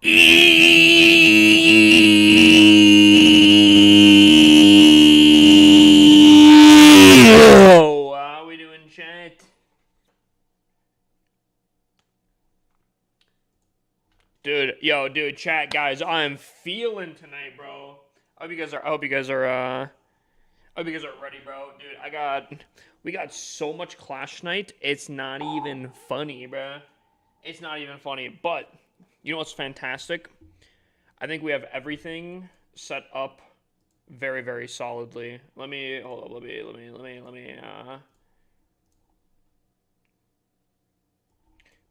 Oh, how we doing, chat? Dude, chat, guys, I'm feeling tonight, bro. I hope you guys are. I hope you guys are. I hope you guys are ready, bro. Dude, we got so much Clash night. It's not even funny, bro. It's not even funny. But you know what's fantastic? I think we have everything set up very, very solidly. Let me hold up. Let me.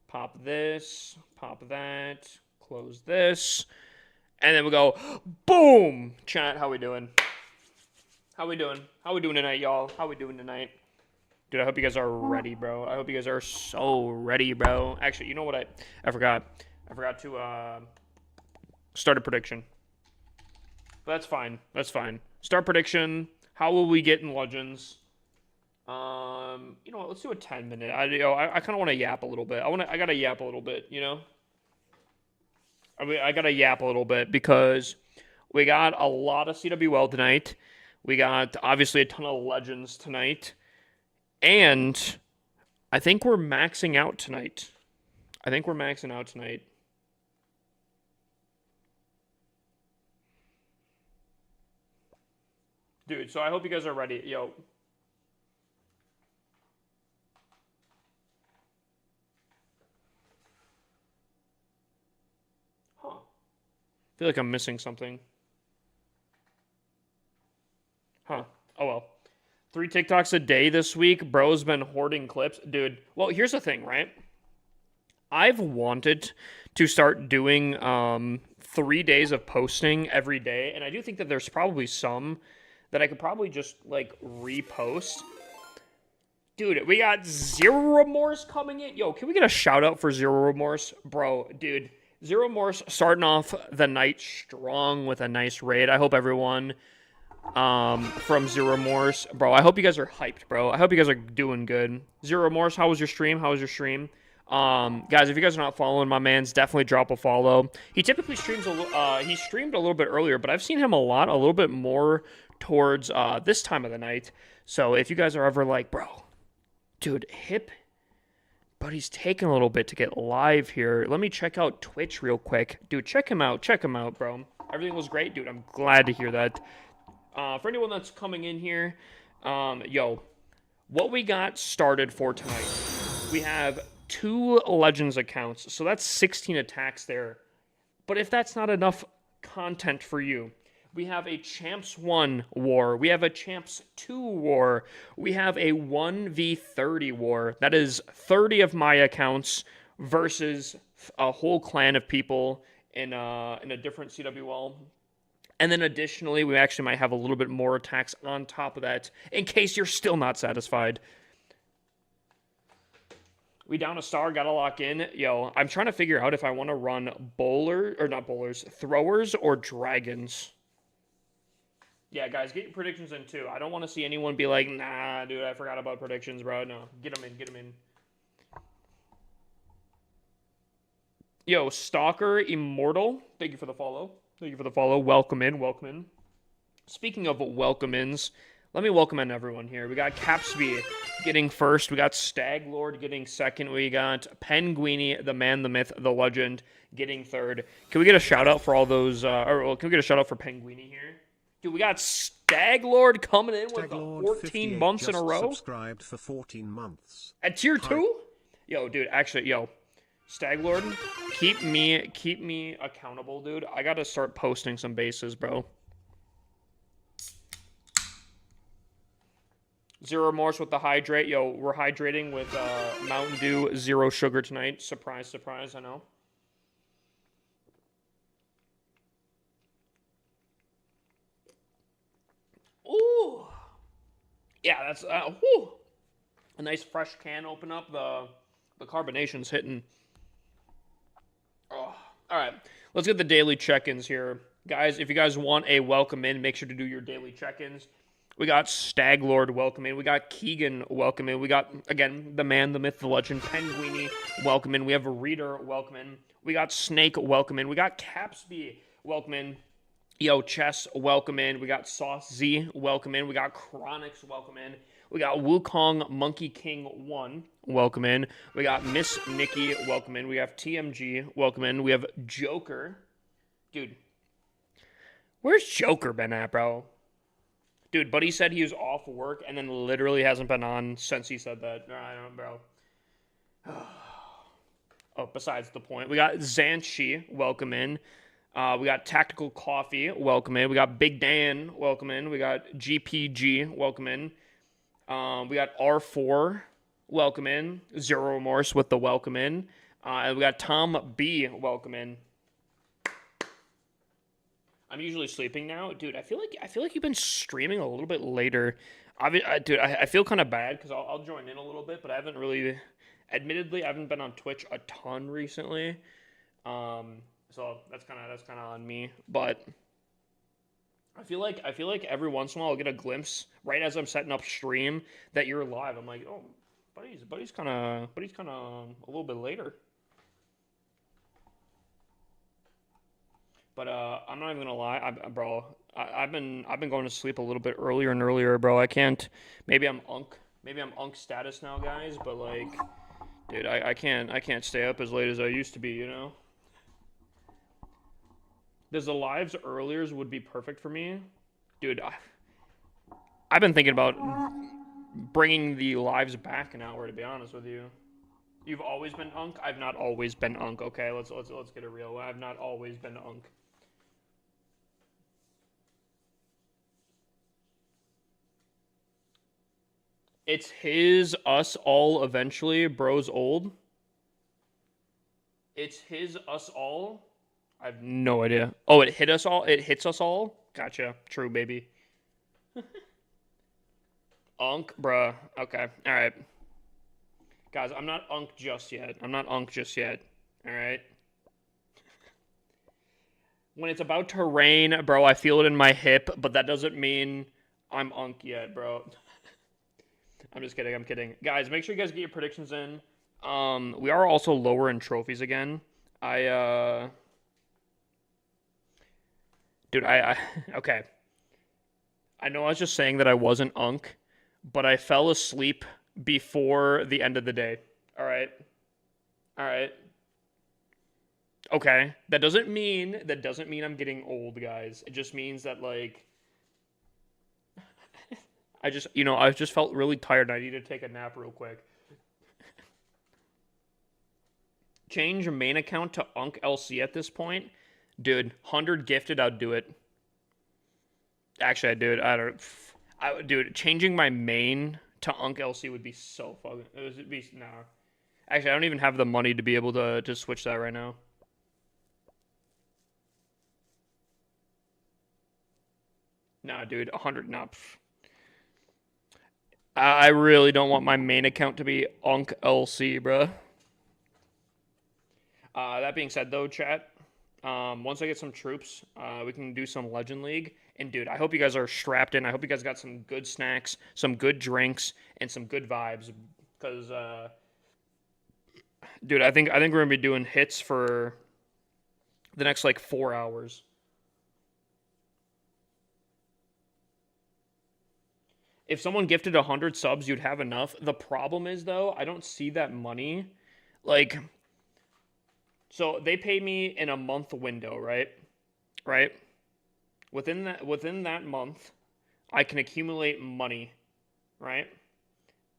Pop this. Pop that. Close this. And then we go, boom! Chat, how we doing? How we doing? How we doing tonight, y'all? How we doing tonight? Dude, I hope you guys are ready, bro. I hope you guys are so ready, bro. Actually, you know what I forgot? I forgot to start a prediction. But that's fine. That's fine. Start prediction. How will we get in Legends? You know what? Let's do a 10-minute. I kind of want to yap a little bit. I gotta yap a little bit. You know. I gotta yap a little bit because we got a lot of CWL tonight. We got obviously a ton of Legends tonight, and I think we're maxing out tonight. Dude, so I hope you guys are ready. Yo. Huh. I feel like I'm missing something. Huh. Oh well. 3 TikToks a day this week. Bro's been hoarding clips. Dude, well, here's the thing, right? I've wanted to start doing 3 days of posting every day, and I do think that there's probably some that I could probably just, like, repost. Dude, we got Zero Remorse coming in. Yo, can we get a shout-out for Zero Remorse? Bro, dude, Zero Remorse starting off the night strong with a nice raid. I hope everyone from Zero Remorse. Bro, I hope you guys are hyped, bro. I hope you guys are doing good. Zero Remorse, how was your stream? Guys, if you guys are not following my man's, definitely drop a follow. He typically streams he streamed a little bit earlier, but I've seen him a little bit more towards this time of the night. So if you guys are ever like, bro, dude, hip, but he's taking a little bit to get live here. Let me check out Twitch real quick. Dude, check him out, bro. Everything was great, dude. I'm glad to hear that. For anyone that's coming in here, yo, what we got started for tonight, we have 2 Legends accounts, so that's 16 attacks there. But if that's not enough content for you, we have a Champs 1 war, we have a Champs 2 war, we have a 1v30 war. That is 30 of my accounts versus a whole clan of people in a different CWL. And then additionally, we actually might have a little bit more attacks on top of that, in case you're still not satisfied. We down a star, gotta lock in. Yo, I'm trying to figure out if I want to run throwers or dragons. Yeah, guys, get your predictions in too. I don't want to see anyone be like, nah, dude, I forgot about predictions, bro. No, get them in. Yo, Stalker Immortal, thank you for the follow. Welcome in. Speaking of welcome-ins, let me welcome in everyone here. We got Capsby getting first. We got Staglord getting second. We got Penguini, the man, the myth, the legend, getting third. Can we get a shout-out for all those... can we get a shout-out for Penguini here? Dude, we got Staglord coming in with 14 months in a row. Subscribed for 14 months. At tier 2? Yo, dude, actually, Staglord, keep me accountable, dude. I gotta start posting some bases, bro. Zero Remorse with the hydrate. Yo, we're hydrating with Mountain Dew Zero Sugar tonight. Surprise, surprise, I know. Ooh. Yeah, that's a nice fresh can open up. The carbonation's hitting. Oh, all right, let's get the daily check-ins here. Guys, if you guys want a welcome in, make sure to do your daily check-ins. We got Staglord, welcome in. We got Keegan, welcome in. We got, again, the man, the myth, the legend, Penguini, welcome in. We have a Reader, welcome in. We got Snake, welcome in. We got Capsby, welcome in. Yo, Chess, welcome in. We got Sauce Z, welcome in. We got Chronix, welcome in. We got Wukong Monkey King 1, welcome in. We got Miss Nikki, welcome in. We have TMG, welcome in. We have Joker. Dude, where's Joker been at, bro? Dude, Buddy said he was off work and then literally hasn't been on since he said that. I don't know, bro. Oh, besides the point. We got Zanshi, welcome in. We got Tactical Coffee, welcome in. We got Big Dan, welcome in. We got GPG, welcome in. We got R4, welcome in. Zero Remorse with the welcome in. And we got Tom B, welcome in. I'm usually sleeping now, dude. I feel like you've been streaming a little bit later. Dude, I feel kind of bad because I'll join in a little bit, but I haven't really. Admittedly, I haven't been on Twitch a ton recently, so that's kind of on me. But I feel like every once in a while I'll get a glimpse right as I'm setting up stream that you're live. I'm like, oh, buddy's kind of a little bit later. But I'm not even gonna lie, bro. I've been going to sleep a little bit earlier and earlier, bro. I can't. Maybe I'm unk status now, guys. But like, dude, I can't stay up as late as I used to be. You know. Does the lives earlier would be perfect for me, dude. I've been thinking about bringing the lives back an hour. To be honest with you. You've always been unk. I've not always been unk. Okay, let's get it real. I've not always been unk. It's his, us, all eventually. Bro's old. It's his, us, all. I have no idea. Oh, it hit us all? It hits us all? Gotcha. True, baby. Unk, bruh. Okay. All right. Guys, I'm not unk just yet. All right? When it's about to rain, bro, I feel it in my hip, but that doesn't mean I'm unk yet, bro. I'm just kidding. I'm kidding. Guys, make sure you guys get your predictions in. We are also lower in trophies again. Dude, okay. I know I was just saying that I wasn't unk, but I fell asleep before the end of the day. All right. Okay. That doesn't mean I'm getting old, guys. It just means that like I just felt really tired and I need to take a nap real quick. Change your main account to Unk LC at this point. Dude, 100 gifted, I'd do it. Actually, I'd do it. Dude, changing my main to Unk LC would be so fucking. It would be nah. Actually, I don't even have the money to be able to switch that right now. Nah, dude, 100. Nah. I really don't want my main account to be Unk LC, bruh. That being said, though, chat. Once I get some troops, we can do some Legend League. And dude, I hope you guys are strapped in. I hope you guys got some good snacks, some good drinks, and some good vibes. Because, dude, I think we're gonna be doing hits for the next like 4 hours. If someone gifted 100 subs, you'd have enough. The problem is though, I don't see that money. Like, so they pay me in a month window, right? Right? Within that month, I can accumulate money, right?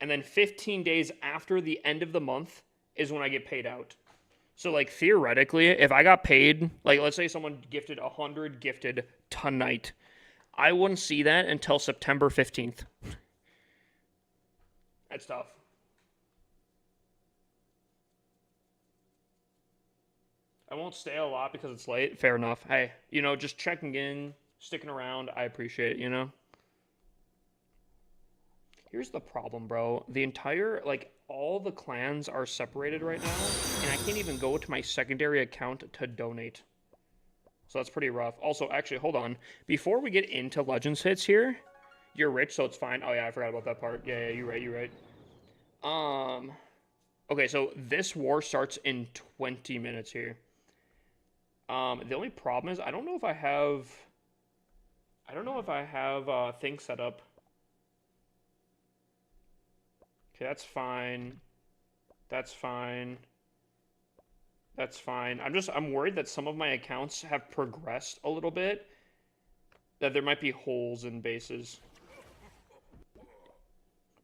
And then 15 days after the end of the month is when I get paid out. So like theoretically, if I got paid, like let's say someone gifted 100 gifted tonight, I wouldn't see that until September 15th. That's tough. I won't stay a lot because it's late. Fair enough. Hey, just checking in, sticking around. I appreciate it, Here's the problem, bro. The entire, all the clans are separated right now, and I can't even go to my secondary account to donate. So that's pretty rough. Also, actually, hold on. Before we get into Legends hits here, You're rich, so it's fine. Oh yeah, I forgot about that part. Yeah, you're right. You're right. Okay, so this war starts in 20 minutes here. The only problem is I don't know if I have. I don't know if I have things set up. Okay, that's fine. That's fine. That's fine. I'm worried that some of my accounts have progressed a little bit. That there might be holes in bases.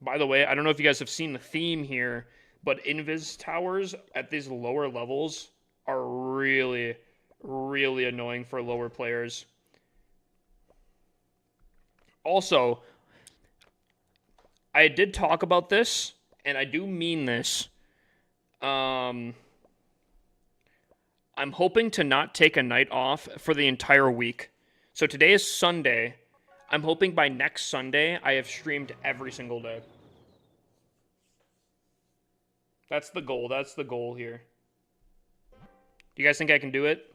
By the way, I don't know if you guys have seen the theme here, but invis towers at these lower levels are really, really annoying for lower players. Also, I did talk about this, and I do mean this. I'm hoping to not take a night off for the entire week. So today is Sunday. I'm hoping by next Sunday I have streamed every single day. That's the goal. That's the goal here. Do you guys think I can do it?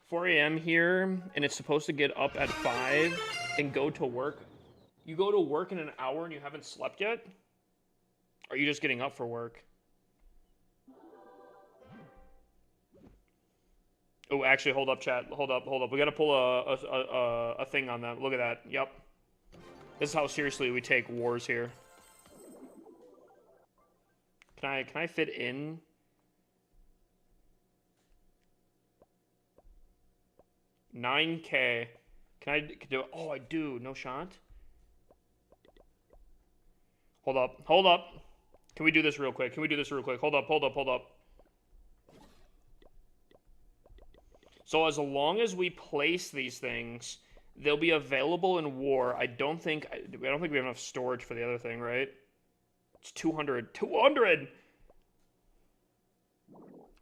4 a.m. here, and it's supposed to get up at 5 and go to work. You go to work in an hour and you haven't slept yet? Or are you just getting up for work? Oh, actually, hold up, chat. Hold up. We gotta pull a thing on that. Look at that. Yep. This is how seriously we take wars here. Can I fit in? $9K. Can I do it? Oh, I do. No shot. Hold up. Can we do this real quick? Hold up. So as long as we place these things, they'll be available in war. I don't think we have enough storage for the other thing, right? It's 200. 200!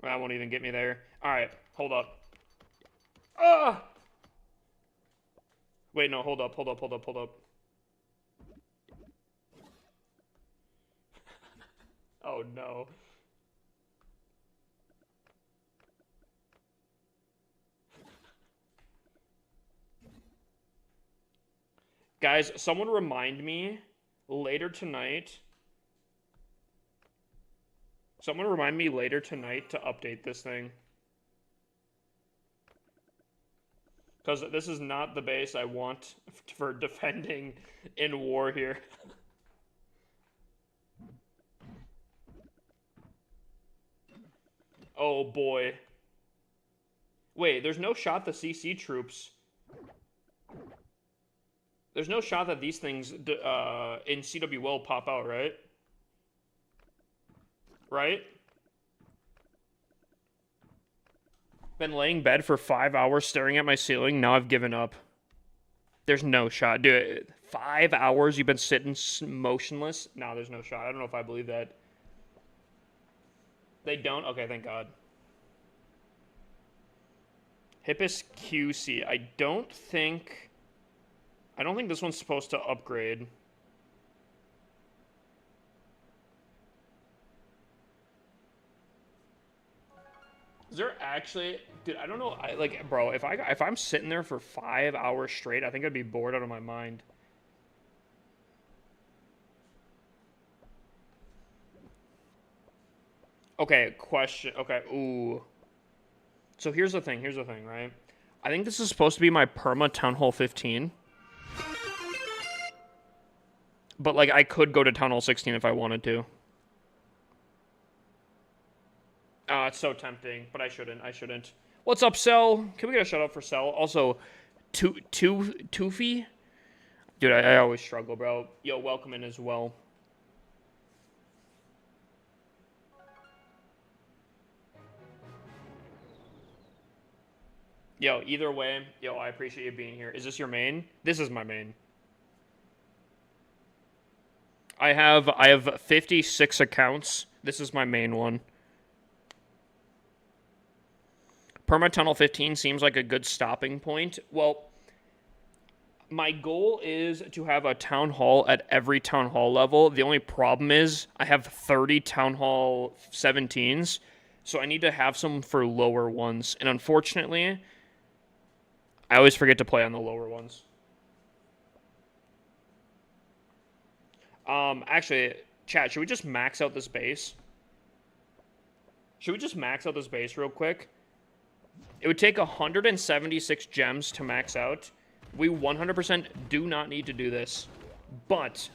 That won't even get me there. Alright, hold up. Ah! Wait, no, hold up. Oh no. Guys, someone remind me later tonight. Someone remind me later tonight to update this thing. Because this is not the base I want for defending in war here. Oh boy. Wait, there's no shot the CC troops. There's no shot that these things in CWL pop out, right? Right? Been laying bed for 5 hours staring at my ceiling. Now I've given up. There's no shot. Dude, 5 hours you've been sitting motionless? No, there's no shot. I don't know if I believe that. They don't? Okay, thank God. Hippus QC. I don't think this one's supposed to upgrade. Is there actually, dude, I don't know. Bro, if I'm sitting there for 5 hours straight, I think I'd be bored out of my mind. Okay, question. Okay, ooh. So here's the thing, right? I think this is supposed to be my perma Town Hall 15. But, like, I could go to Town Hall 16 if I wanted to. It's so tempting, but I shouldn't. What's up, Cell? Can we get a shout out for Cell? Also, Toofy? Dude, I always struggle, bro. Yo, welcome in as well. Yo, either way, yo, I appreciate you being here. Is this your main? This is my main. I have 56 accounts. This is my main one. Perma Tunnel 15 seems like a good stopping point. Well, my goal is to have a town hall at every town hall level. The only problem is I have 30 town hall 17s, so I need to have some for lower ones. And unfortunately, I always forget to play on the lower ones. Actually, chat, should we just max out this base? Should we just max out this base real quick? It would take 176 gems to max out. We 100% do not need to do this. But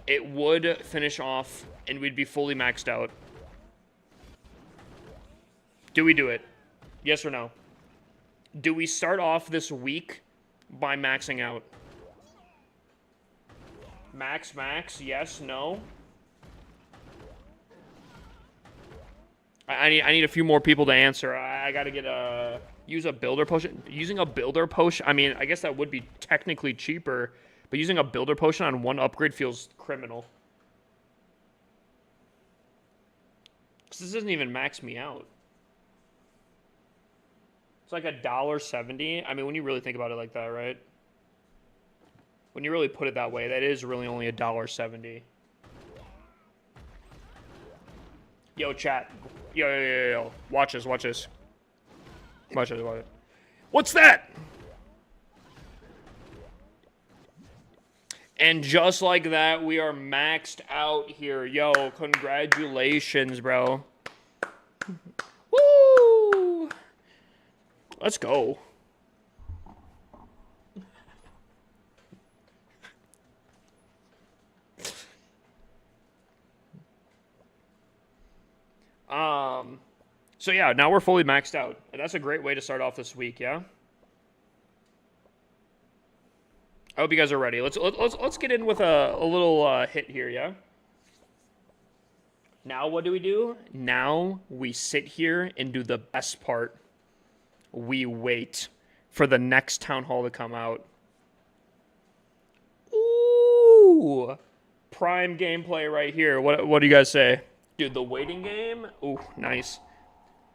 it would finish off and we'd be fully maxed out. Do we do it? Yes or no? Do we start off this week by maxing out? Max, yes, no? I need a few more people to answer. I gotta get use a builder potion. Using a builder potion, I mean, I guess that would be technically cheaper, but using a builder potion on one upgrade feels criminal. Because this doesn't even max me out. It's like $1.70. I mean, when you really think about it like that, right? When you really put it that way, that is really only $1.70. Yo, chat. Yo. Watch this. Watch this. What's that? And just like that, we are maxed out here. Yo, congratulations, bro. Woo! Let's go. So yeah, now we're fully maxed out. And that's a great way to start off this week, yeah? I hope you guys are ready. Let's get in with a little hit here, yeah? Now what do? Now we sit here and do the best part. We wait for the next town hall to come out. Ooh! Prime gameplay right here. What do you guys say? Dude, the waiting game? Ooh, nice.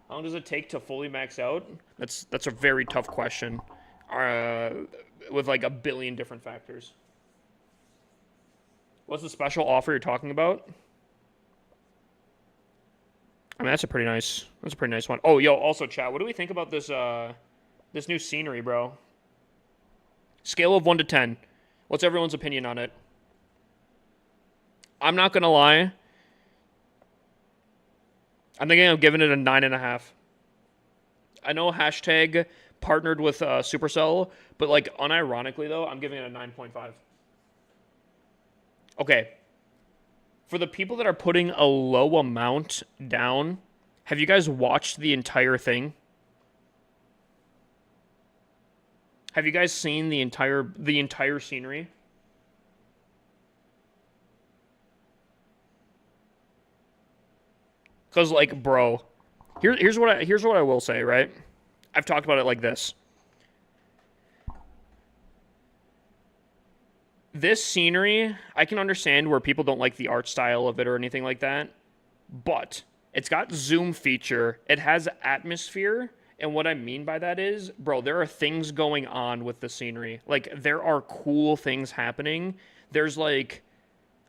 How long does it take to fully max out? That's a very tough question. With like a billion different factors. What's the special offer you're talking about? I mean, that's a pretty nice one. Oh, yo, also chat, what do we think about this this new scenery, bro? Scale of 1 to 10. What's everyone's opinion on it? I'm not gonna lie. I'm thinking of giving it a 9.5. I know hashtag partnered with Supercell, but like unironically though, I'm giving it a 9.5. Okay. For the people that are putting a low amount down, have you guys watched the entire thing? Have you guys seen the entire scenery? Cause like, bro, here's what I will say, right? I've talked about it like this. This scenery, I can understand where people don't like the art style of it or anything like that, but it's got zoom feature. It has atmosphere, and what I mean by that is, bro, there are things going on with the scenery. Like there are cool things happening. There's like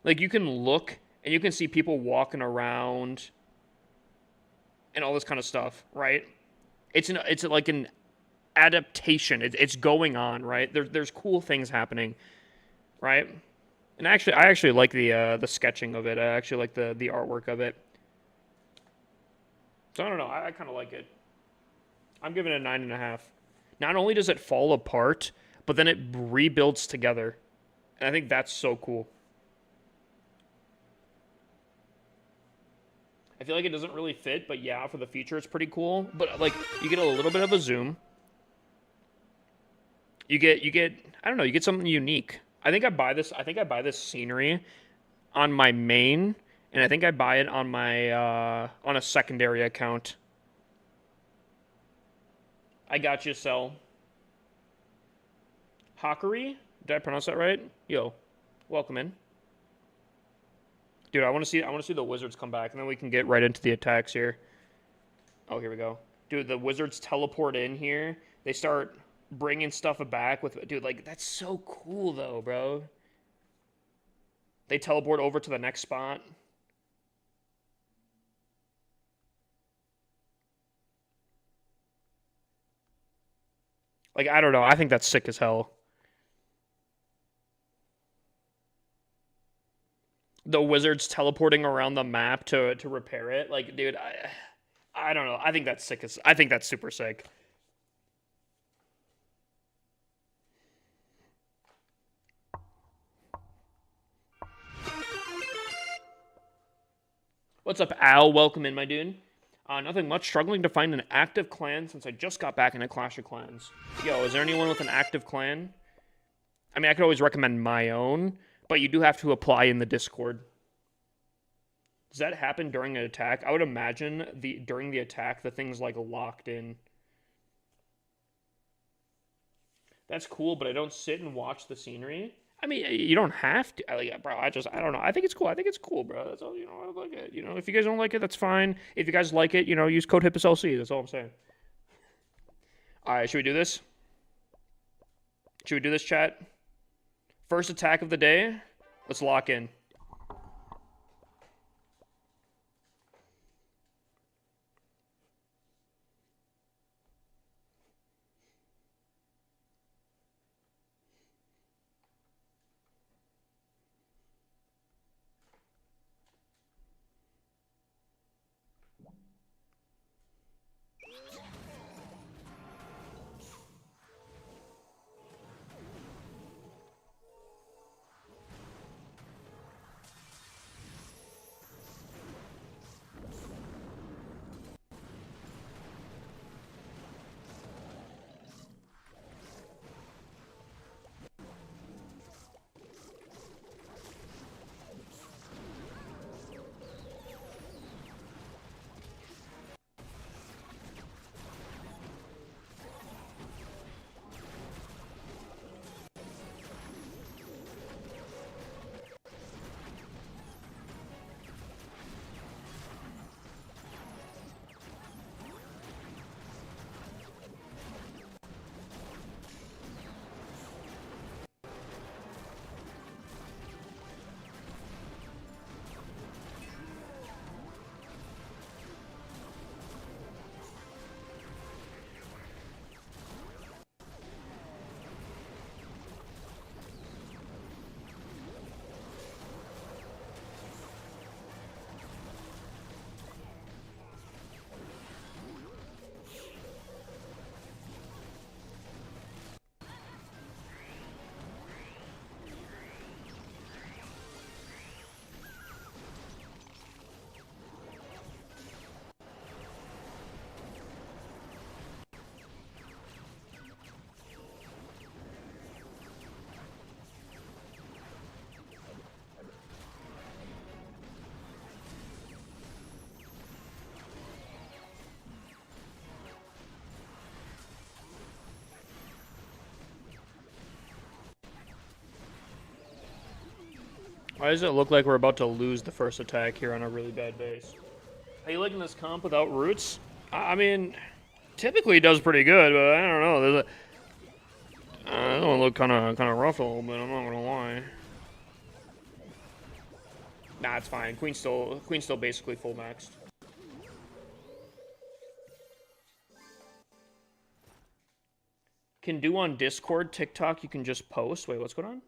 you can look and you can see people walking around and all this kind of stuff, right? It's like an adaptation. It's going on, right? There's cool things happening, right? And actually, I actually like the sketching of it. I actually like the artwork of it. So I don't know. I kind of like it. I'm giving it a 9.5. Not only does it fall apart, but then it rebuilds together, and I think that's so cool. I feel like it doesn't really fit, but yeah, for the feature, it's pretty cool. But like, you get a little bit of a zoom. You get, I don't know, you get something unique. I think I buy this scenery on my main, and I think I buy it on my on a secondary account. I got you, Cell. Hawkery? Did I pronounce that right? Yo, welcome in. Dude, I want to see the wizards come back, and then we can get right into the attacks here. Oh, here we go. Dude, the wizards teleport in here. They start bringing stuff back with... Dude, like, that's so cool, though, bro. They teleport over to the next spot. Like, I don't know. I think that's sick as hell. the wizards teleporting around the map to repair it. Like, dude, I don't know. I think that's sick. I think that's super sick. What's up, Al? Welcome in, my dude. Nothing much. Struggling to find an active clan since I just got back into Clash of Clans. Yo, is there anyone with an active clan? I mean, I could always recommend my own, but you do have to apply in the Discord. Does that happen during an attack? I would imagine during the attack, the thing's like locked in. That's cool, but I don't sit and watch the scenery. I mean, you don't have to. Bro, I don't know. I think it's cool. I think it's cool, bro. That's all. I like it. If you guys don't like it, that's fine. If you guys like it, use code HIPPOSLC. That's all I'm saying. All right, should we do this? Should we do this, chat? First attack of the day. Let's lock in. Why does it look like we're about to lose the first attack here on a really bad base? Are you liking this comp without roots? I mean, typically it does pretty good, but I don't know. That one look kind of rough a little bit. I'm not gonna lie. Nah, it's fine. Queen's still basically full maxed. Can do on Discord, TikTok. You can just post. Wait, what's going on?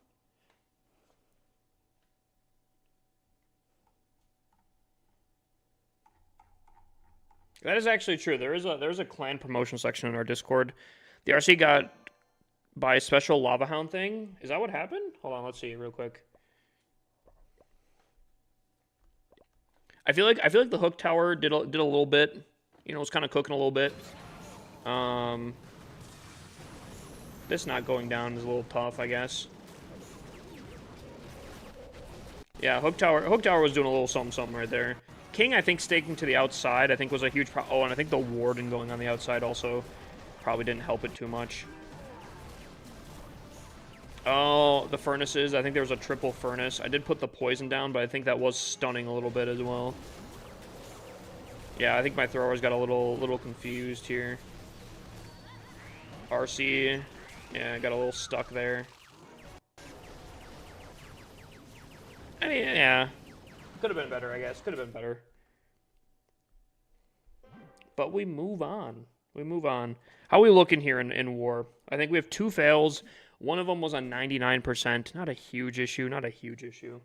That is actually true. There's a clan promotion section in our Discord. The RC got by a special Lava Hound thing. Is that what happened? Hold on, let's see real quick. I feel like the hook tower did a little bit. It was kind of cooking a little bit. This not going down is a little tough, I guess. Yeah, hook tower was doing a little something right there. King, I think, staking to the outside, I think, was a huge oh, and I think the Warden going on the outside also probably didn't help it too much. Oh, the furnaces. I think there was a triple furnace. I did put the poison down, but I think that was stunning a little bit as well. Yeah, I think my throwers got a little confused here. RC, yeah, got a little stuck there. I mean, yeah. Could have been better, I guess. Could have been better. But we move on. We move on. How are we looking here in war? I think we have 2 fails. One of them was on 99%. Not a huge issue. Not a huge issue.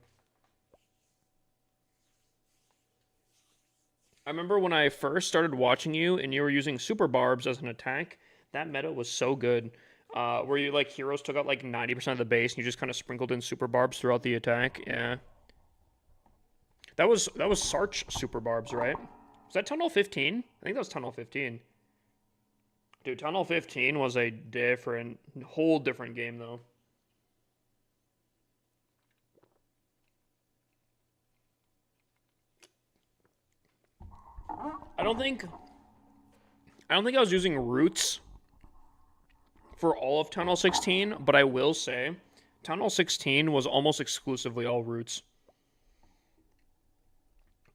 I remember when I first started watching you and you were using super barbs as an attack. That meta was so good. Where you like heroes took out like 90% of the base and you just kind of sprinkled in super barbs throughout the attack. Yeah. That was Sarch super barbs, right? Was that Tunnel 15? I think that was Tunnel 15. Dude, Tunnel 15 was a whole different game though. I don't think I don't think I was using roots for all of Tunnel 16, but I will say Tunnel 16 was almost exclusively all roots.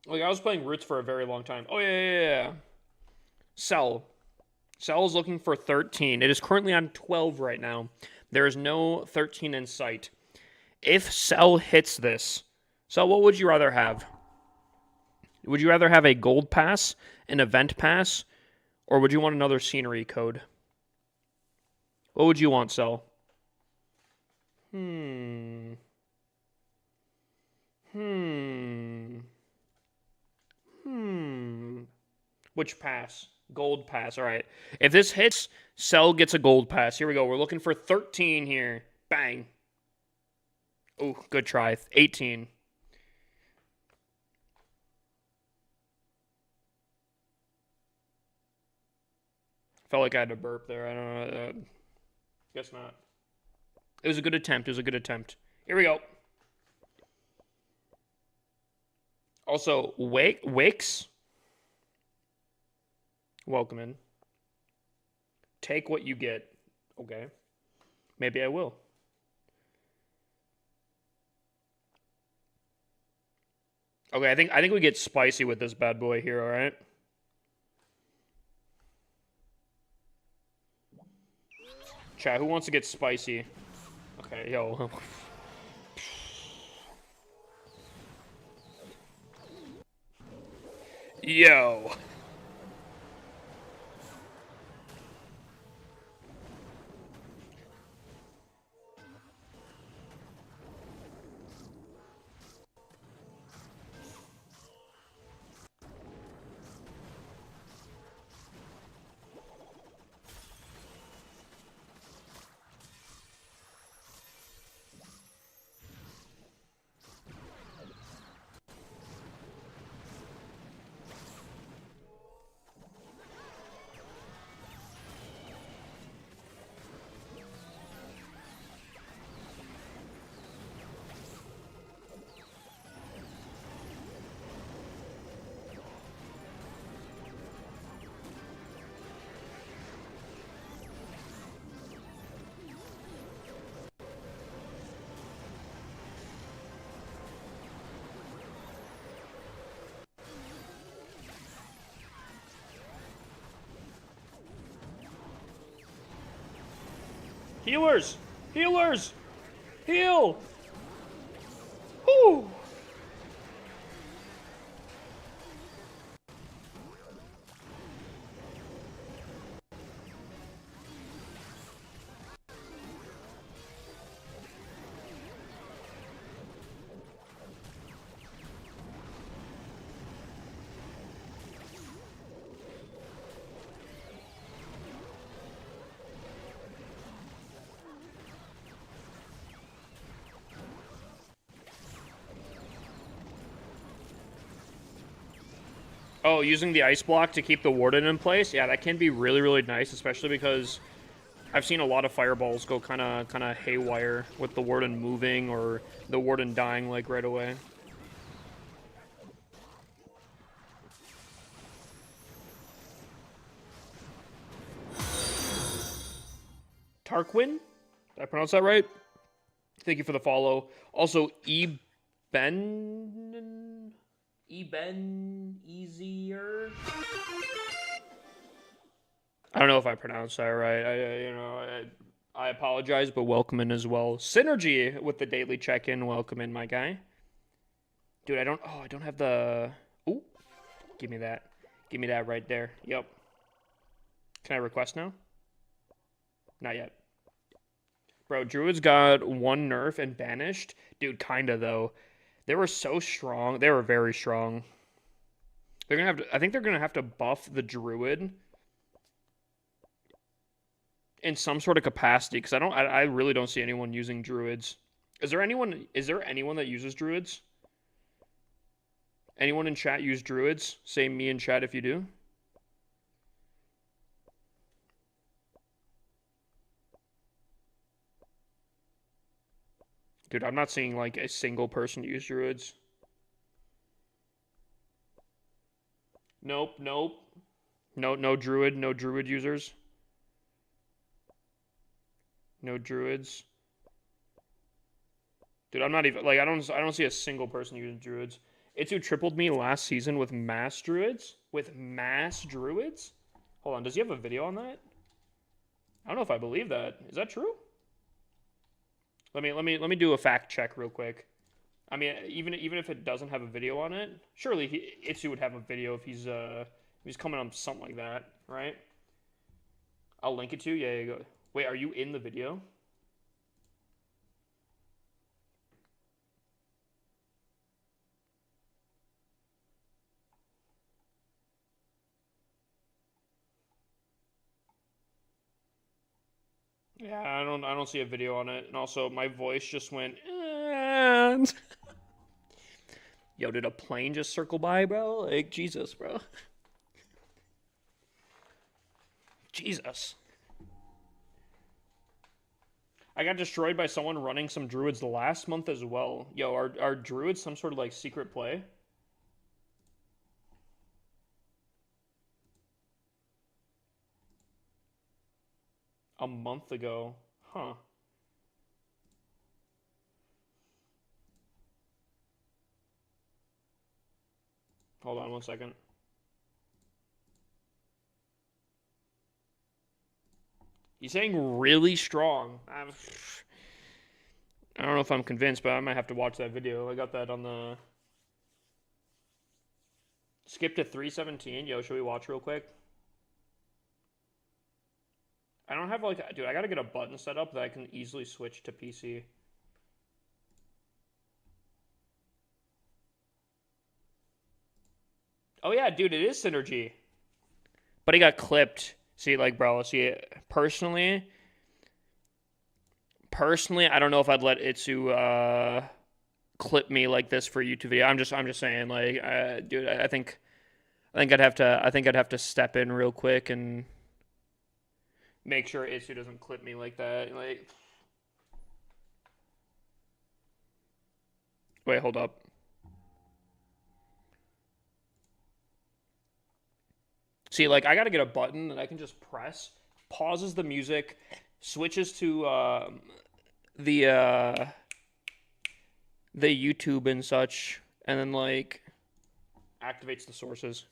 Like I was playing roots for a very long time. Oh yeah. Cell. Cell is looking for 13. It is currently on 12 right now. There is no 13 in sight. If Cell hits this, Cell, what would you rather have? Would you rather have a gold pass, an event pass, or would you want another scenery code? What would you want, Cell? Hmm. Hmm. Hmm. Which pass? Gold pass. All right. If this hits, Cell gets a gold pass. Here we go. We're looking for 13 here. Bang. Oh, good try. 18. Felt like I had to burp there. I don't know. Guess not. It was a good attempt. It was a good attempt. Here we go. Also, Wakes. Welcome in. Take what you get. Okay. Maybe I will. Okay, I think we get spicy with this bad boy here, all right? Chat, who wants to get spicy? Okay, yo. Yo. Healers! Healers! Heal! Whew! Oh, using the ice block to keep the warden in place? Yeah, that can be really, really nice, especially because I've seen a lot of fireballs go kind of haywire with the warden moving or the warden dying like right away. Tarquin? Did I pronounce that right? Thank you for the follow. Also, Easier. I don't know if I pronounced that right. I apologize, but welcome in as well. Synergy with the daily check-in. Welcome in, my guy. Dude, I don't have the. Ooh, give me that. Give me that right there. Yep. Can I request now? Not yet. Bro, Druids got one nerf and banished. Dude, kinda though. They were so strong. They were very strong. They're gonna have to. I think they're gonna have to buff the druid in some sort of capacity because I really don't see anyone using druids. Is there anyone? Is there anyone that uses druids? Anyone in chat use druids? Say me in chat if you do. Dude, I'm not seeing like a single person use druids. Nope, nope. No druid, no druid users. No druids. Dude, I'm not even like I don't see a single person using druids. Itsu tripled me last season with mass druids. With mass druids? Hold on, does he have a video on that? I don't know if I believe that. Is that true? Let me do a fact check real quick. I mean, even if it doesn't have a video on it, surely Itsu would have a video if he's coming on something like that, right? I'll link it to you. Yeah, go. Wait, are you in the video? Yeah, I don't see a video on it. And also my voice just went and yo, did a plane just circle by, bro? Like Jesus, bro. Jesus. I got destroyed by someone running some druids last month as well. Yo, are druids some sort of like secret play? A month ago. Huh. Hold on one second. He's saying really strong. I don't know if I'm convinced, but I might have to watch that video. I got that on the... Skip to 317. Yo, should we watch real quick? I don't have like... Dude, I gotta get a button set up that I can easily switch to PC. Oh yeah, dude, it is Synergy. But he got clipped. See, like, bro, see, personally, I don't know if I'd let Itsu clip me like this for a YouTube video. I'm just saying, like, dude, I think I'd have to step in real quick and make sure Itsu doesn't clip me like that. Like, wait, hold up. See, like, I gotta get a button that I can just press, pauses the music, switches to the YouTube and such, and then like activates the sources.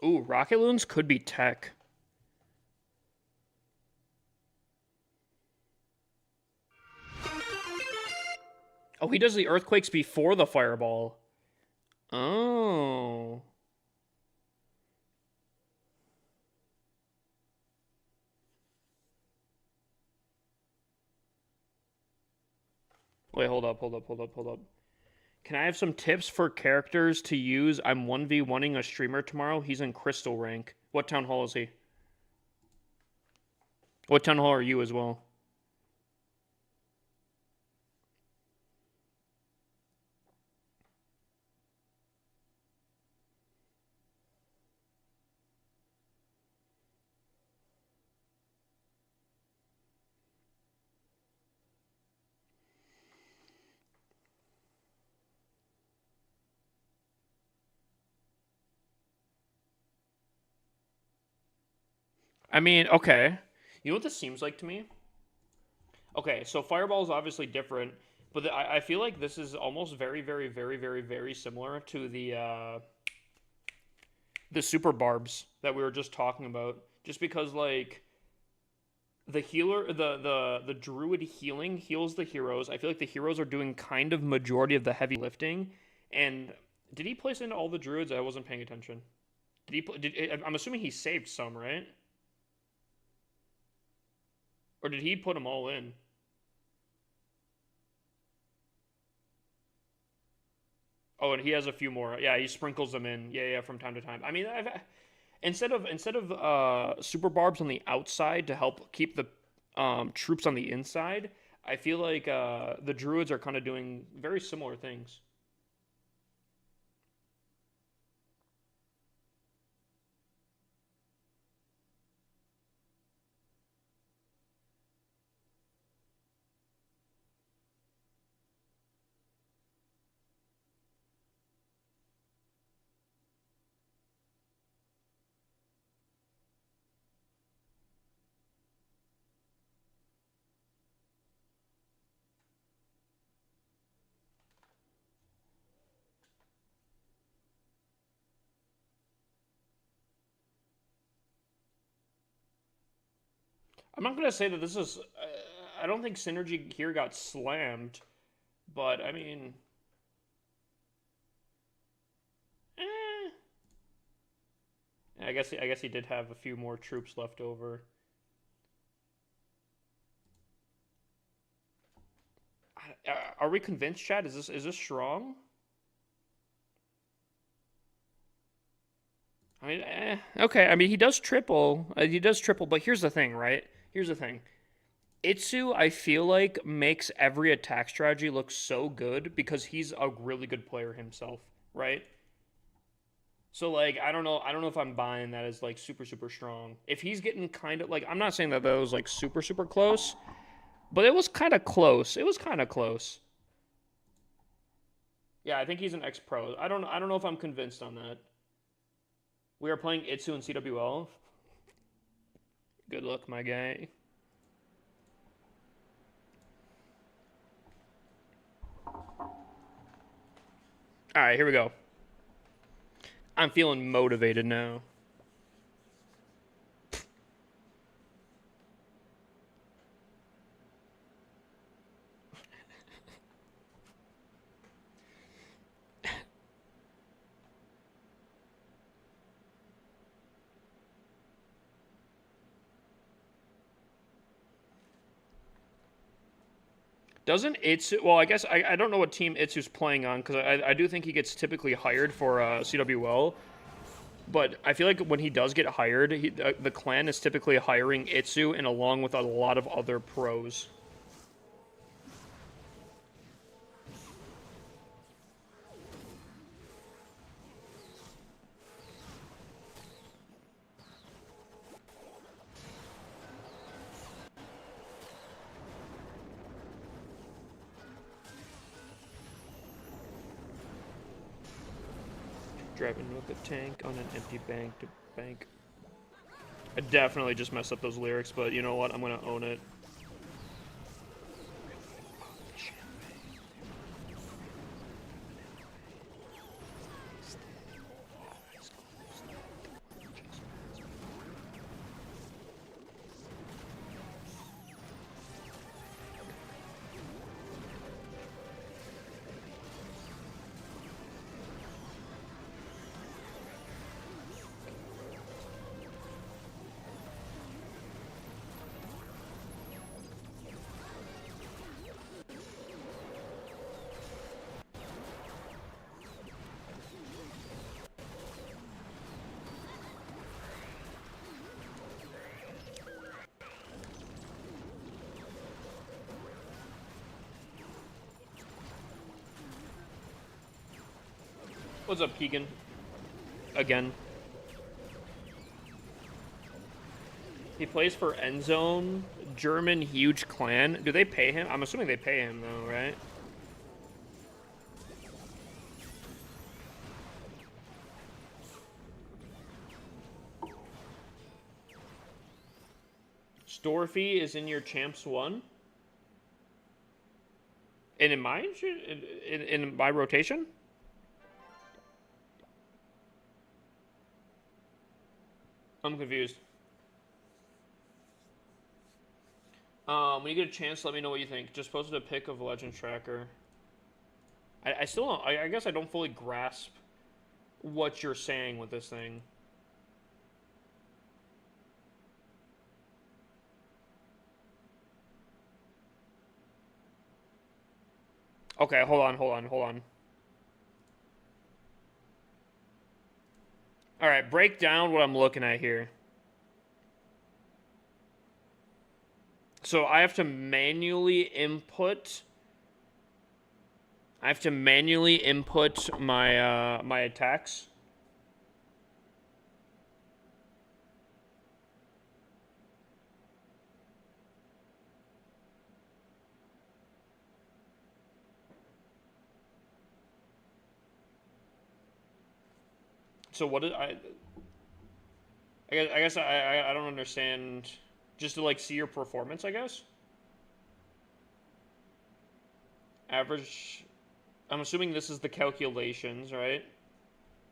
Ooh, rocket loons could be tech. Oh, he does the earthquakes before the fireball. Oh. Wait, hold up. Can I have some tips for characters to use? I'm 1v1ing a streamer tomorrow. He's in crystal rank. What town hall is he? What town hall are you as well? I mean, okay. You know what this seems like to me? Okay, so Fireball is obviously different, but I feel like this is almost very similar to the super barbs that we were just talking about. Just because like the healer, the druid healing heals the heroes. I feel like the heroes are doing kind of majority of the heavy lifting. And did he place in all the druids? I wasn't paying attention. Did he? I'm assuming he saved some, right? Or did he put them all in? Oh, and he has a few more. Yeah, he sprinkles them in. Yeah, yeah, from time to time. I mean, instead of super barbs on the outside to help keep the troops on the inside, I feel like the druids are kind of doing very similar things. I'm not gonna say that this is. I don't think synergy here got slammed, but I mean, eh, I guess he did have a few more troops left over. Are we convinced, Chad? Is this strong? I mean, okay. I mean, he does triple. He does triple, but here's the thing, right? Here's the thing. Itsu, I feel like, makes every attack strategy look so good because he's a really good player himself, right? So like, I don't know if I'm buying that as like super super strong. If he's getting kind of like, I'm not saying that that was like super super close, but it was kind of close. It was kind of close. Yeah, I think he's an ex pro. I don't know if I'm convinced on that. We are playing Itsu in CWL. Good luck, my guy. All right, here we go. I'm feeling motivated now. Doesn't Itsu? Well, I guess I don't know what team Itsu's playing on because I do think he gets typically hired for CWL. But I feel like when he does get hired, the clan is typically hiring Itsu and along with a lot of other pros. Driving with a tank on an empty bank to bank. I definitely just messed up those lyrics, but you know what? I'm gonna own it. What's up, Keegan? Again. He plays for Endzone, German huge clan. Do they pay him? I'm assuming they pay him though, right? Store fee is in your champs one, and in my in my rotation. I'm confused. When you get a chance, let me know what you think. Just posted a pic of Legends Tracker. I still don't. I guess I don't fully grasp what you're saying with this thing. Okay, hold on. All right, break down what I'm looking at here. So I have to manually input. My my attacks. So what did I? I don't understand. Just to like see your performance, I guess. Average. I'm assuming this is the calculations, right?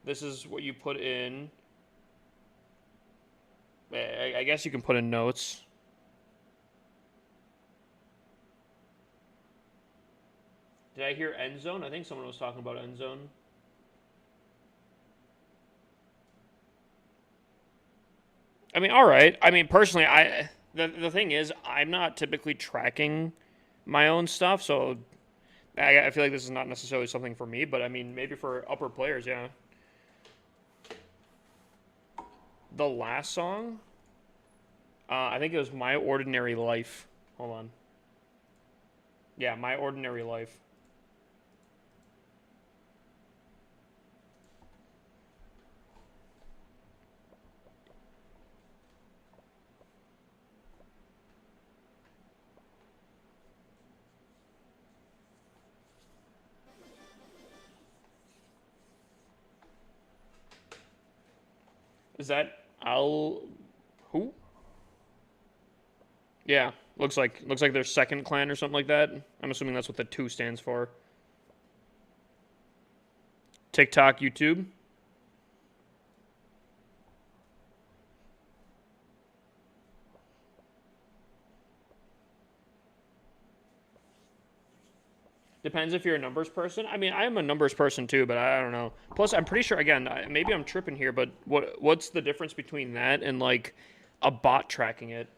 This is what you put in. I guess you can put in notes. Did I hear end zone? I think someone was talking about end zone. I mean, all right. I mean, personally, the thing is, I'm not typically tracking my own stuff, so I feel like this is not necessarily something for me. But I mean, maybe for upper players, yeah. The last song, I think it was "My Ordinary Life." Hold on. Yeah, "My Ordinary Life." Is that Al? Who? Yeah, looks like their second clan or something like that. I'm assuming that's what the 2 stands for. TikTok, YouTube. Depends if you're a numbers person. I mean, I am a numbers person too, but I don't know. Plus, I'm pretty sure. Again, maybe I'm tripping here, but what's the difference between that and like a bot tracking it?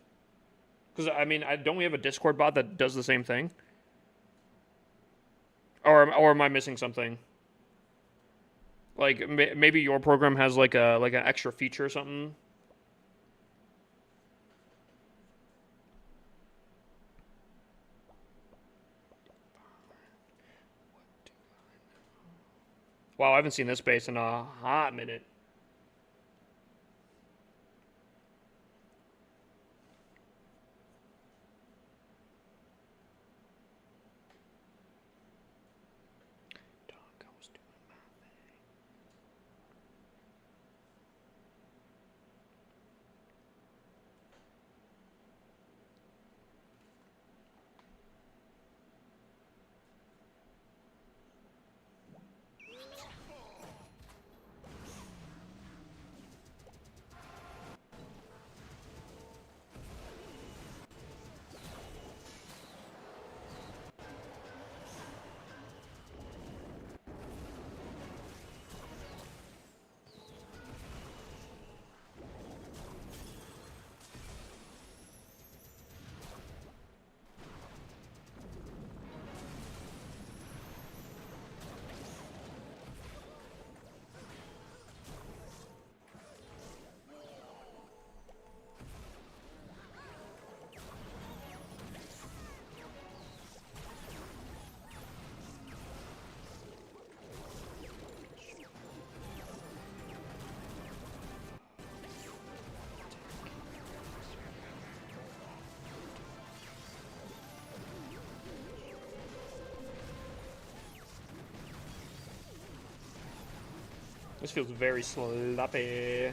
Because I mean, don't we have a Discord bot that does the same thing? Or am I missing something? Like maybe your program has like an extra feature or something. Wow, I haven't seen this base in a hot minute. This feels very sloppy.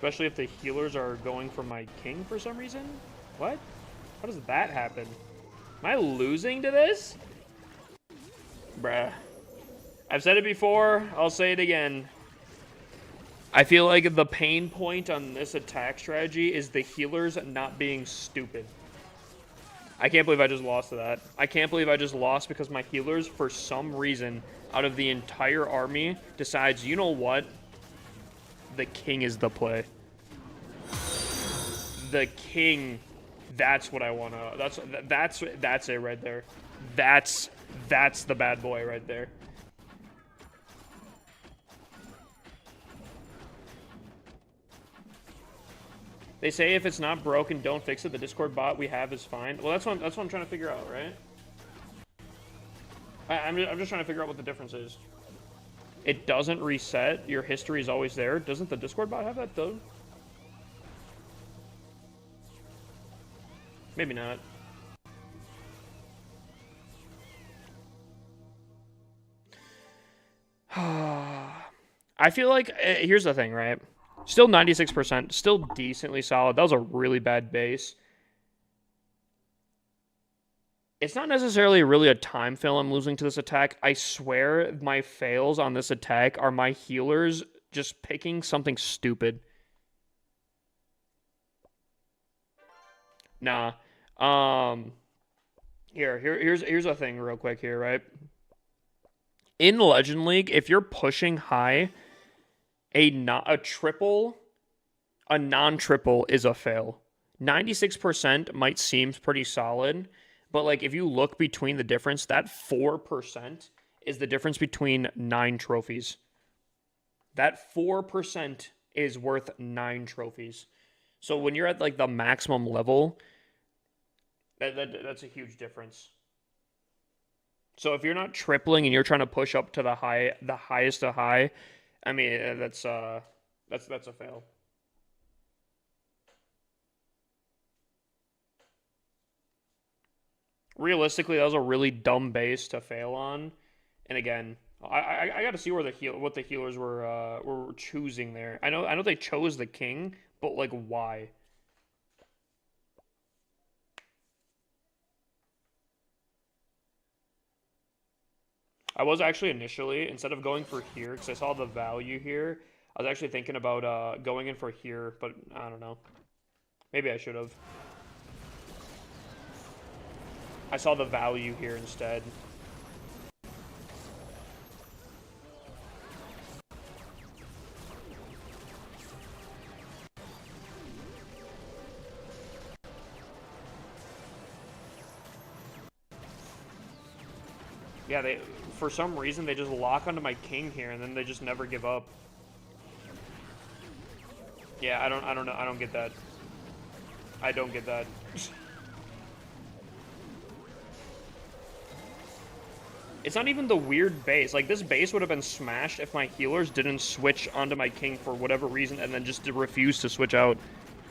Especially if the healers are going for my king for some reason. What? How does that happen? Am I losing to this? Bruh. I've said it before, I'll say it again. I feel like the pain point on this attack strategy is the healers not being stupid. I can't believe I just lost to that. I can't believe I just lost because my healers, for some reason, out of the entire army, decides, you know what? The king is the play. The king. That's what I want to... That's it right there. That's the bad boy right there. They say if it's not broken, don't fix it. The Discord bot we have is fine. Well, that's what I'm trying to figure out, right? I'm just trying to figure out what the difference is. It doesn't reset. Your history is always there. Doesn't the Discord bot have that, though? Maybe not. I feel like... here's the thing, right? Still 96%. Still decently solid. That was a really bad base. It's not necessarily really a time fail I'm losing to this attack. I swear my fails on this attack are my healers just picking something stupid. Nah. Here's a thing real quick here, right? In Legend League, if you're pushing high, a non-triple is a fail. 96% might seem pretty solid, but like if you look between the difference, that 4% is the difference between 9 trophies. That 4% is worth 9 trophies. So when you're at like the maximum level, that's a huge difference. So if you're not tripling and you're trying to push up to the highest of high, I mean that's a fail. Realistically, that was a really dumb base to fail on. And again, I got to see where what the healers were choosing there. I know they chose the king, but like why? I was actually initially, instead of going for here, because I saw the value here, I was actually thinking about going in for here, but I don't know. Maybe I should have. I saw the value here instead. Yeah, for some reason they just lock onto my king here and then they just never give up. Yeah, I don't know. I don't get that. I don't get that. It's not even the weird base. Like, this base would have been smashed if my healers didn't switch onto my king for whatever reason and then just refuse to switch out.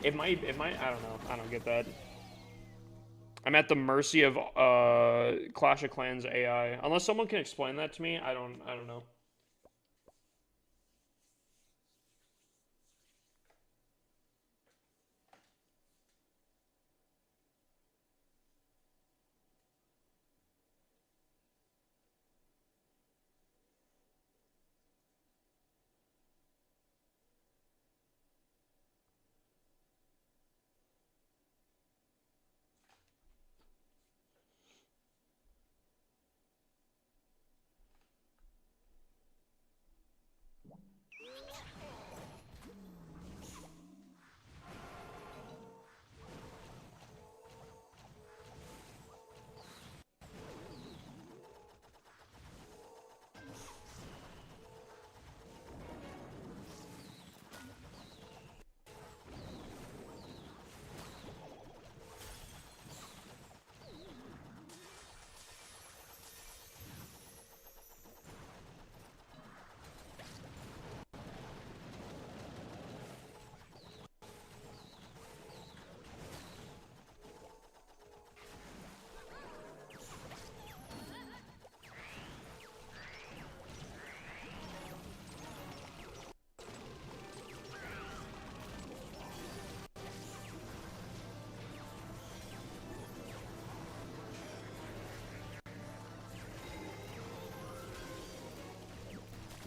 I don't know. I don't get that. I'm at the mercy of Clash of Clans AI. Unless someone can explain that to me, I don't know.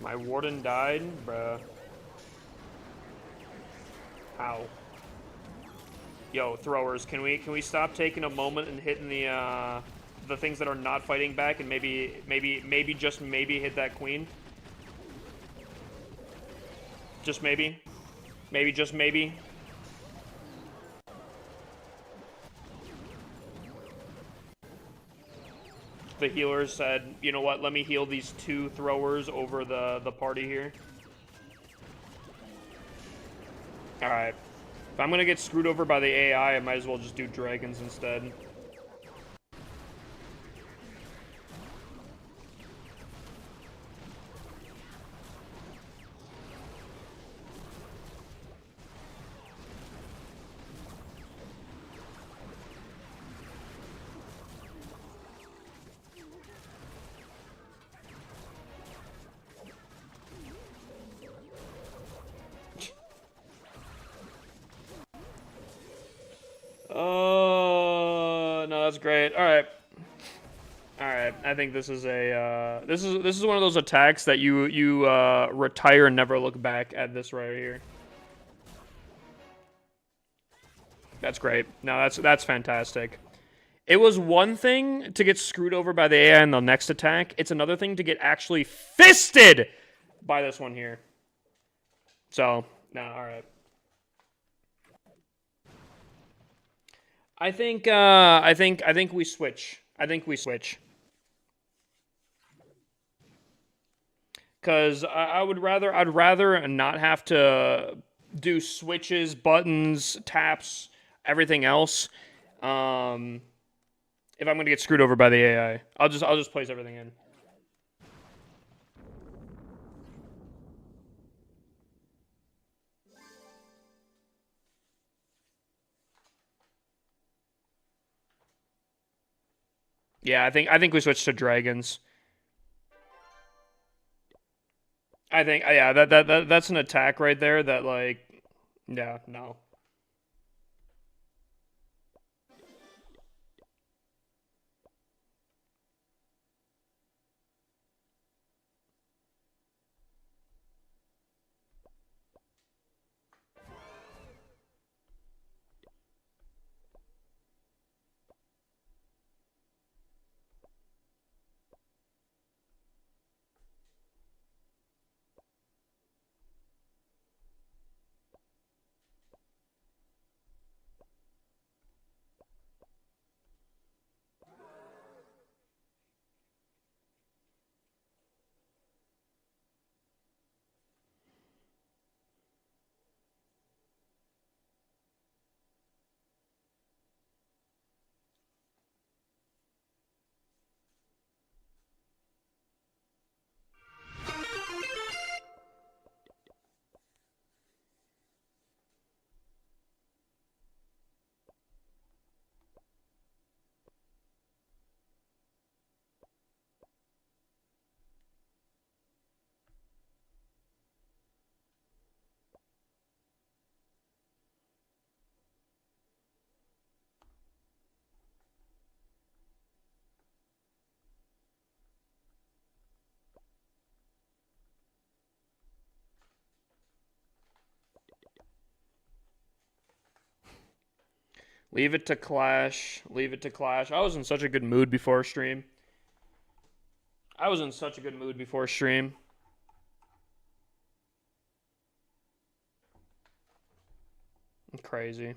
My warden died, bruh. How? Yo, throwers, can we stop taking a moment and hitting the things that are not fighting back and maybe just maybe hit that queen? Just maybe? Maybe just maybe? The healers said, you know what, let me heal these 2 throwers over the party here. Alright. If I'm gonna get screwed over by the AI, I might as well just do dragons instead. Oh, no, that's great. All right. All right. I think this is a this is one of those attacks that you retire and never look back at this right here. That's great. No, that's fantastic. It was one thing to get screwed over by the AI in the next attack. It's another thing to get actually fisted by this one here. So, no, all right. I think we switch. I think we switch. Cause I'd rather not have to do switches, buttons, taps, everything else. If I'm gonna get screwed over by the AI, I'll just place everything in. Yeah, I think we switch to dragons. I think yeah, that's an attack right there that like yeah, no. Leave it to Clash. Leave it to Clash. I was in such a good mood before stream. I was in such a good mood before stream. Crazy.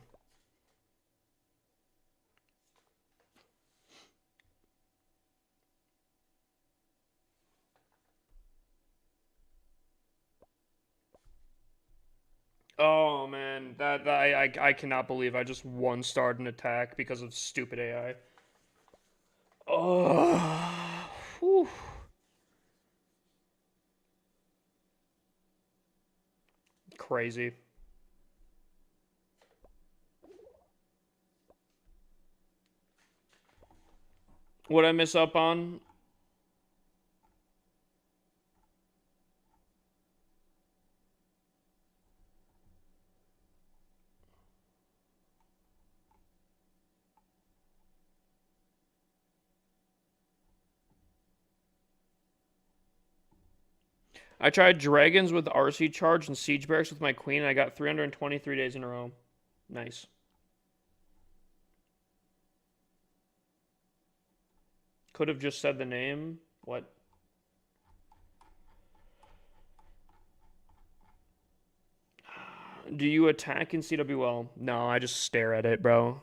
Oh man, that I cannot believe I just one starred an attack because of stupid AI. Oh, whew. Crazy. What I miss up on? I tried dragons with RC charge and siege barracks with my queen, and I got 323 days in a row. Nice. Could have just said the name. What? Do you attack in CWL? No, I just stare at it, bro.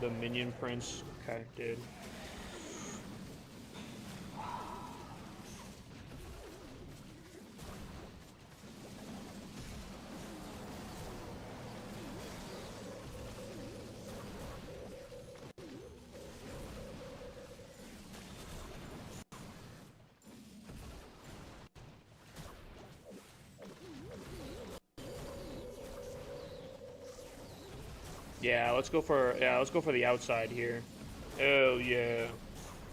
The minion prince. Okay, dude. Let's go for the outside here. Hell yeah.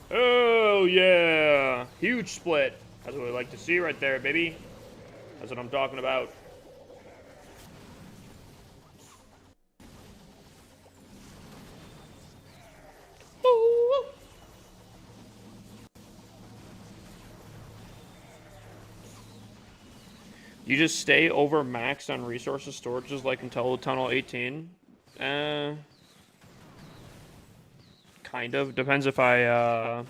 Oh yeah. Huge split. That's what we like to see right there, baby. That's what I'm talking about. Ooh. You just stay over maxed on resources storages like until tunnel 18. Kind of. Depends if I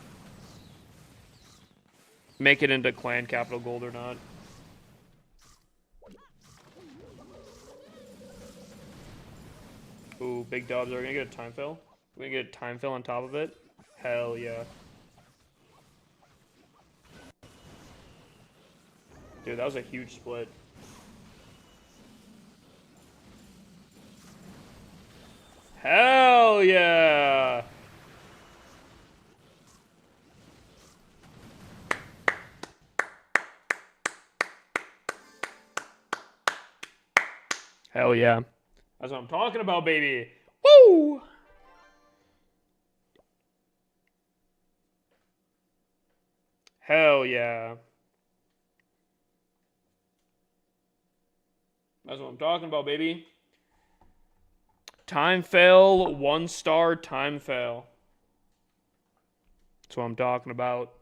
make it into clan capital gold or not. Ooh, big dubs. Are we gonna get a time fill? We're gonna get a time fill on top of it? Hell yeah. Dude, that was a huge split. Hell yeah! Hell yeah. That's what I'm talking about, baby. Woo! Hell yeah. That's what I'm talking about, baby. Time fail, 1-star time fail. That's what I'm talking about.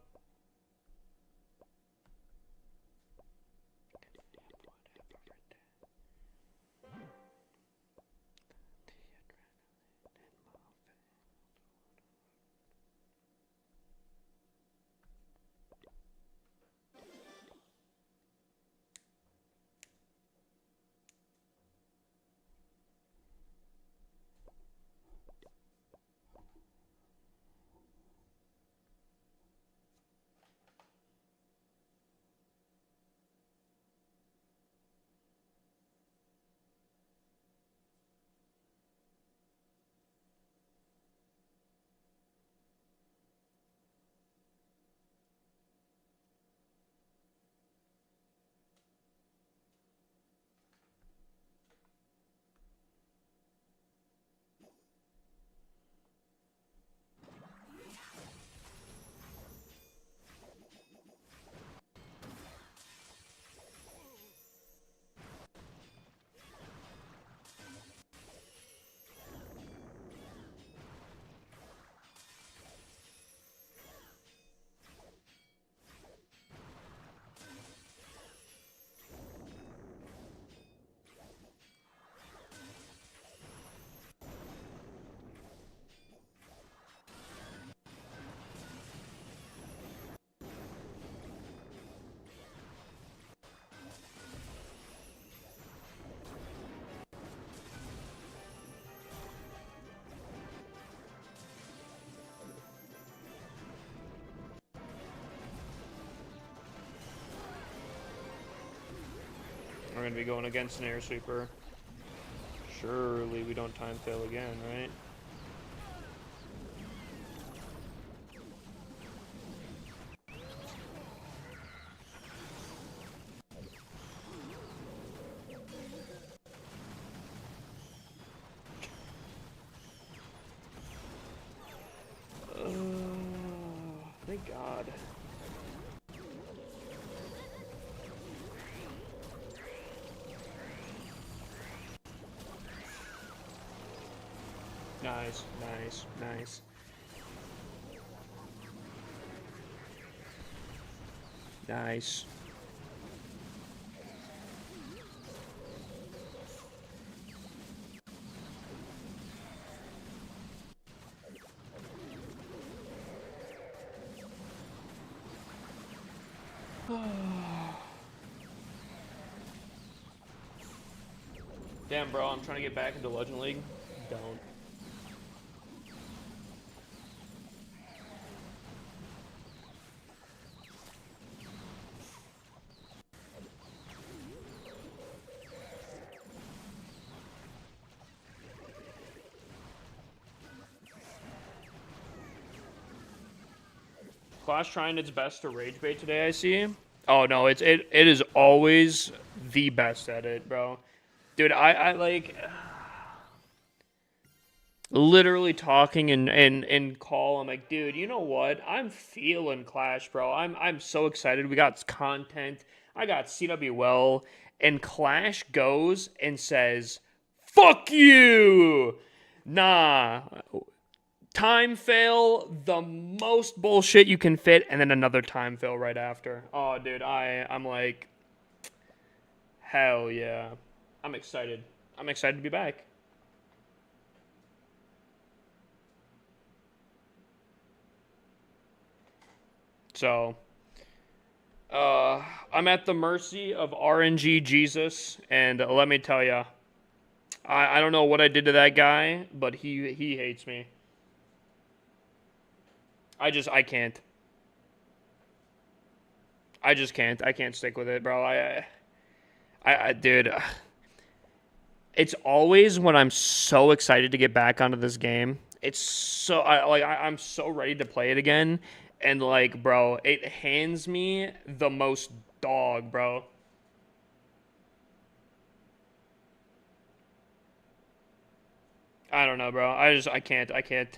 going to be going against an air sweeper. Surely we don't time fail again, right? Thank God. Nice, nice, nice. Nice. Damn, bro, I'm trying to get back into Legend League. Don't. Clash trying its best to rage bait today, I see. Oh no, it is always the best at it, bro. Dude, I like literally talking in call. I'm like, dude, you know what? I'm feeling Clash, bro. I'm so excited. We got content. I got CWL, and Clash goes and says, "Fuck you." Nah. Time fail, the most bullshit you can fit, and then another time fail right after. Oh, dude, I'm like, hell yeah. I'm excited. I'm excited to be back. So, I'm at the mercy of RNG Jesus, and let me tell ya, I don't know what I did to that guy, but he hates me. I can't. I just can't. I can't stick with it, bro. Dude, it's always when I'm so excited to get back onto this game. It's so I'm so ready to play it again, and like, bro, it hands me the most dog, bro. I don't know, bro. I can't. I can't.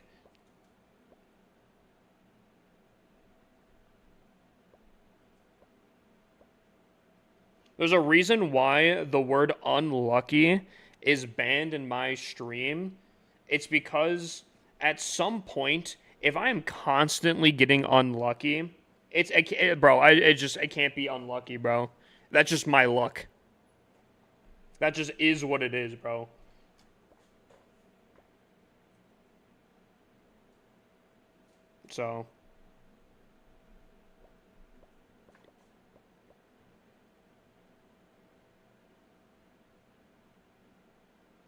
There's a reason why the word unlucky is banned in my stream. It's because at some point, if I'm constantly getting unlucky, bro. I can't be unlucky, bro. That's just my luck. That just is what it is, bro. So.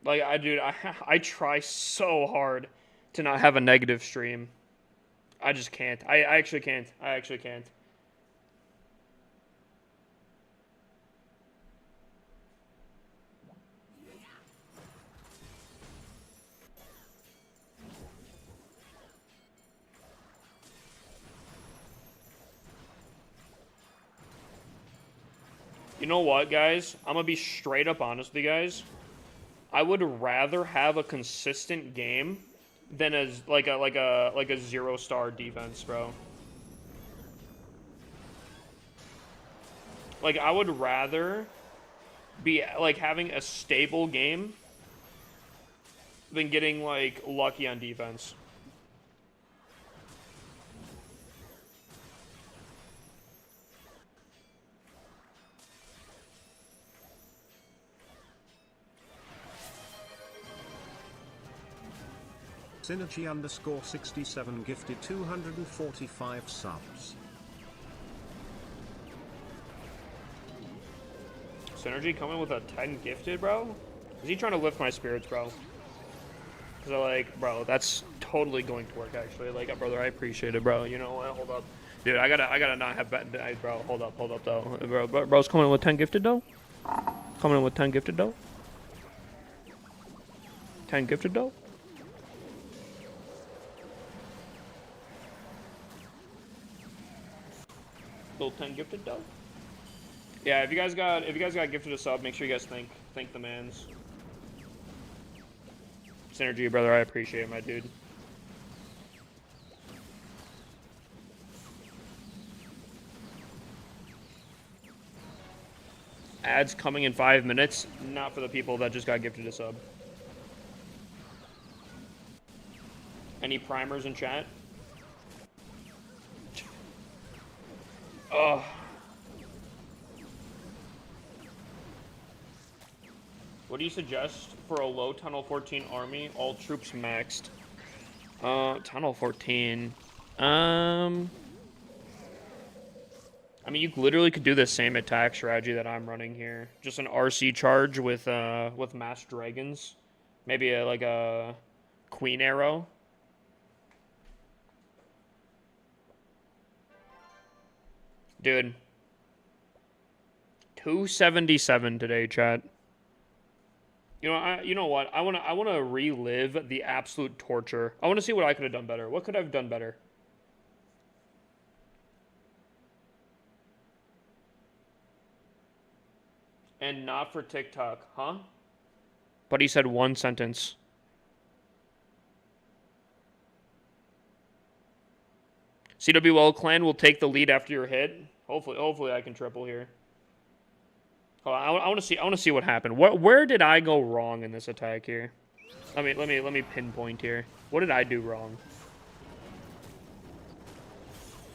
Like, I try so hard to not have a negative stream. I just can't. I actually can't. I actually can't. You know what, guys? I'm gonna be straight up honest with you guys. I would rather have a consistent game than as like a 0-star defense, bro. Like, I would rather be like having a stable game than getting like lucky on defense. Synergy underscore 67 gifted 245 subs. Synergy coming with a 10 gifted, bro? Is he trying to lift my spirits, bro? Because I like, bro, that's totally going to work, actually. Like, brother, I appreciate it, bro. You know what? Hold up. Dude, I gotta not have bad, bro. Hold up, though. Bro's coming with 10 gifted, though? Coming in with 10 gifted dough. 10 gifted dough. Little 10 gifted dough. Yeah, if you guys got gifted a sub, make sure you guys thank the mans. Synergy, brother, I appreciate it, my dude. Ads coming in 5 minutes. Not for the people that just got gifted a sub. Any primers in chat? Ugh. What do you suggest for a low Tunnel 14 army? All troops maxed. Tunnel 14. I mean, you literally could do the same attack strategy that I'm running here. Just an RC charge with masked dragons. Maybe like a queen arrow. Dude. 277 today, chat. You know what? I wanna relive the absolute torture. I wanna see what I could have done better. What could I have done better? And not for TikTok, huh? But he said one sentence. CWL clan will take the lead after your hit. Hopefully I can triple here. Hold on, I want to see what happened. Where did I go wrong in this attack here? Let me pinpoint here. What did I do wrong?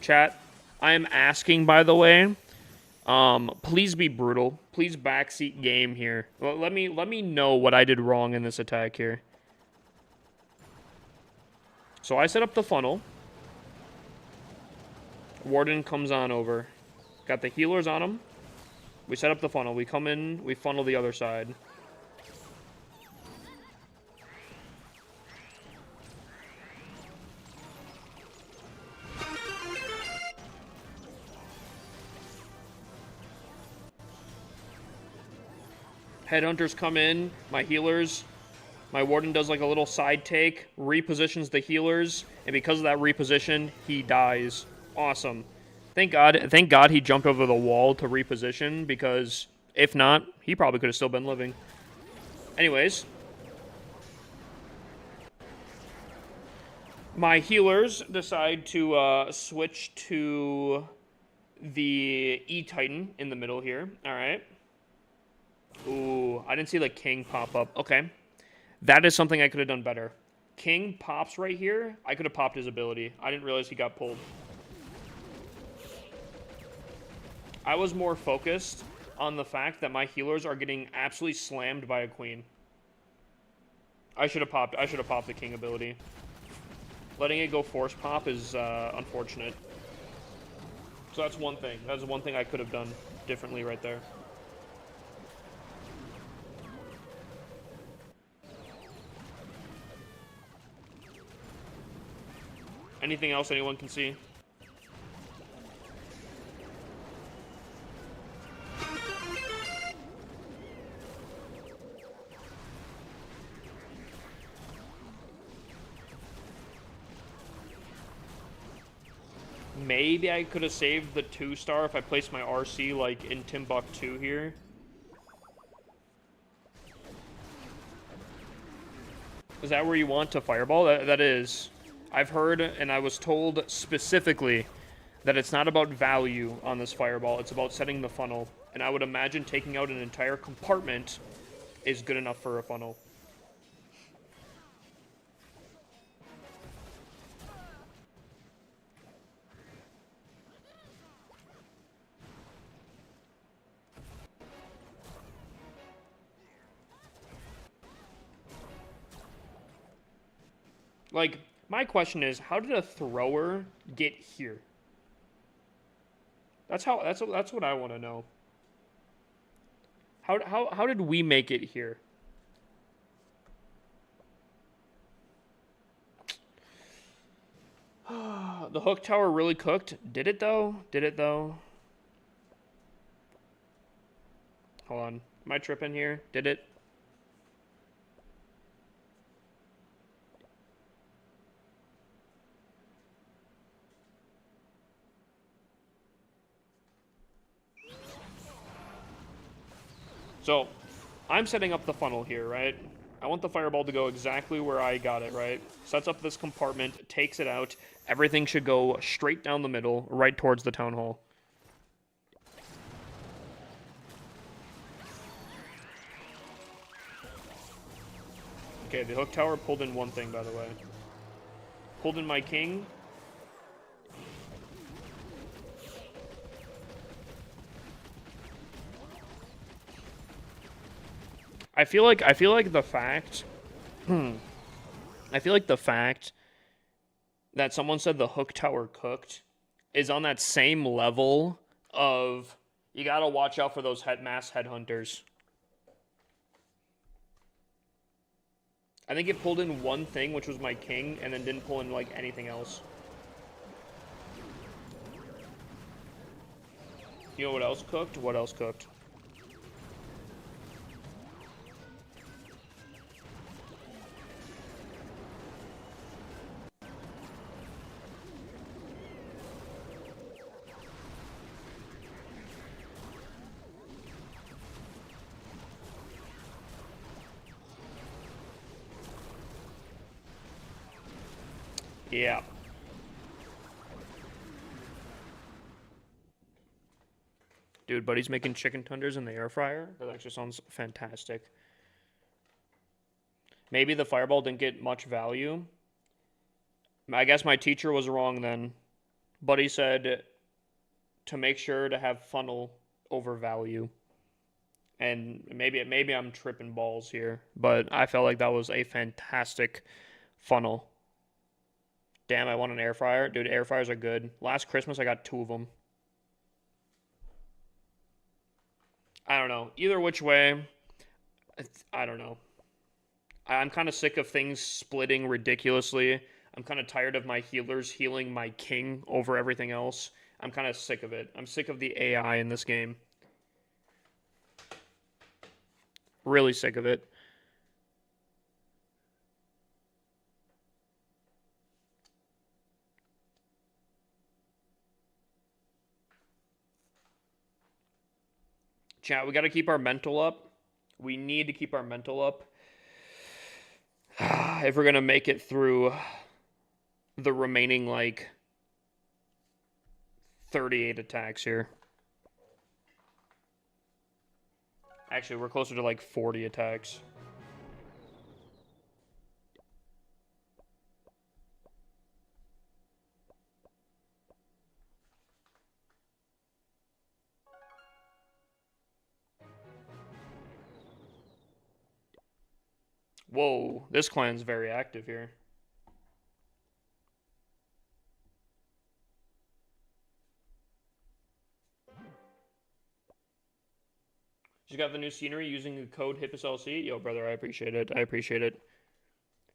Chat, I am asking, by the way. Please be brutal. Please backseat game here. Well, let me know what I did wrong in this attack here. So I set up the funnel. Warden comes on over. Got the healers on him. We set up the funnel. We come in. We funnel the other side. Headhunters come in. My healers. My warden does like a little side take. Repositions the healers. And because of that reposition, he dies. Awesome. Thank God he jumped over the wall to reposition, because if not, he probably could have still been living. Anyways. My healers decide to switch to the E-Titan in the middle here. Alright. Ooh, I didn't see the King pop up. Okay. That is something I could have done better. King pops right here. I could have popped his ability. I didn't realize he got pulled. I was more focused on the fact that my healers are getting absolutely slammed by a queen. I should have popped the King ability. Letting it go force pop is unfortunate. So that's one thing. That's one thing I could have done differently right there. Anything else anyone can see? Maybe I could have saved the 2-star if I placed my RC like in Timbuktu here. Is that where you want to fireball? That is. I've heard and I was told specifically that it's not about value on this fireball. It's about setting the funnel. And I would imagine taking out an entire compartment is good enough for a funnel. Like, my question is, how did a thrower get here? That's what I want to know. How did we make it here? The hook tower really cooked. Did it though? Did it though? Hold on. Am I tripping here? Did it? So, I'm setting up the funnel here, right? I want the fireball to go exactly where I got it, right? Sets up this compartment, takes it out. Everything should go straight down the middle, right towards the town hall. Okay, the hook tower pulled in one thing, by the way. Pulled in my king. I feel like the fact I feel like the fact that someone said the hook tower cooked is on that same level of you gotta watch out for those mass headhunters. I think it pulled in one thing, which was my king, and then didn't pull in like anything else. You know what else cooked? What else cooked? Yeah. Dude, buddy's making chicken tenders in the air fryer. That actually sounds fantastic. Maybe the fireball didn't get much value. I guess my teacher was wrong then. Buddy said to make sure to have funnel over value. And maybe I'm tripping balls here, but I felt like that was a fantastic funnel. Damn, I want an air fryer. Dude, air fryers are good. Last Christmas, I got 2 of them. I don't know. Either which way, I don't know. I'm kind of sick of things splitting ridiculously. I'm kind of tired of my healers healing my king over everything else. I'm kind of sick of it. I'm sick of the AI in this game. Really sick of it. Chat, we got to keep our mental up. We need to keep our mental up if we're going to make it through the remaining, like, 38 attacks here. Actually, we're closer to, like, 40 attacks. Whoa, this clan's very active here. You got the new scenery using the code HIPPOSLC? Yo, brother, I appreciate it. I appreciate it.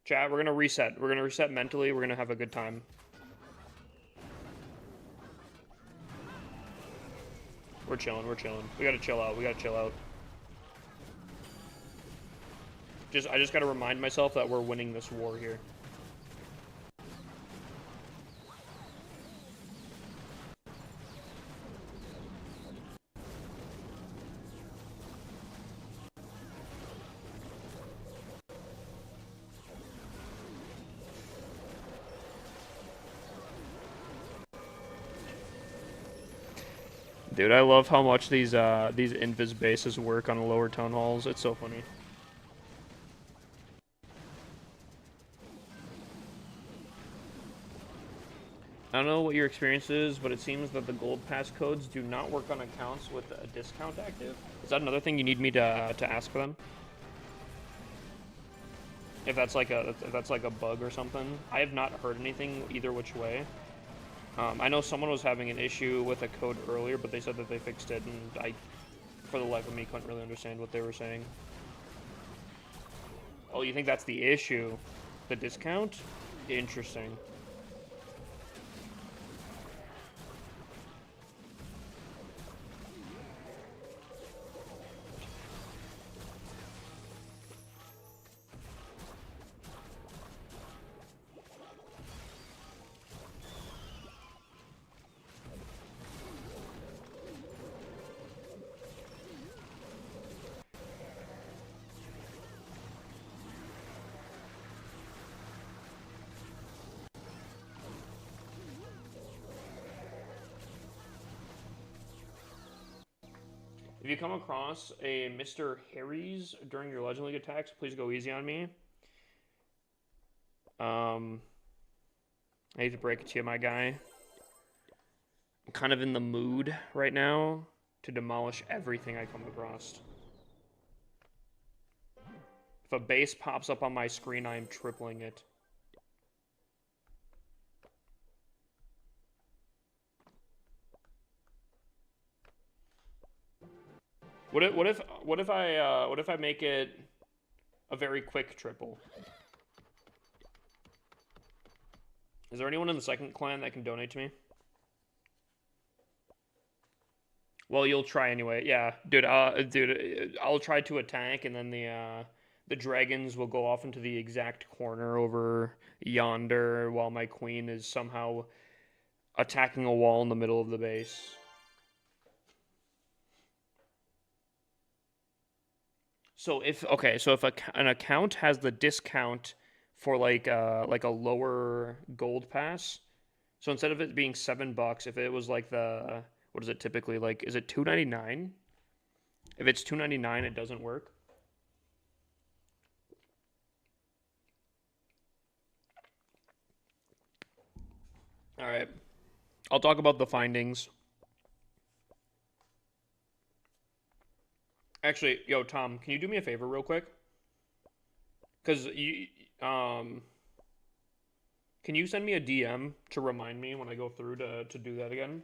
Chat, we're going to reset. We're going to reset mentally. We're going to have a good time. We're chilling. We're chilling. We got to chill out. We got to chill out. I just got to remind myself that we're winning this war here. Dude, I love how much these invis bases work on the lower town halls. It's so funny. I don't know what your experience is, but it seems that the gold pass codes do not work on accounts with a discount active. Is that another thing you need me to ask them? If that's like a bug or something? I have not heard anything either which way. I know someone was having an issue with a code earlier, but they said that they fixed it, and I, for the life of me, couldn't really understand what they were saying. Oh, you think that's the issue? The discount? Interesting. If you come across a Mr. Harry's during your Legend League attacks, please go easy on me. I hate to break it to you, my guy. I'm kind of in the mood right now to demolish everything I come across. If a base pops up on my screen, I am tripling it. What if I make it a very quick triple? Is there anyone in the second clan that can donate to me? Well, you'll try anyway. Yeah, dude. I'll try to attack, and then the dragons will go off into the exact corner over yonder, while my queen is somehow attacking a wall in the middle of the base. So if an account has the discount for like a lower gold pass, so instead of it being $7, if it was like the what is it typically like? Is it $2.99? If it's $2.99, it doesn't work. All right, I'll talk about the findings. Actually, yo, Tom, can you do me a favor real quick? Cause can you send me a DM to remind me when I go through to do that again?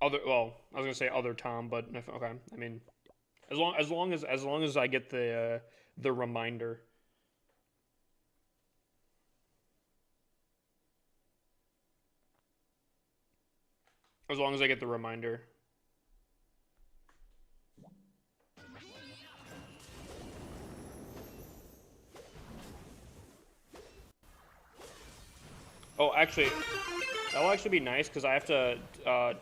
Well, I was gonna say other Tom, but okay. I mean, as long as I get the reminder. As long as I get the reminder. Oh, actually, that'll actually be nice because I have to,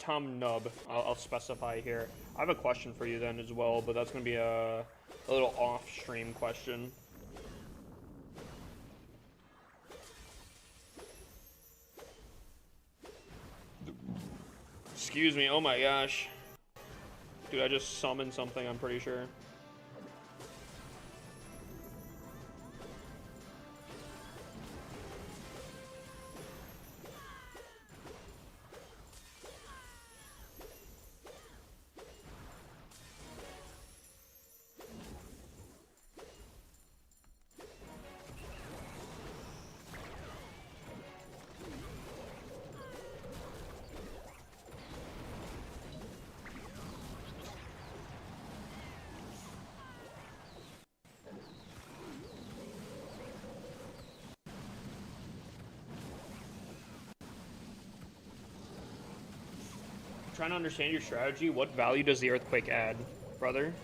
Tom Nub, I'll specify here. I have a question for you then as well, but that's going to be a little off-stream question. Excuse me, oh my gosh. Dude, I just summoned something, I'm pretty sure. Trying to understand your strategy. What value does the earthquake add, brother?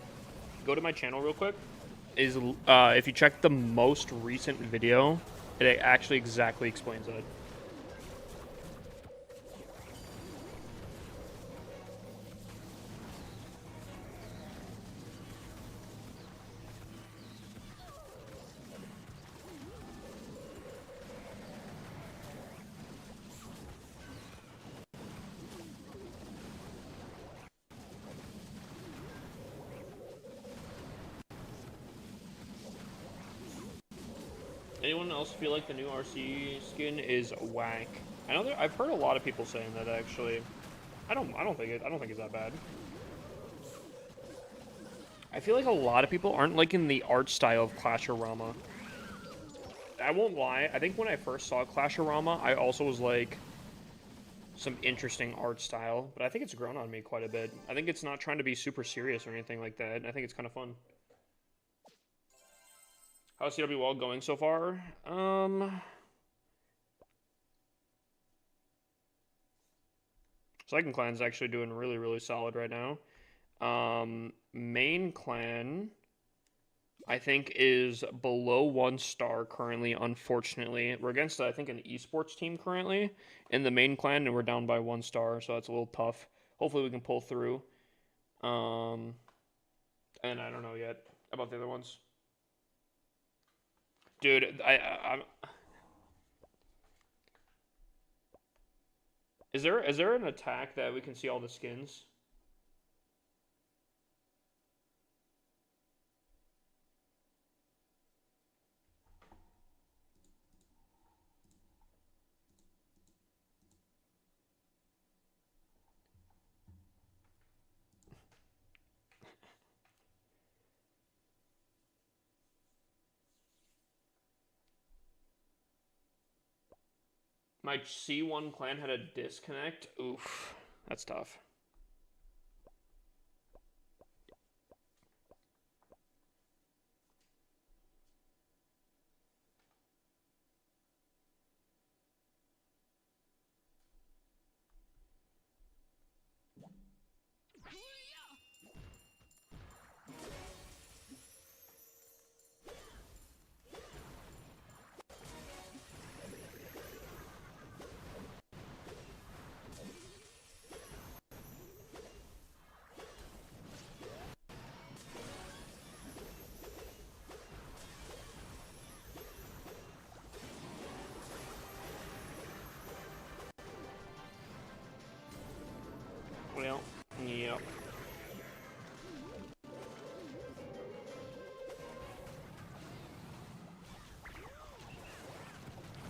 Go to my channel real quick. If you check the most recent video, it actually exactly explains that. Anyone else feel like the new RC skin is whack? I know I've heard a lot of people saying that actually. I don't think it's that bad. I feel like a lot of people aren't liking the art style of Clash-O-Rama. I won't lie. I think when I first saw Clash-O-Rama, I also was like, some interesting art style, but I think it's grown on me quite a bit. I think it's not trying to be super serious or anything like that. I think it's kind of fun. How's CWL going so far? Second clan's actually doing really, really solid right now. Main clan, I think, is below 1 star currently, unfortunately. We're against, I think, an esports team currently in the main clan, and we're down by 1 star, so that's a little tough. Hopefully we can pull through. And I don't know yet about the other ones. Dude, Is there an attack that we can see all the skins? My C1 clan had a disconnect. Oof, that's tough. Well, yep.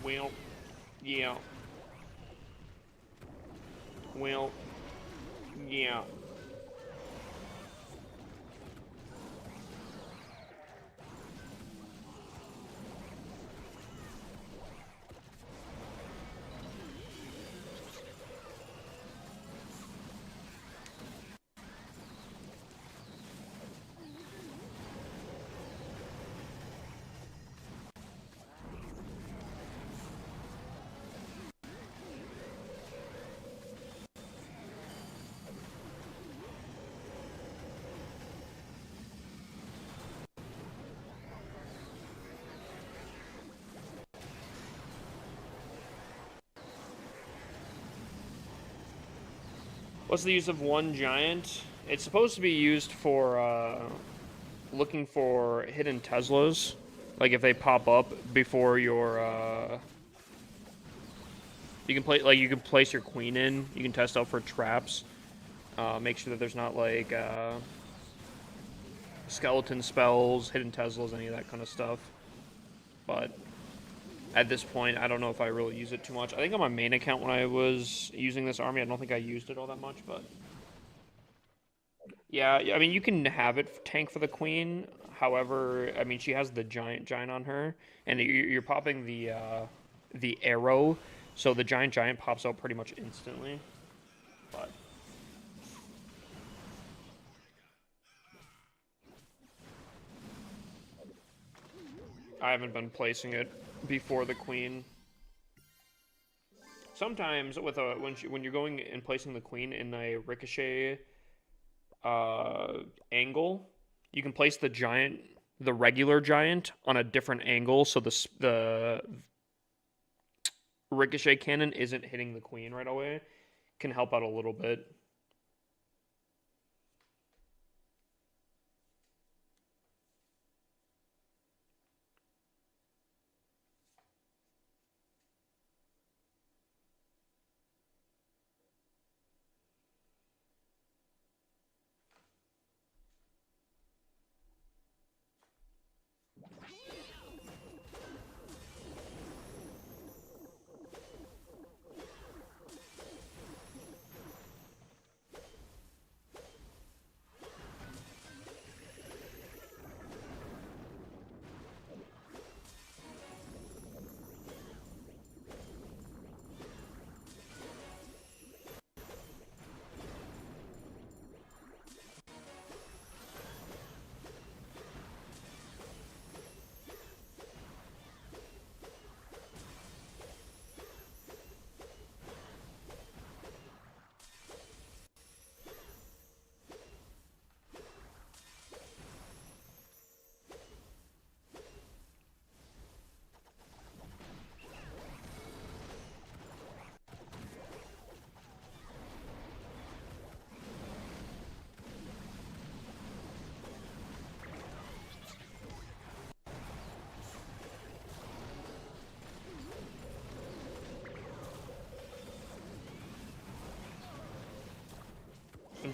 Well, yeah. Well, yeah. What's the use of one giant? It's supposed to be used for looking for hidden Teslas. Like if they pop up before your you can place your queen in. You can test out for traps. Make sure that there's not like skeleton spells, hidden Teslas, any of that kind of stuff. But at this point, I don't know if I really use it too much. I think on my main account when I was using this army, I don't think I used it all that much, but yeah, I mean you can have it tank for the queen. However, I mean she has the giant on her, and you're popping the arrow, so the giant pops out pretty much instantly. But I haven't been placing it before the queen. Sometimes with when you're going and placing the queen in a ricochet angle, you can place the regular giant on a different angle, so the ricochet cannon isn't hitting the queen right away. Can help out a little bit.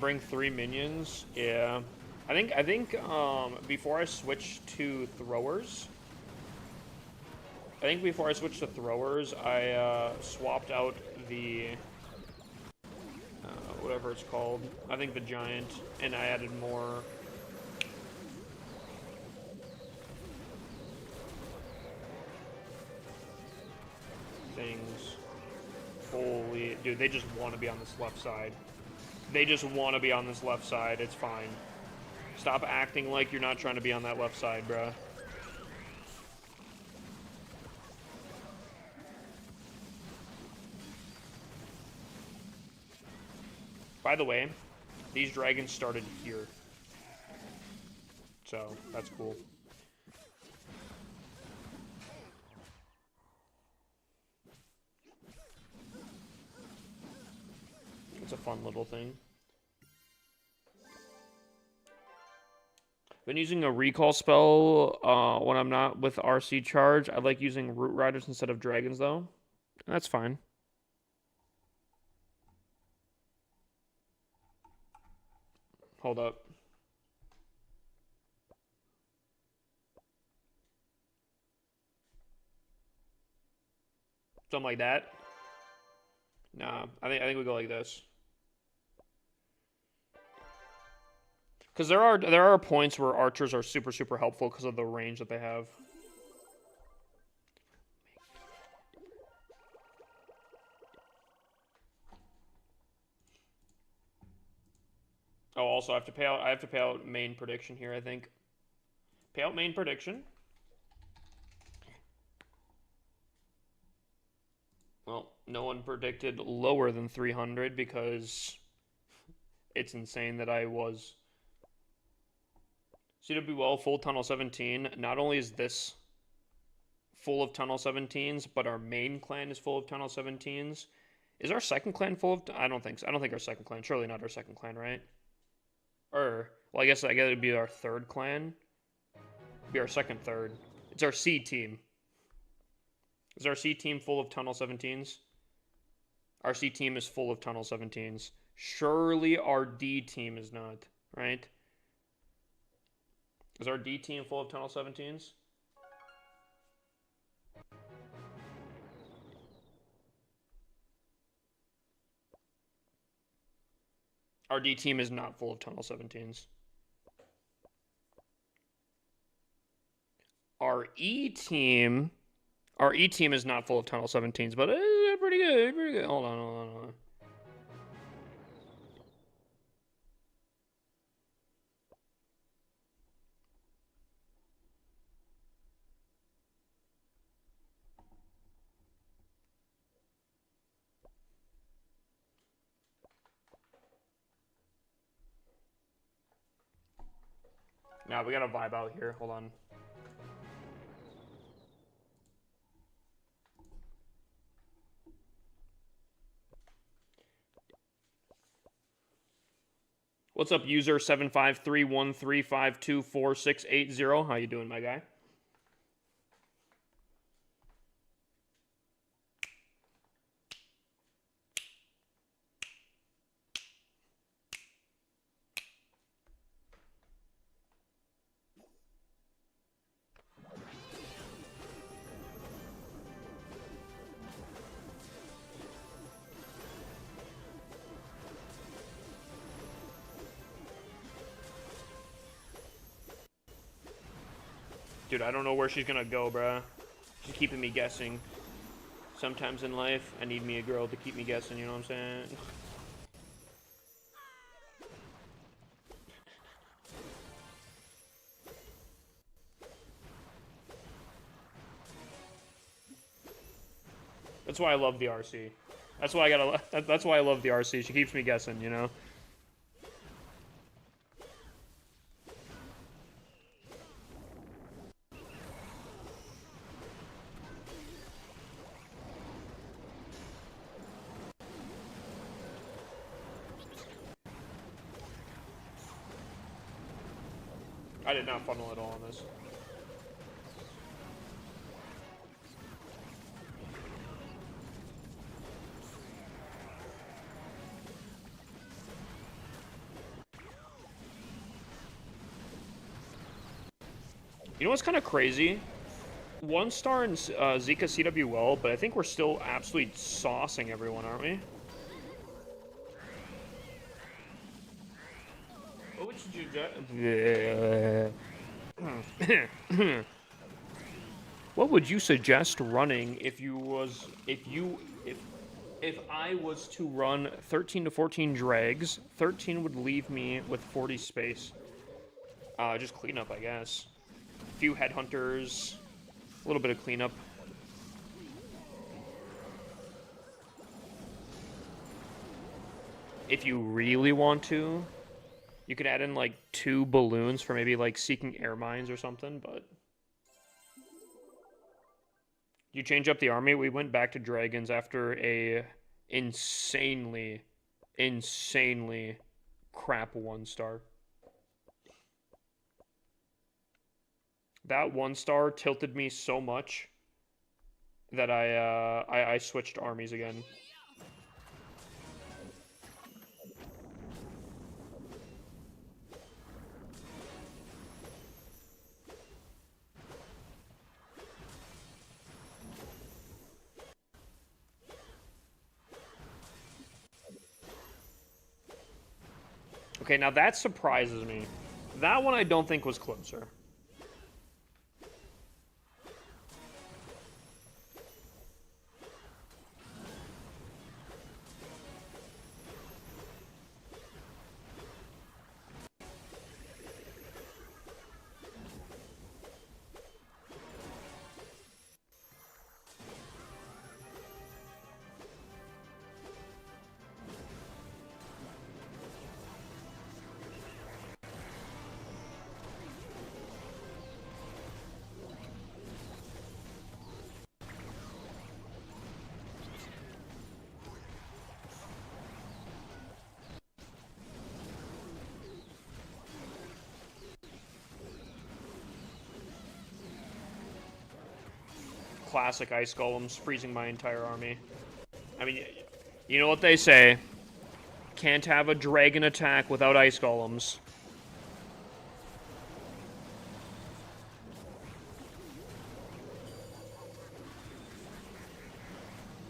bring 3 minions. Yeah. I think before I switch to throwers, I swapped out the whatever it's called. I think the giant, and I added more. Things. Holy, dude, they just want to be on this left side. They just want to be on this left side. It's fine. Stop acting like you're not trying to be on that left side, bruh. By the way, these dragons started here. So, that's cool. It's a fun little thing. Been using a recall spell when I'm not with RC charge. I like using root riders instead of dragons, though. That's fine. Hold up. Something like that. Nah, I think we go like this. Because there are points where archers are super helpful because of the range that they have. Oh, also I have to pay out main prediction here, I think. Pay out main prediction. Well, no one predicted lower than 300 because it's insane that I was. CWL full tunnel 17. Not only is this full of tunnel 17s, but our main clan is full of tunnel 17s. Is our second clan full of? I don't think so. I don't think our second clan. Surely not our second clan, right? Well, I guess it'd be our third clan. It'd be our second, third. It's our C team. Is our C team full of tunnel 17s? Our C team is full of tunnel 17s. Surely our D team is not, right? Is our D team full of tunnel 17s? Our D team is not full of tunnel 17s. Our E team is not full of tunnel 17s, but it's pretty good, Hold on. Nah, we gotta vibe out here. Hold on. What's up, user 75313524680? How you doing, my guy? Dude, I don't know where she's gonna go, bruh. She's keeping me guessing. Sometimes in life, I need me a girl to keep me guessing, you know what I'm saying? That's why I love the RC. That's why I love the RC. She keeps me guessing, you know? I did not funnel at all on this. You know what's kind of crazy? 1-star in Zika CWL, but I think we're still absolutely saucing everyone, aren't we? What would you What would you suggest running if I was to run 13 to 14 drags? 13 would leave me with 40 space. Just cleanup, I guess. A few headhunters, a little bit of cleanup. If you really want to, you could add in like 2 balloons for maybe like seeking air mines or something, but you change up the army. We went back to dragons after a insanely crap 1-star. That 1-star tilted me so much that I switched armies again. Okay, now that surprises me. That one I don't think was closer. Classic ice golems freezing my entire army. I mean, you know what they say. Can't have a dragon attack without ice golems.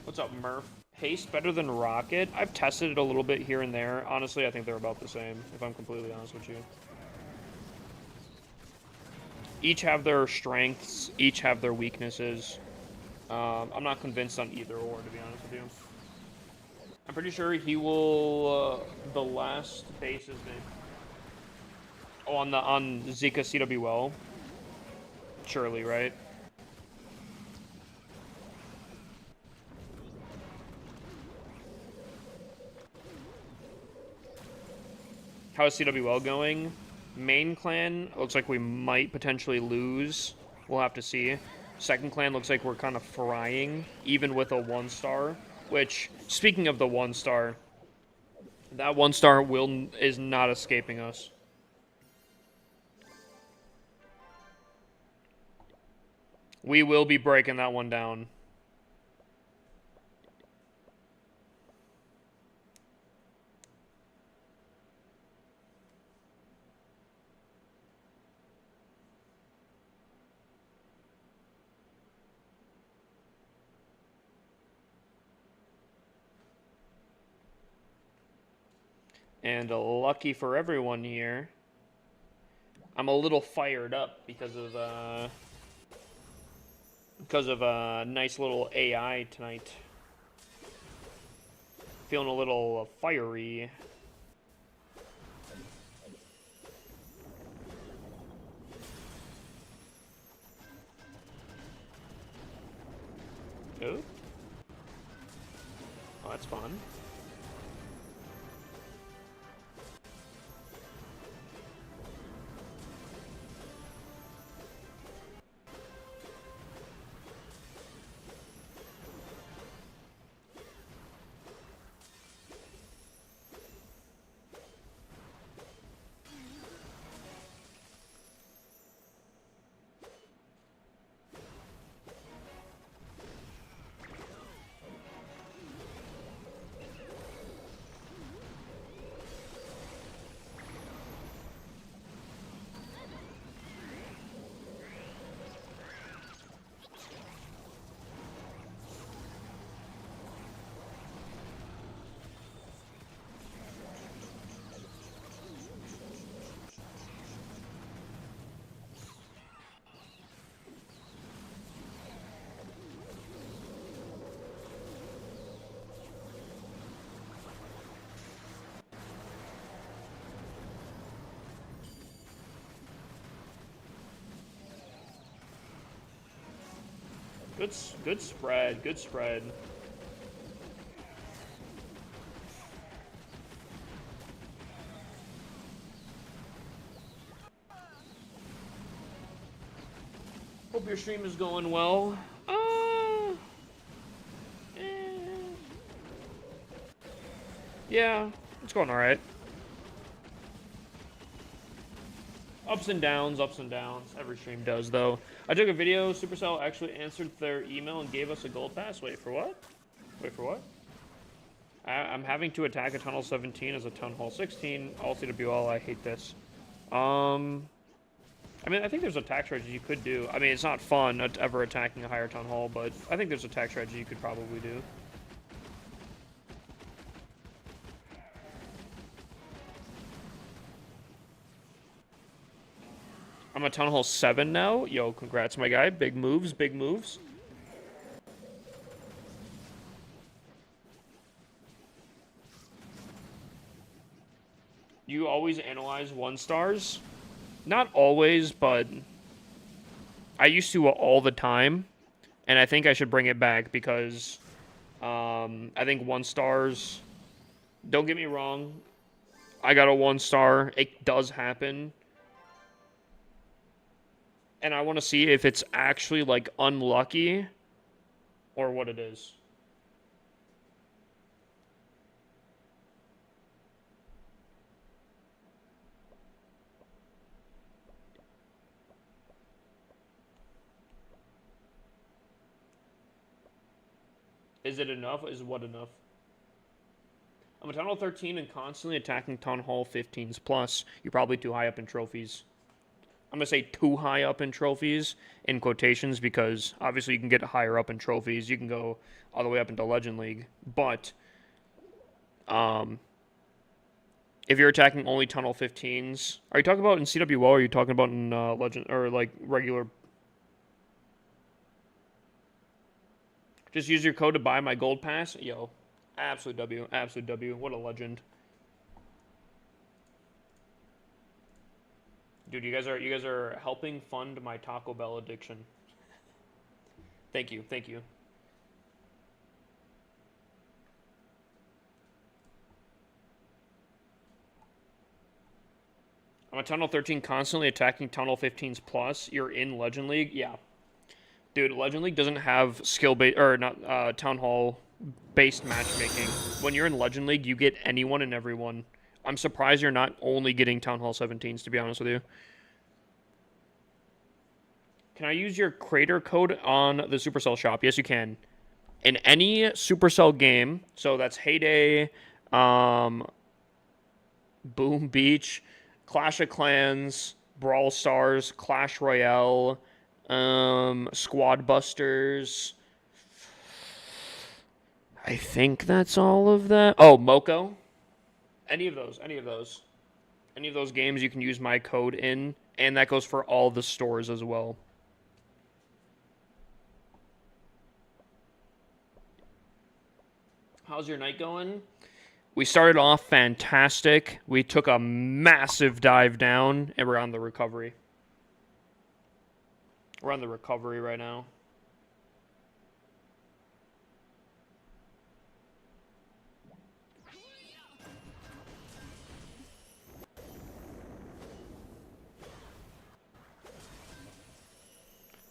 What's up, Murph? Haste better than Rocket? I've tested it a little bit here and there. Honestly, I think they're about the same, if I'm completely honest with you. Each have their strengths, each have their weaknesses. I'm not convinced on either or, to be honest with you. I'm pretty sure he will, the last base is the... Oh, on Zika CWL? Surely, right? How is CWL going? Main clan, looks like we might potentially lose. We'll have to see. Second clan looks like we're kind of frying, even with a 1-star. Which, speaking of the 1-star, that 1-star is not escaping us. We will be breaking that one down. And lucky for everyone here, I'm a little fired up because of a nice little AI tonight. Feeling a little fiery. Oh, that's fun. Good spread. Good spread. Hope your stream is going well. Yeah, it's going all right. Ups and downs, ups and downs. Every stream does, though. I took a video. Supercell actually answered their email and gave us a gold pass. Wait, for what? Wait, for what? I'm having to attack a Tunnel 17 as a Town Hall 16. All CWL, I hate this. I mean, I think there's a attack strategy you could do. I mean, it's not fun ever attacking a higher Town Hall, but I think there's a attack strategy you could probably do. I'm at Town Hall 7 now. Yo, congrats, my guy. Big moves, big moves. You always analyze 1-stars? Not always, but I used to all the time. And I think I should bring it back because I think 1-stars, don't get me wrong, I got a 1-star. It does happen. And I want to see if it's actually, like, unlucky or what it is. Is it enough? Is what enough? I'm a Town Hall 13 and constantly attacking Town Hall 15s plus. You're probably too high up in trophies. I'm going to say too high up in trophies in quotations because obviously you can get higher up in trophies. You can go all the way up into Legend League. But if you're attacking only Town Hall 15s, are you talking about in CWL or are you talking about in Legend or like regular? Just use your code to buy my gold pass. Yo, absolute W, absolute W. What a legend. Dude, you guys are helping fund my Taco Bell addiction. Thank you, thank you. I'm a Tunnel 13 constantly attacking Tunnel 15s plus. You're in Legend League? Yeah. Dude, Legend League doesn't have skill-based, or not, Town Hall-based matchmaking. When you're in Legend League, you get anyone and everyone. I'm surprised you're not only getting Town Hall 17s, to be honest with you. Can I use your creator code on the Supercell shop? Yes, you can. In any Supercell game, so that's Heyday, Boom Beach, Clash of Clans, Brawl Stars, Clash Royale, Squad Busters. I think that's all of that. Oh, Moko. Any of those games you can use my code in, and that goes for all the stores as well. How's your night going? We started off fantastic. We took a massive dive down, and we're on the recovery. We're on the recovery right now.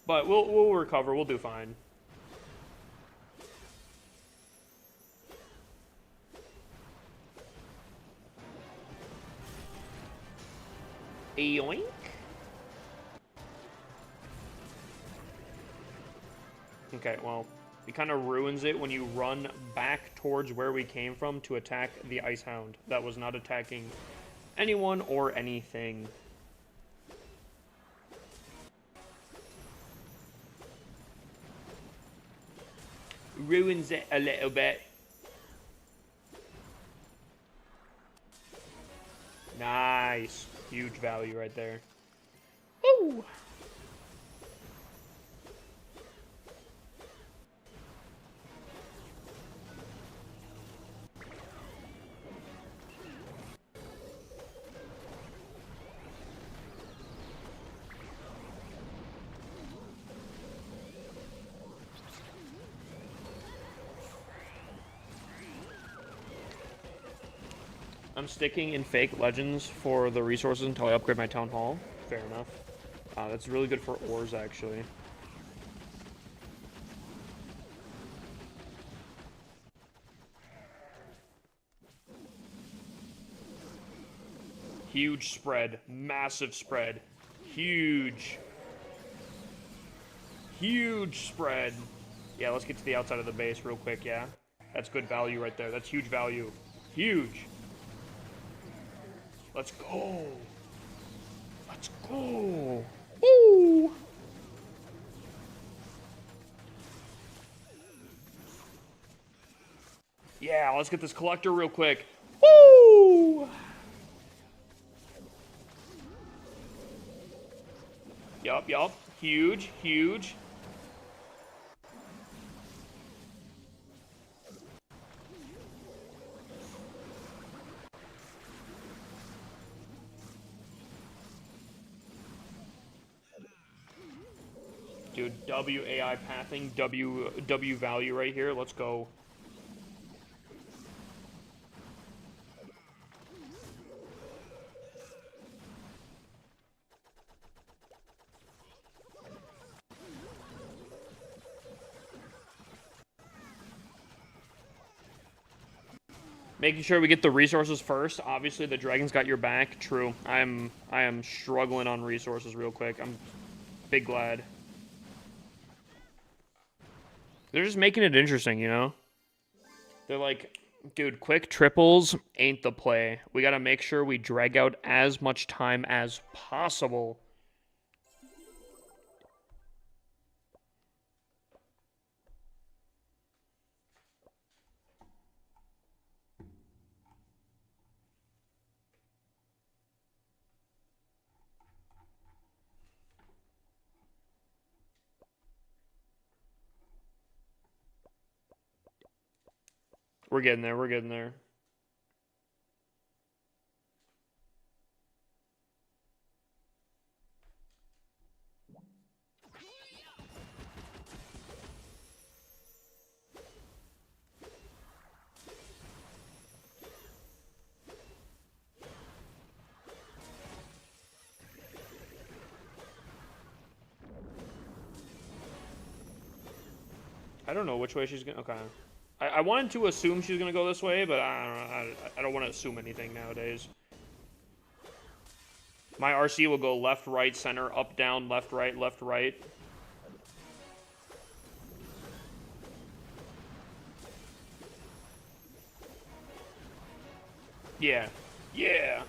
But we'll recover. We'll do fine. Yoink. Okay, well, it kind of ruins it when you run back towards where we came from to attack the Ice Hound. That was not attacking anyone or anything. Ruins it a little bit. Nice. Huge value right there. Woo! I'm sticking in fake legends for the resources until I upgrade my town hall. Fair enough. That's really good for ores, actually. Huge spread. Massive spread. Huge. Huge spread. Yeah, let's get to the outside of the base real quick, yeah? That's good value right there. That's huge value. Huge. Let's go. Let's go. Woo! Yeah, let's get this collector real quick. Woo! Yup. Huge, huge. Dude, WAI pathing, W value right here. Let's go. Making sure we get the resources first. Obviously, the dragon's got your back. True. I am struggling on resources real quick. I'm big glad. They're just making it interesting, you know? They're like, dude, quick triples ain't the play. We gotta make sure we drag out as much time as possible. We're getting there. We're getting there. I don't know which way she's gonna. Okay. I wanted to assume she's gonna go this way, but I don't want to assume anything nowadays. My RC will go left, right, center, up, down, left, right, left, right. Yeah. Yeah.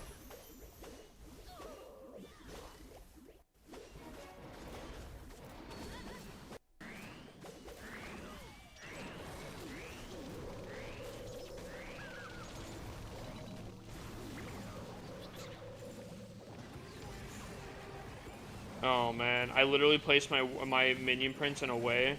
Oh man, I literally placed my minion prints in a way.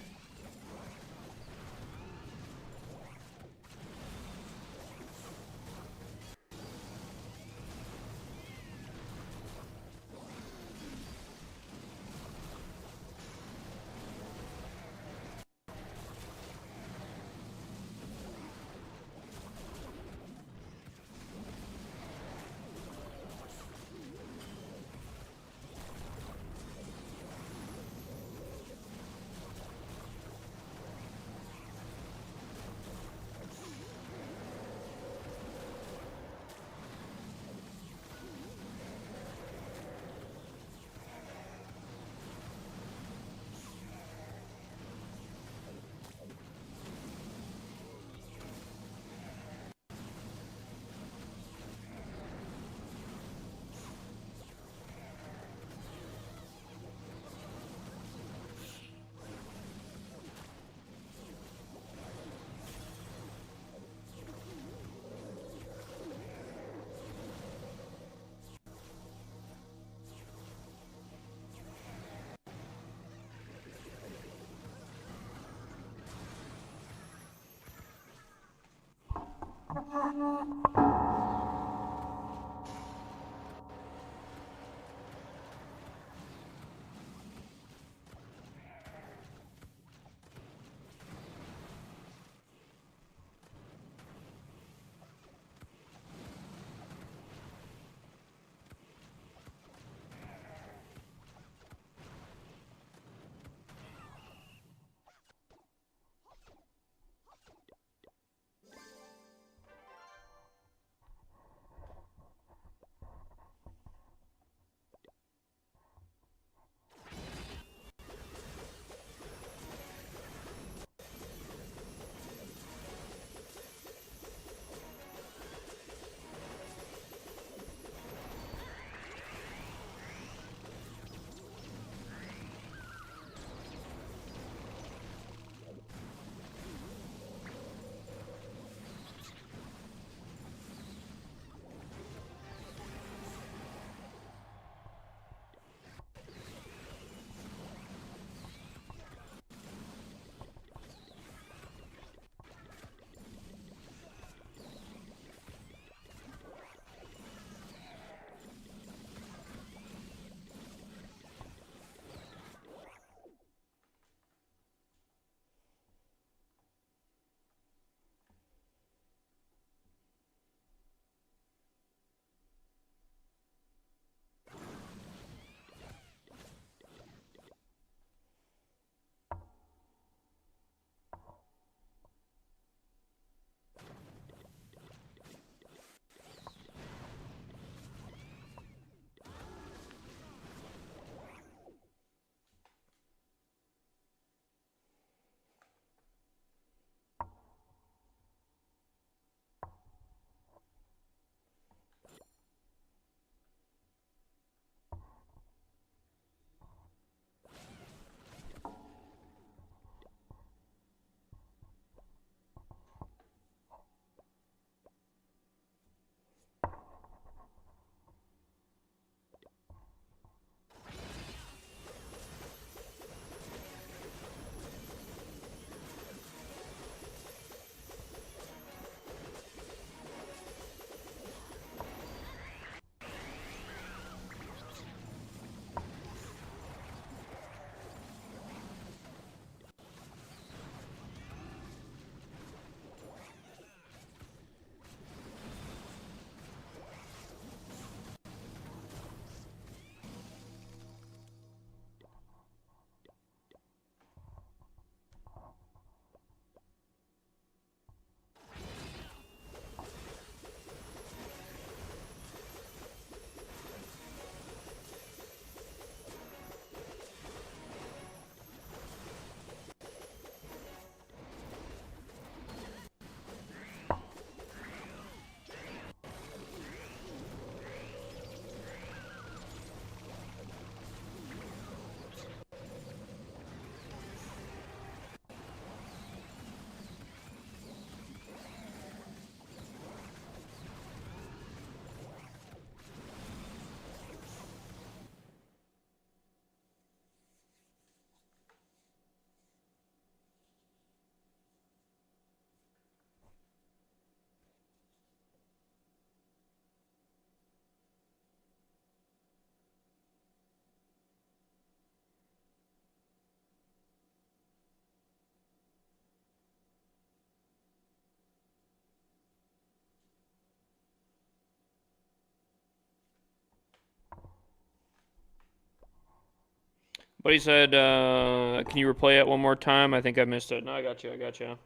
But he said, can you replay it one more time? I think I missed it. No, I got you. I got you.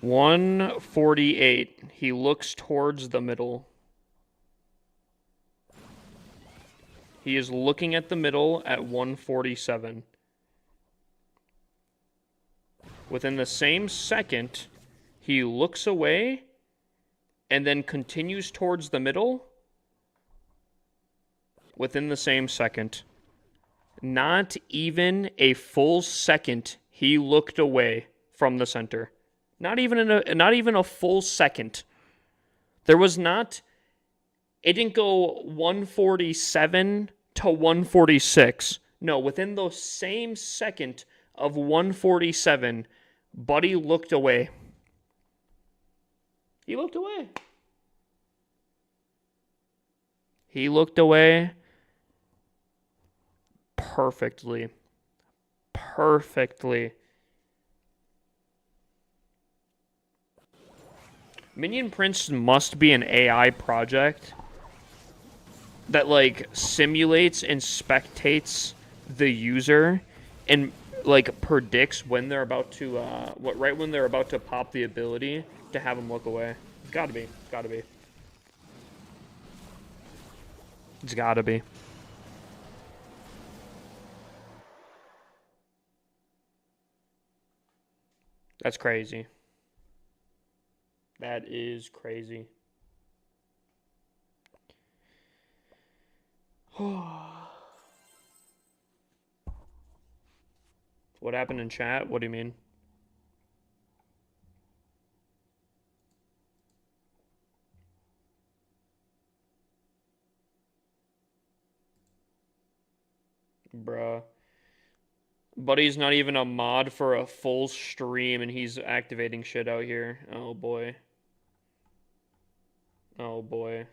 $148. He looks towards the middle. He is looking at the middle at 147. Within the same second, he looks away and then continues towards the middle. Within the same second. Not even a full second, he looked away from the center. Not even a full second. There was not. It didn't go 147 to 146. No, within the same second of 147, Buddy looked away. He looked away. He looked away perfectly. Perfectly. Minion Prince must be an AI project that like simulates and spectates the user and like predicts when they're about to right when they're about to pop the ability to have them look away. It's gotta be. It's gotta be. It's gotta be. That's crazy. That is crazy. What happened in chat? What do you mean? Bruh. Buddy's not even a mod for a full stream and he's activating shit out here. Oh boy. Oh boy.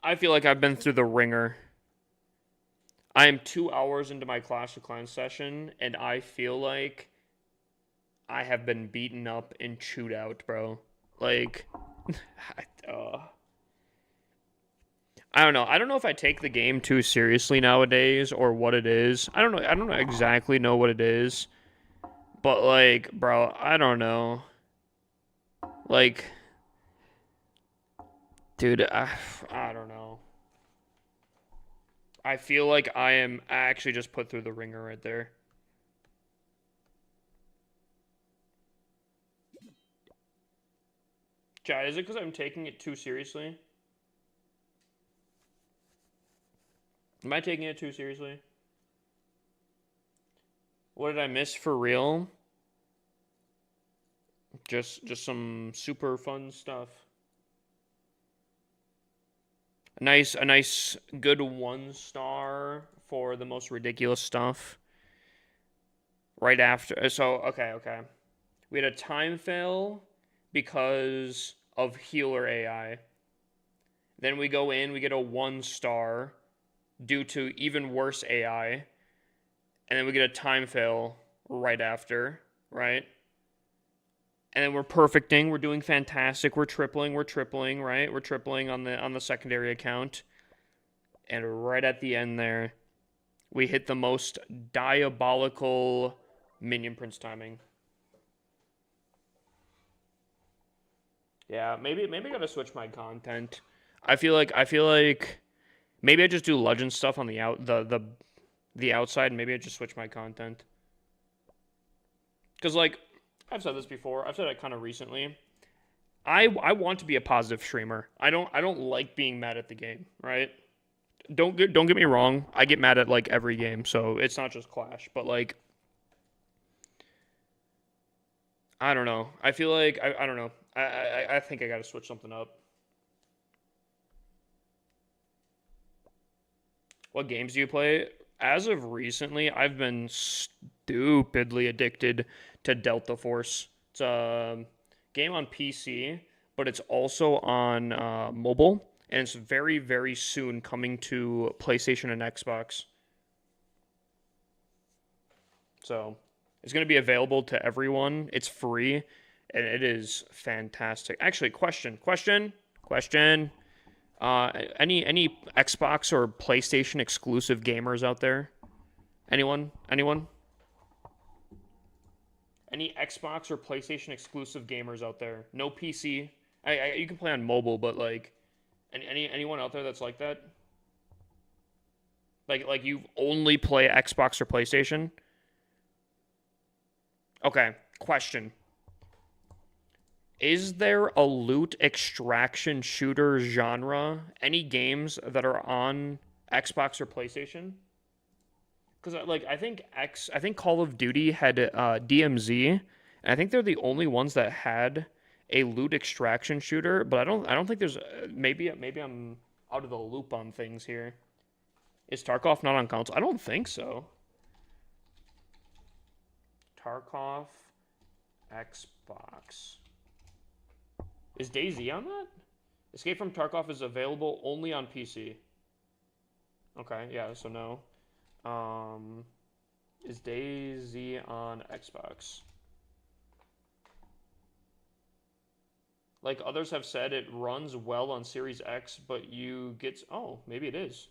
I feel like I've been through the ringer. I am 2 hours into my Clash of Clans session, and I feel like I have been beaten up and chewed out, bro. Like, I don't know. I don't know if I take the game too seriously nowadays or what it is. I don't know. I don't exactly know what it is. But, like, bro, I don't know. Like, dude, I don't know. I feel like I actually just put through the ringer right there. Chad, is it because I'm taking it too seriously? Am I taking it too seriously? What did I miss for real? Just some super fun stuff. A nice good 1-star for the most ridiculous stuff. Right after, so okay. We had a time fail because of healer AI. Then we go in, we get a 1-star due to even worse AI. And then we get a time fail right after, right? And then we're perfecting, we're doing fantastic, we're tripling, right? We're tripling on the secondary account. And right at the end there, we hit the most diabolical Minion Prince timing. Yeah, maybe I gotta switch my content. I feel like maybe I just do legend stuff on the outside. Maybe I just switch my content. Cause like I've said this before. I've said it kind of recently. I want to be a positive streamer. I don't like being mad at the game, right? Don't get me wrong. I get mad at like every game, so it's not just Clash, but like I don't know. I feel like I don't know. I think I got to switch something up. What games do you play? As of recently, I've been stupidly addicted to Delta Force. It's a game on PC, but it's also on mobile, and it's very, very soon coming to PlayStation and Xbox. So it's going to be available to everyone. It's free, and it is fantastic. Actually, question. Any Xbox or PlayStation exclusive gamers out there? Anyone? Anyone? Any Xbox or PlayStation exclusive gamers out there? No PC. You can play on mobile, but like, anyone out there that's like that? Like you only play Xbox or PlayStation? Okay. Question. Is there a loot extraction shooter genre? Any games that are on Xbox or PlayStation? Because like I think Call of Duty had DMZ, and I think they're the only ones that had a loot extraction shooter. But I don't think there's maybe I'm out of the loop on things here. Is Tarkov not on console? I don't think so. Tarkov Xbox. Is DayZ on that? Escape from Tarkov is available only on PC. Okay, yeah, so no. Is DayZ on Xbox? Like others have said, it runs well on Series X, but you get... Oh, maybe it is.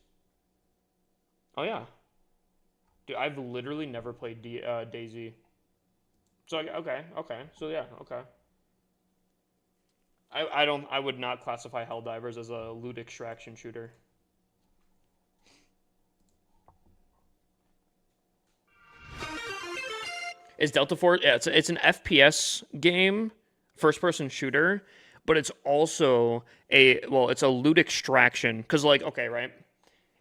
Oh, yeah. Dude, I've literally never played DayZ. So, okay. So, yeah, okay. I would not classify Helldivers as a loot extraction shooter. Is Delta Force? Yeah, it's an FPS game, first person shooter, but it's also it's a loot extraction. Because like, okay, right?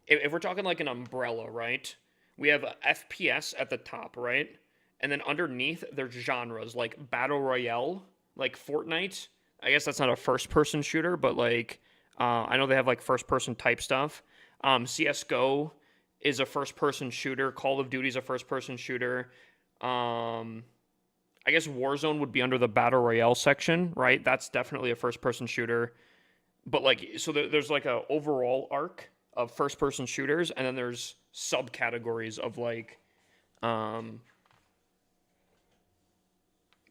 If we're talking like an umbrella, right? We have a FPS at the top, right? And then underneath there's genres like battle royale, like Fortnite. I guess that's not a first person shooter, but like I know they have like first person type stuff. CS:GO is a first person shooter. Call of Duty is a first person shooter. I guess Warzone would be under the battle royale section, right? That's definitely a first person shooter. But like, so there's like a overall arc of first person shooters, and then there's subcategories of like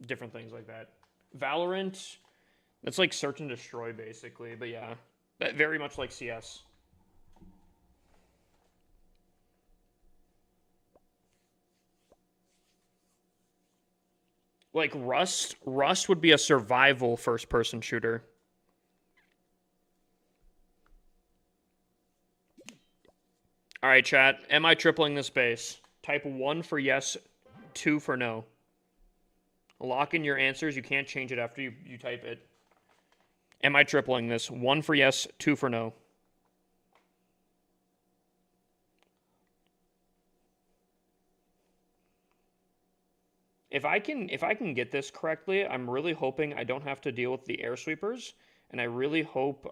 different things like that. Valorant, that's like search and destroy basically, but yeah, that very much like CS. Like Rust would be a survival first person shooter. All right, chat. Am I tripling the space? Type 1 for yes, 2 for no. Lock in your answers. You can't change it after you type it. Am I tripling this? 1 for yes, 2 for no. If I can get this correctly, I'm really hoping I don't have to deal with the air sweepers, and I really hope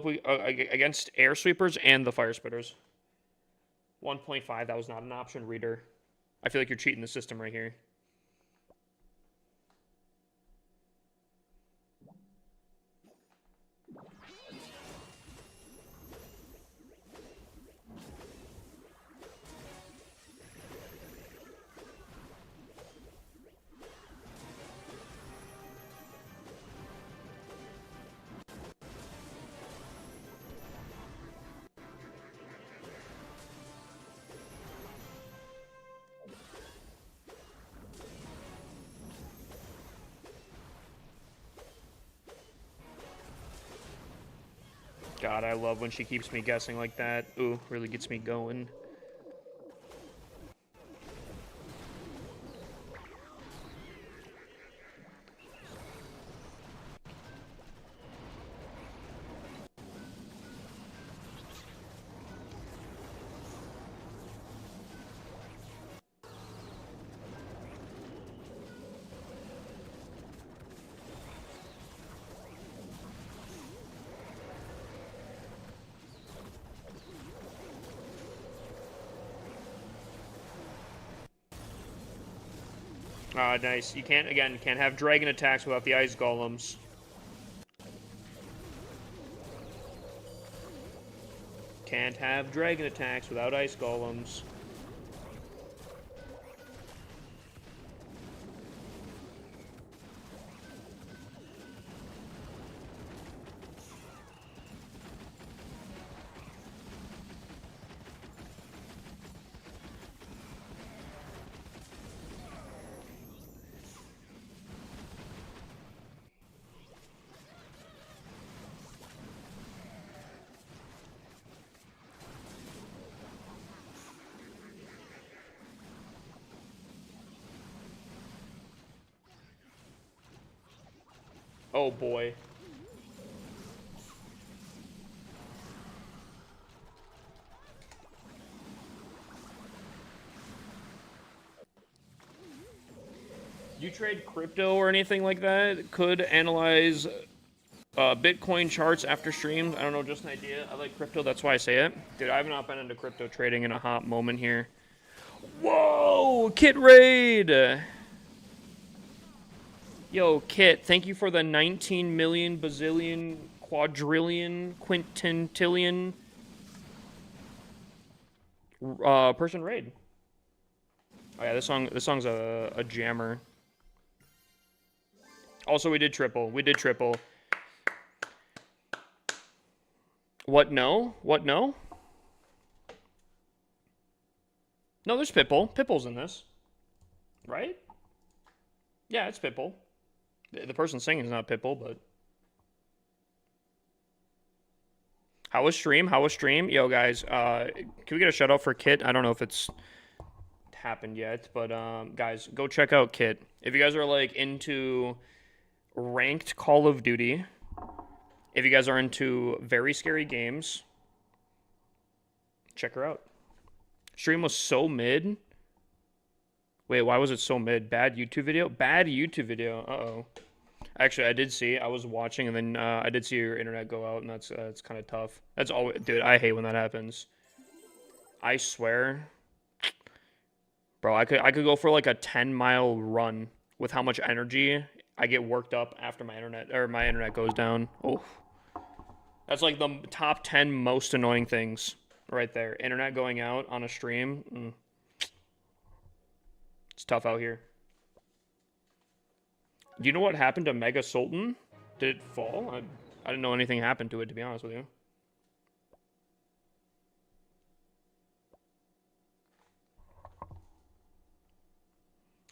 we against air sweepers and the fire spitters. 1.5, that was not an option, reader. I feel like you're cheating the system right here. God, I love when she keeps me guessing like that. Ooh, really gets me going. Nice. You can't have dragon attacks without the ice golems. Can't have dragon attacks without ice golems. Oh boy. You trade crypto or anything like that? Could analyze Bitcoin charts after streams. I don't know, just an idea. I like crypto, that's why I say it. Dude, I've not been into crypto trading in a hot moment here. Whoa! Kit Raid! Yo, Kit, thank you for the 19 million, bazillion, quadrillion, quintillion person raid. Oh yeah, this song's a jammer. Also, we did triple. What no? What no? No, there's Pitbull. Pitbull's in this. Right? Yeah, it's Pitbull. The person singing is not Pitbull, but... How was stream? Yo, guys, can we get a shout out for Kit? I don't know if it's happened yet, but guys, go check out Kit. If you guys are like into ranked Call of Duty, if you guys are into very scary games, check her out. Stream was so mid. Wait, why was it so mid? Bad YouTube video? Bad YouTube video. Uh-oh. Actually, I did see. I was watching, and then I did see your internet go out, and that's kind of tough. That's always, dude. I hate when that happens. I swear, bro. I could go for like a 10-mile run with how much energy I get worked up after my internet goes down. Oh, that's like the top 10 most annoying things right there. Internet going out on a stream. It's tough out here. Do you know what happened to Mega Sultan? Did it fall? I didn't know anything happened to it, to be honest with you.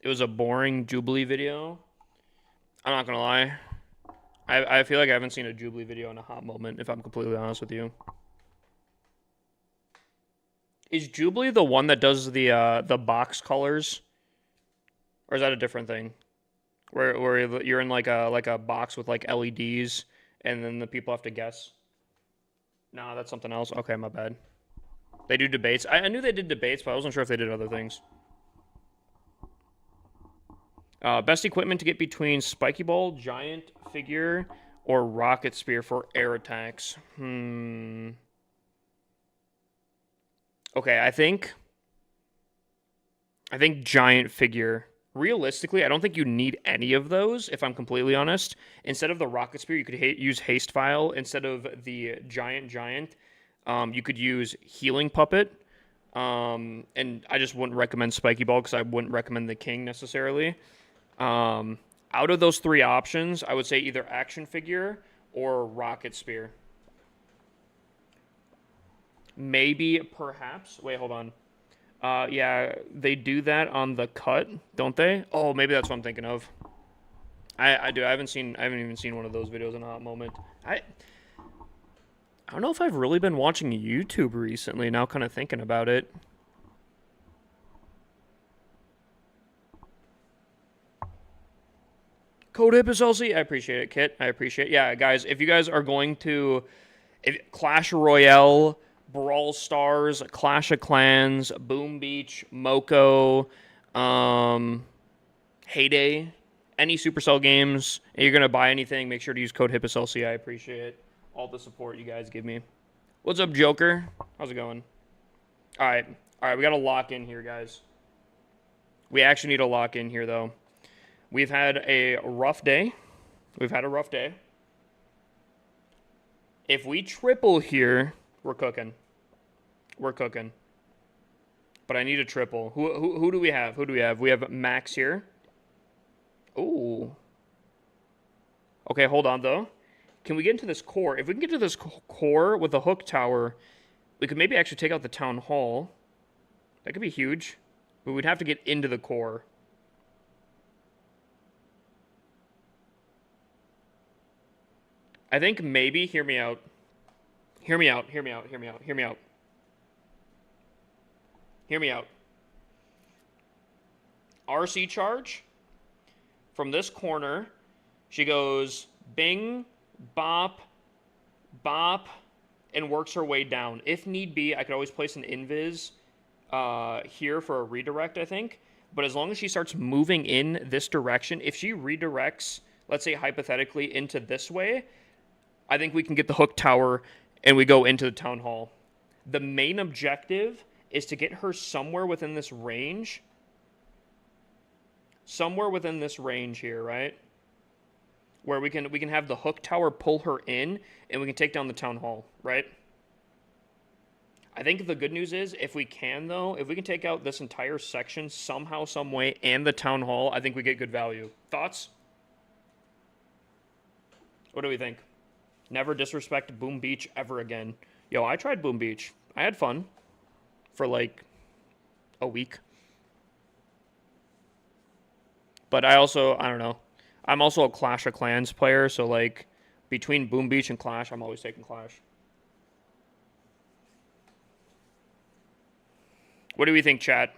It was a boring Jubilee video. I'm not gonna lie. I feel like I haven't seen a Jubilee video in a hot moment, if I'm completely honest with you. Is Jubilee the one that does the box colors? Or is that a different thing? Where you're in like a box with like LEDs, and then the people have to guess. Nah, that's something else. Okay, my bad. They do debates. I knew they did debates, but I wasn't sure if they did other things. Best equipment to get between spiky ball, giant figure, or rocket spear for air attacks. Okay, I think giant figure. Realistically, I don't think you need any of those, if I'm completely honest. Instead of the rocket spear, you could use haste file. Instead of the giant, you could use healing puppet. And I just wouldn't recommend spiky ball because I wouldn't recommend the king necessarily. Out of those three options, I would say either action figure or rocket spear. Maybe, perhaps. Wait, hold on. Yeah, they do that on the cut, don't they? Oh, maybe that's what I'm thinking of. I do. I haven't even seen one of those videos in a hot moment. don't know if I've really been watching YouTube recently, now kind of thinking about it. Code Hip is LC. I appreciate it, Kit. I appreciate it. Yeah, guys, if you guys are going to Clash Royale, Brawl Stars, Clash of Clans, Boom Beach, Moko, Heyday, any Supercell games, and you're going to buy anything, make sure to use code HIPPOSLC. I appreciate all the support you guys give me. What's up, Joker? How's it going? All right. All right, we got to lock in here, guys. We actually need to lock in here, though. We've had a rough day. If we triple here, we're cooking. But I need a triple. Who do we have? We have Max here. Ooh. Okay, hold on, though. Can we get into this core? If we can get to this core with the hook tower, we could maybe actually take out the town hall. That could be huge. But we'd have to get into the core. I think maybe, hear me out. RC charge. From this corner, she goes bing, bop, bop, and works her way down. If need be, I could always place an invis here for a redirect, I think. But as long as she starts moving in this direction, if she redirects, let's say hypothetically, into this way, I think we can get the hook tower and we go into the town hall. The main objective is to get her somewhere within this range. Somewhere within this range here, right? Where we can have the hook tower pull her in and we can take down the town hall, right? I think the good news is if we can take out this entire section somehow, some way, and the town hall, I think we get good value. Thoughts? What do we think? Never disrespect Boom Beach ever again. Yo, I tried Boom Beach. I had fun for like a week. But I don't know. I'm also a Clash of Clans player, so like between Boom Beach and Clash, I'm always taking Clash. What do we think, chat?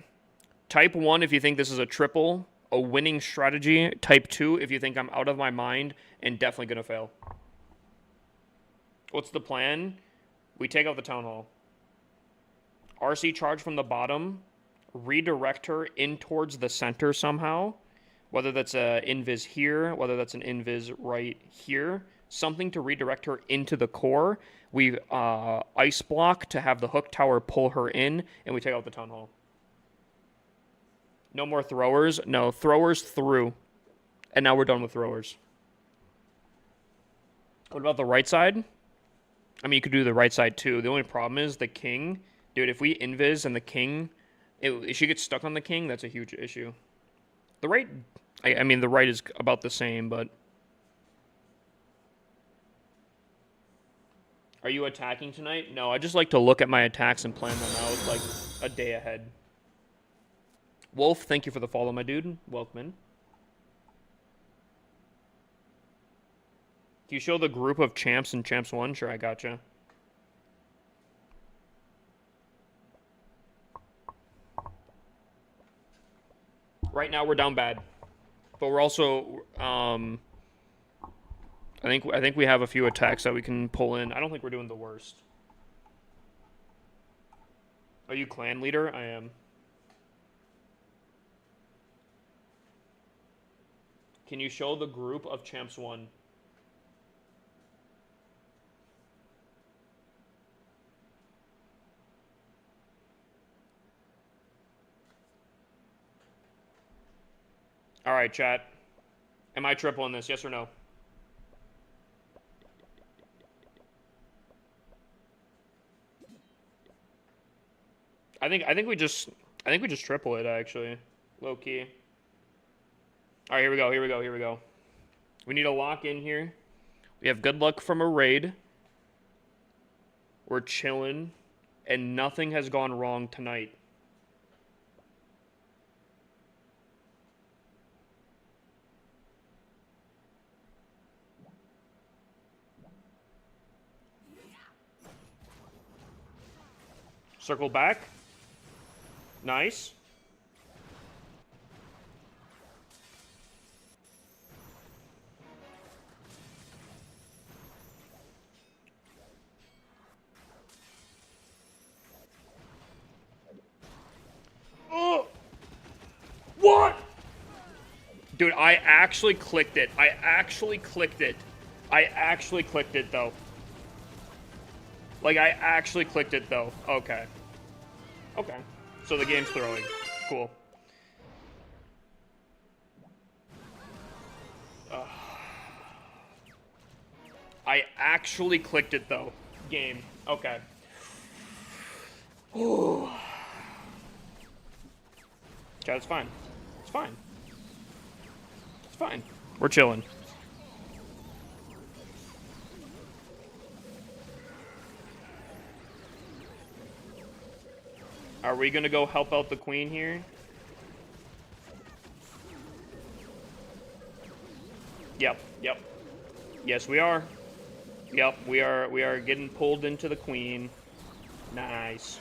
Type 1 if you think this is a triple, a winning strategy. Type 2 if you think I'm out of my mind and definitely going to fail. What's the plan? We take out the town hall. RC charge from the bottom. Redirect her in towards the center somehow. Whether that's an invis here, whether that's an invis right here. Something to redirect her into the core. We ice block to have the hook tower pull her in, and we take out the town hall. No more throwers. No, throwers through. And now we're done with throwers. What about the right side? I mean, you could do the right side too. The only problem is the king. Dude, if we invis and the king, if she gets stuck on the king, that's a huge issue. The right, I mean, the right is about the same, but... Are you attacking tonight? No, I just like to look at my attacks and plan them out like a day ahead. Wolf, thank you for the follow, my dude. Welcome in. Can you show the group of champs and champs 1? Sure, I gotcha. Right now we're down bad. But we're also I think we have a few attacks that we can pull in. I don't think we're doing the worst. Are you clan leader? I am. Can you show the group of champs 1? All right, chat. Am I tripling this? Yes or no? I think we just triple it actually, low key. All right, here we go. We need to lock in here. We have good luck from a raid. We're chilling, and nothing has gone wrong tonight. Circle back. Nice. Oh! What? Dude, I actually clicked it. I actually clicked it, though. Like, I actually clicked it, though. Okay. Okay. So the game's throwing. Cool. I actually clicked it, though. Game. Okay. Ooh. Okay, it's fine. It's fine. It's fine. We're chilling. Are we gonna go help out the queen here? Yep, yep. Yes, we are. Yep, we are getting pulled into the queen. Nice.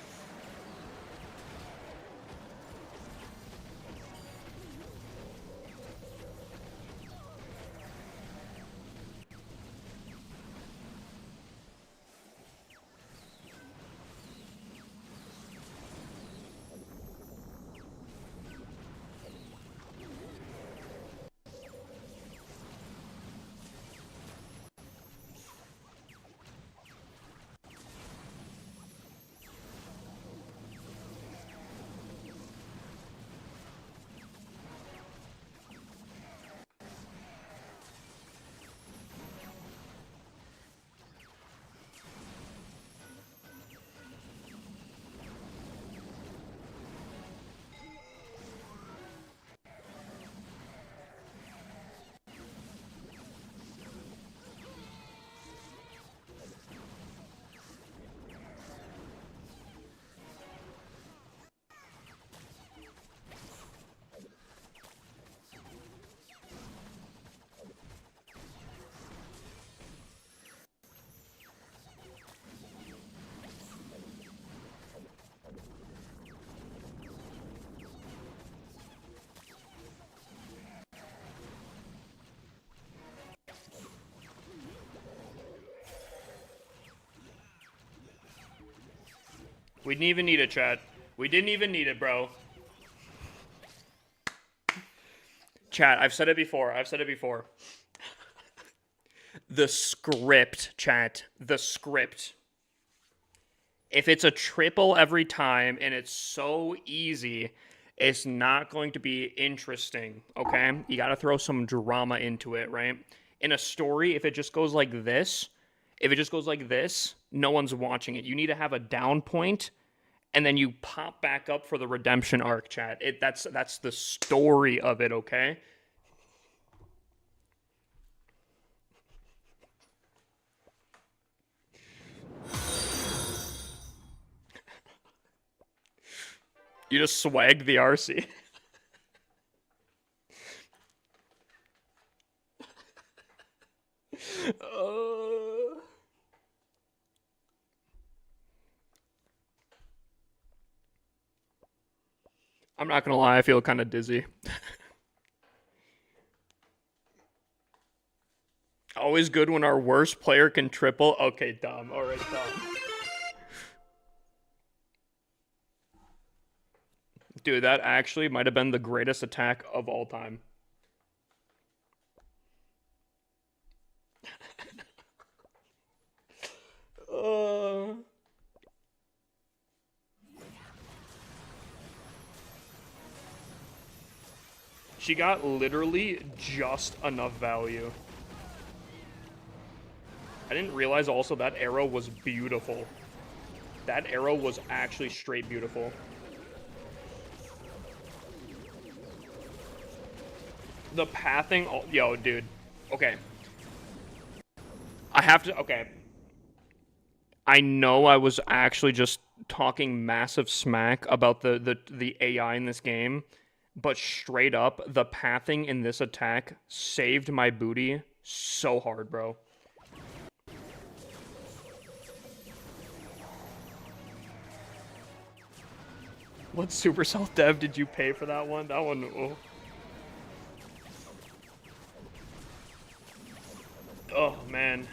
We didn't even need it, chat. We didn't even need it, bro. Chat, I've said it before. The script, chat. The script. If it's a triple every time and it's so easy, it's not going to be interesting, okay? You gotta throw some drama into it, right? In a story, if it just goes like this, no one's watching it. You need to have a down point, and then you pop back up for the redemption arc, chat. That's the story of it, okay? You just swagged the RC. I'm not gonna lie, I feel kind of dizzy. Always good when our worst player can triple. Okay, dumb. Alright, dumb. Dude, that actually might have been the greatest attack of all time. She got literally just enough value. I didn't realize also that arrow was beautiful. That arrow was actually straight beautiful. The pathing, oh, yo, dude. Okay. I have to, okay. I know I was actually just talking massive smack about the AI in this game, but straight up, the pathing in this attack saved my booty so hard, bro. What Supercell dev did you pay for that one? That one, oh. Oh, man.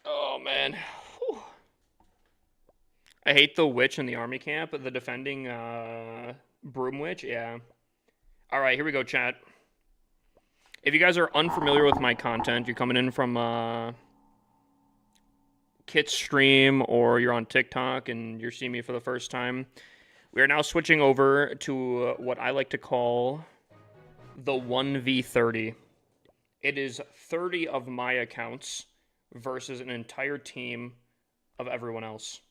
Oh, man. Whew. I hate the witch in the army camp, the defending broom witch. Yeah. All right, here we go, chat. If you guys are unfamiliar with my content, you're coming in from Kit's stream or you're on TikTok and you're seeing me for the first time, we are now switching over to what I like to call the 1v30. It is 30 of my accounts versus an entire team of everyone else.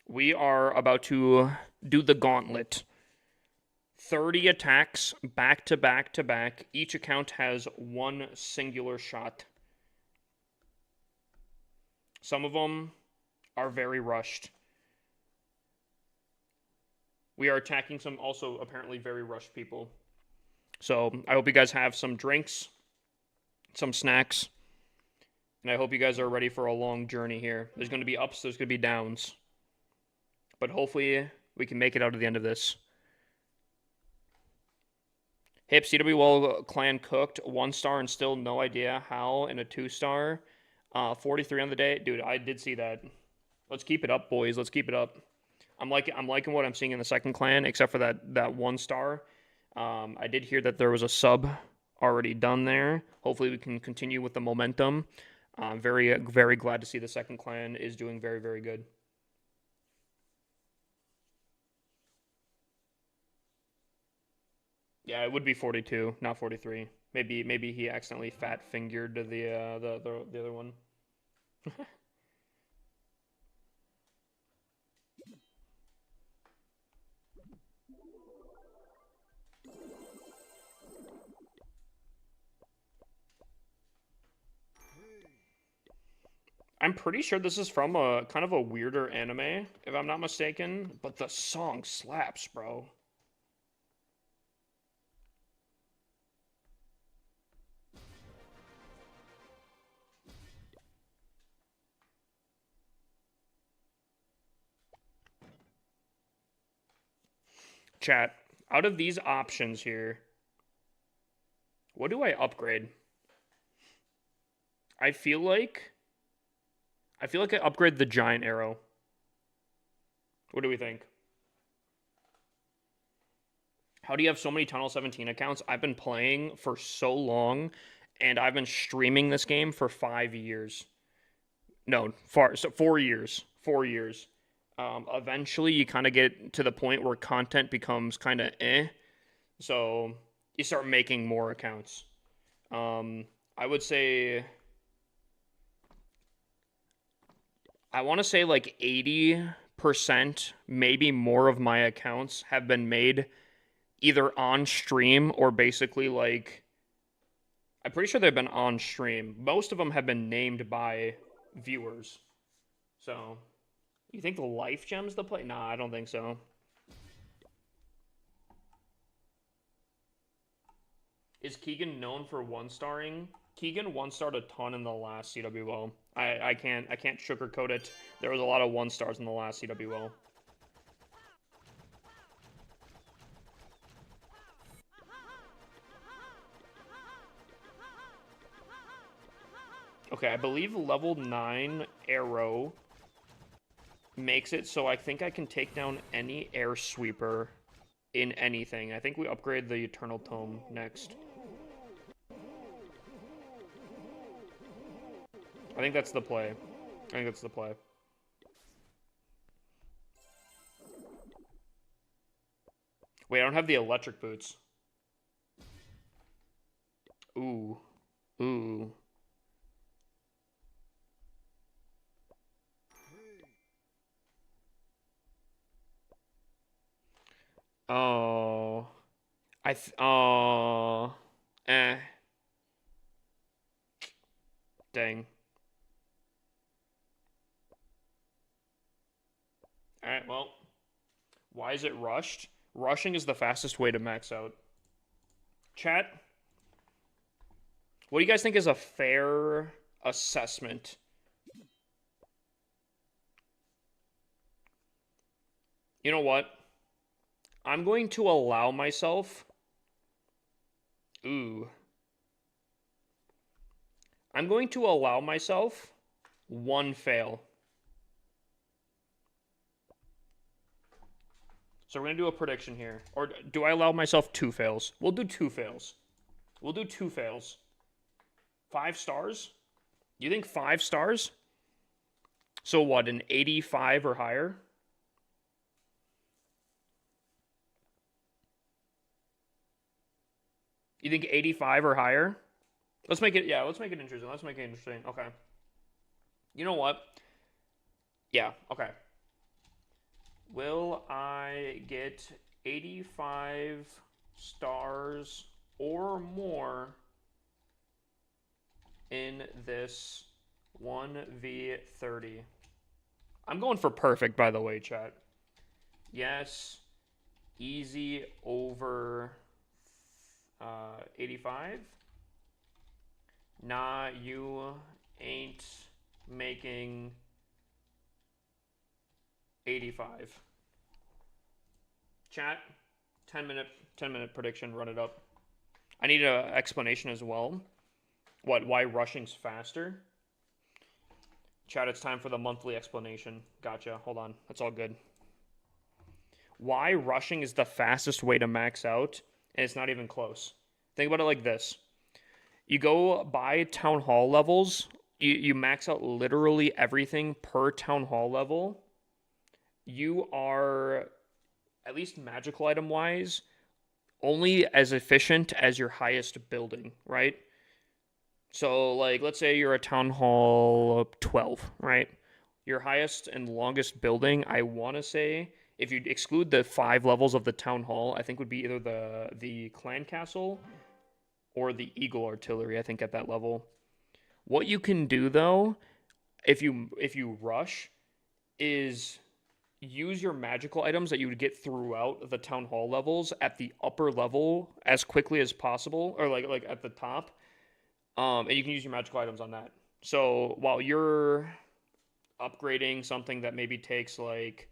We are about to do the gauntlet. 30 attacks back to back to back. Each account has one singular shot. Some of them are very rushed. We are attacking some also apparently very rushed people. So I hope you guys have some drinks, some snacks, and I hope you guys are ready for a long journey here. There's going to be ups, there's going to be downs. But hopefully we can make it out of the end of this. Hip, CWL clan cooked, 1-star and still no idea how in a 2-star. 43 on the day. Dude, I did see that. Let's keep it up, boys. Let's keep it up. I'm liking what I'm seeing in the second clan, except for that 1-star. I did hear that there was a sub already done there. Hopefully we can continue with the momentum. I'm very, very glad to see the second clan is doing very, very good. Yeah, it would be 42, not 43. Maybe he accidentally fat fingered the other one. I'm pretty sure this is from a kind of a weirder anime, if I'm not mistaken, but the song slaps, bro. Chat, out of these options here, what do I upgrade? I feel like I upgrade the giant arrow. What do we think? How do you have so many Tunnel 17 accounts? I've been playing for so long, and I've been streaming this game for 5 years. No, 4 years. 4 years. Eventually, you kind of get to the point where content becomes kind of eh. So you start making more accounts. I would say, I want to say like 80%, maybe more of my accounts have been made either on stream or basically like, I'm pretty sure they've been on stream. Most of them have been named by viewers. So, you think the life gem's the play? Nah, I don't think so. Is Keegan known for 1-starring? Keegan 1-starred a ton in the last CWL. I can't sugarcoat it. There was a lot of 1-stars in the last CWL. Okay, I believe level 9 arrow makes it so I think I can take down any air sweeper in anything. I think we upgrade the Eternal Tome next. I think that's the play. Wait, I don't have the electric boots. Ooh. Ooh. Oh. Oh. Eh. Dang. Alright, well. Why is it rushed? Rushing is the fastest way to max out. Chat, what do you guys think is a fair assessment? You know what? I'm going to allow myself. Ooh. I'm going to allow myself one fail. So we're going to do a prediction here. Or do I allow myself two fails? We'll do two fails. We'll do two fails. 5 stars? You think 5 stars? So what, an 85 or higher? You think 85 or higher? Let's make it, yeah, let's make it interesting. Let's make it interesting. Okay. You know what? Yeah, okay. Will I get 85 stars or more in this 1v30? I'm going for perfect, by the way, chat. Yes, easy over 85. Nah, you ain't making 85. Chat, 10-minute prediction, run it up. I need an explanation as well. What, why rushing's faster? Chat, it's time for the monthly explanation. Gotcha, hold on, that's all good. Why rushing is the fastest way to max out, and it's not even close. Think about it like this. You go by town hall levels, you max out literally everything per town hall level. You are, at least magical item wise, only as efficient as your highest building, right? So, like, let's say you're a town hall 12, right? Your highest and longest building, I want to say, if you exclude the 5 levels of the town hall, I think would be either the clan castle or the eagle artillery, I think, at that level. What you can do though, if you rush, is use your magical items that you would get throughout the town hall levels at the upper level as quickly as possible, or like at the top. And you can use your magical items on that. So while you're upgrading something that maybe takes like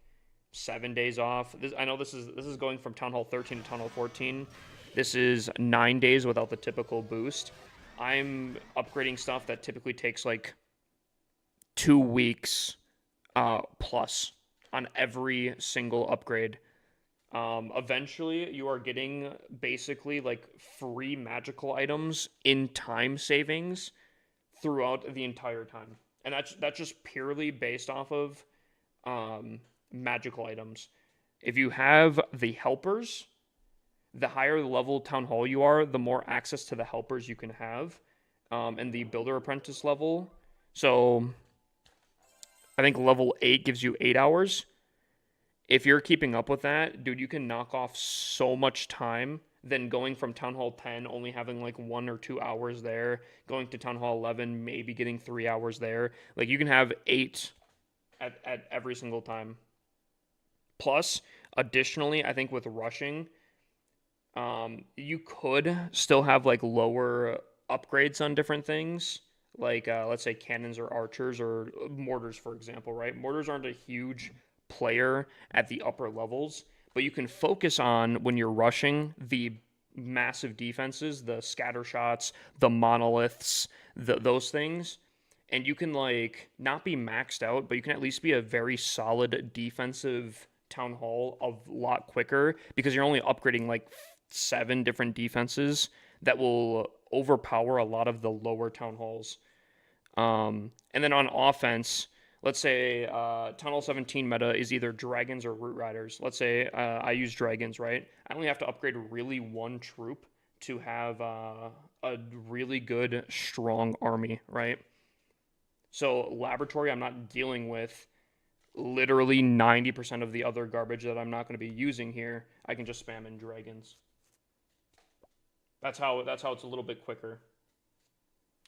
7 days off, I know this is going from Town Hall 13 to Town Hall 14. This is 9 days without the typical boost. I'm upgrading stuff that typically takes like 2 weeks plus on every single upgrade. Eventually, you are getting basically like free magical items in time savings throughout the entire time, and that's just purely based off of magical items. If you have the helpers, the higher level town hall you are, the more access to the helpers you can have, and the builder apprentice level. So I think level 8 gives you 8 hours. If you're keeping up with that, dude, you can knock off so much time than going from Town Hall 10, only having like 1 or 2 hours there, going to Town Hall 11, maybe getting 3 hours there. Like, you can have 8 at every single time. Plus, additionally, I think with rushing, you could still have like lower upgrades on different things. Like, let's say cannons or archers or mortars, for example, right? Mortars aren't a huge player at the upper levels, but you can focus on, when you're rushing, the massive defenses, the scatter shots, the monoliths, those things. And you can, like, not be maxed out, but you can at least be a very solid defensive town hall a lot quicker, because you're only upgrading like 7 different defenses that will overpower a lot of the lower town halls. And then on offense, let's say Town Hall 17 meta is either dragons or root riders. Let's say I use dragons, right? I only have to upgrade really 1 troop to have a really good, strong army, right? So laboratory, I'm not dealing with literally 90% of the other garbage that I'm not going to be using here. I can just spam in dragons. That's how it's a little bit quicker.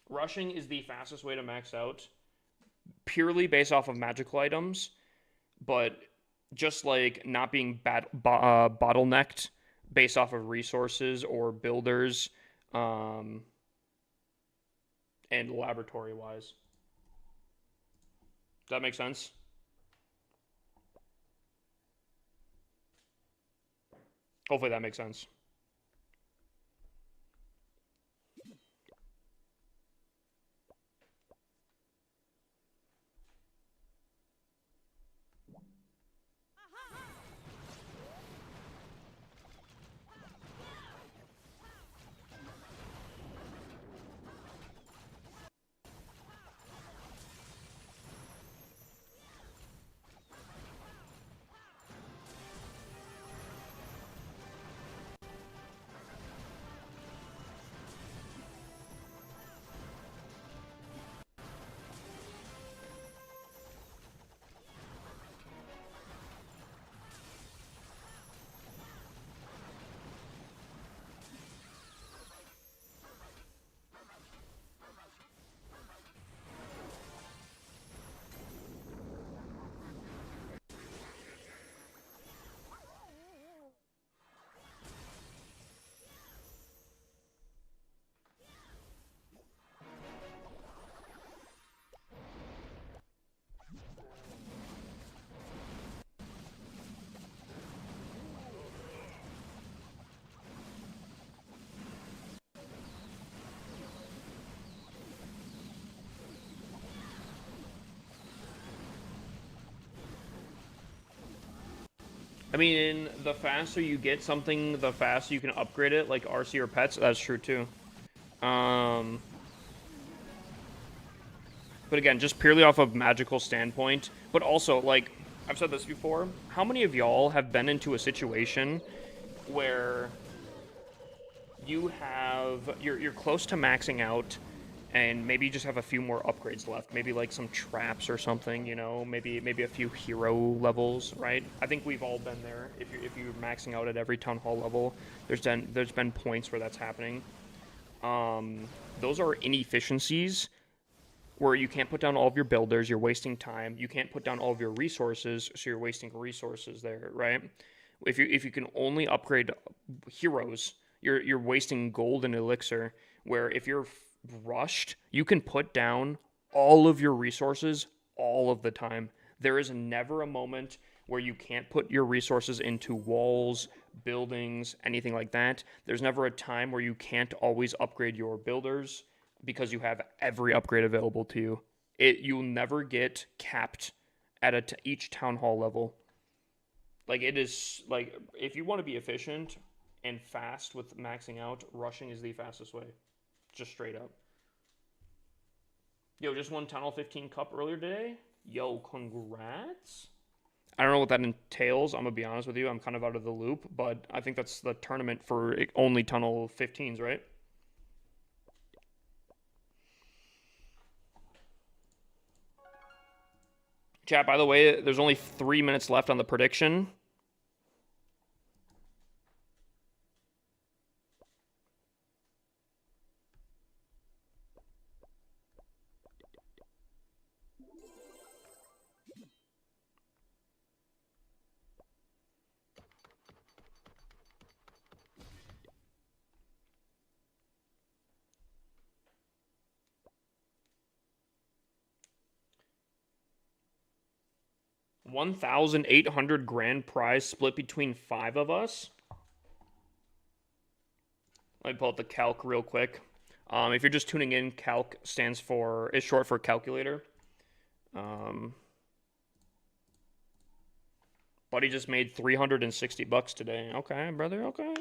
Rushing is the fastest way to max out, purely based off of magical items, but just like not being bottlenecked based off of resources or builders, um, and laboratory wise. Does that make sense? Hopefully that makes sense. I mean, the faster you get something, the faster you can upgrade it, like RC or pets. That's true too. Um, but again, just purely off of magical standpoint, but also like I've said this before. How many of y'all have been into a situation where you're close to maxing out, and maybe you just have a few more upgrades left, maybe like some traps or something, maybe a few hero levels, right? I think we've all been there. If you're maxing out at every town hall level, there's been points where that's happening. Those are inefficiencies where you can't put down all of your builders, you're wasting time. You can't put down all of your resources, so you're wasting resources there, right? If you can only upgrade heroes, you're wasting gold and elixir. Where if you're rushed, you can put down all of your resources all of the time. There is never a moment where you can't put your resources into walls, buildings, anything like that. There's never a time where you can't always upgrade your builders because you have every upgrade available to you. You'll never get capped at each town hall level. Like it is like if you want to be efficient and fast with maxing out, rushing is the fastest way. Just straight up. Yo, just won Tunnel 15 Cup earlier today. Yo, congrats. I don't know what that entails. I'm gonna be honest with you. I'm kind of out of the loop, but I think that's the tournament for only Tunnel 15s, right? Chat, by the way, there's only 3 minutes left on the prediction. $1,800 grand prize split between 5 of us. Let me pull up the calc real quick. If you're just tuning in, calc is short for calculator. Buddy just made $360 today. Okay, brother. Okay.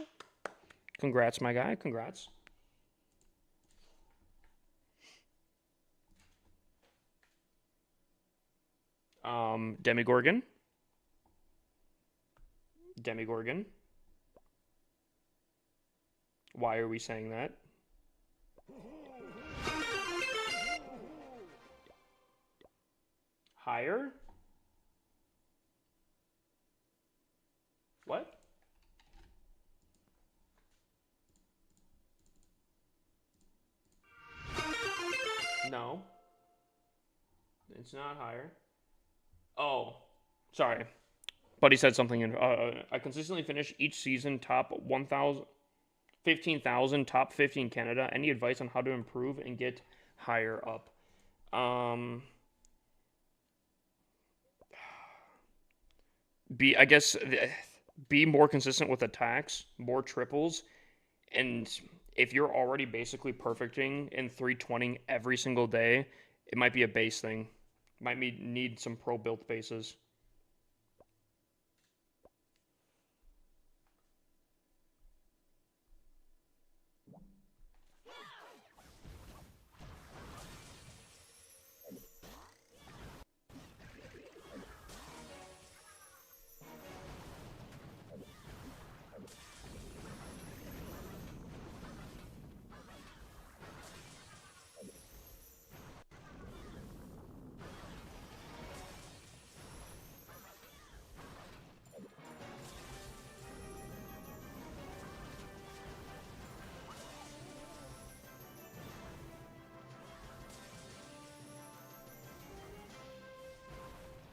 Congrats, my guy. Congrats. Demigorgon. Demigorgon. Why are we saying that? Higher? What? No. It's not higher. Oh, sorry. But he said something in. I consistently finish each season top 1,000, 15,000, top 15 Canada. Any advice on how to improve and get higher up? Um, I guess be more consistent with attacks, more triples, and if you're already basically perfecting in 320 every single day, it might be a base thing. Might need some pro built bases.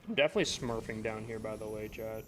I'm definitely smurfing down here, by the way, chat.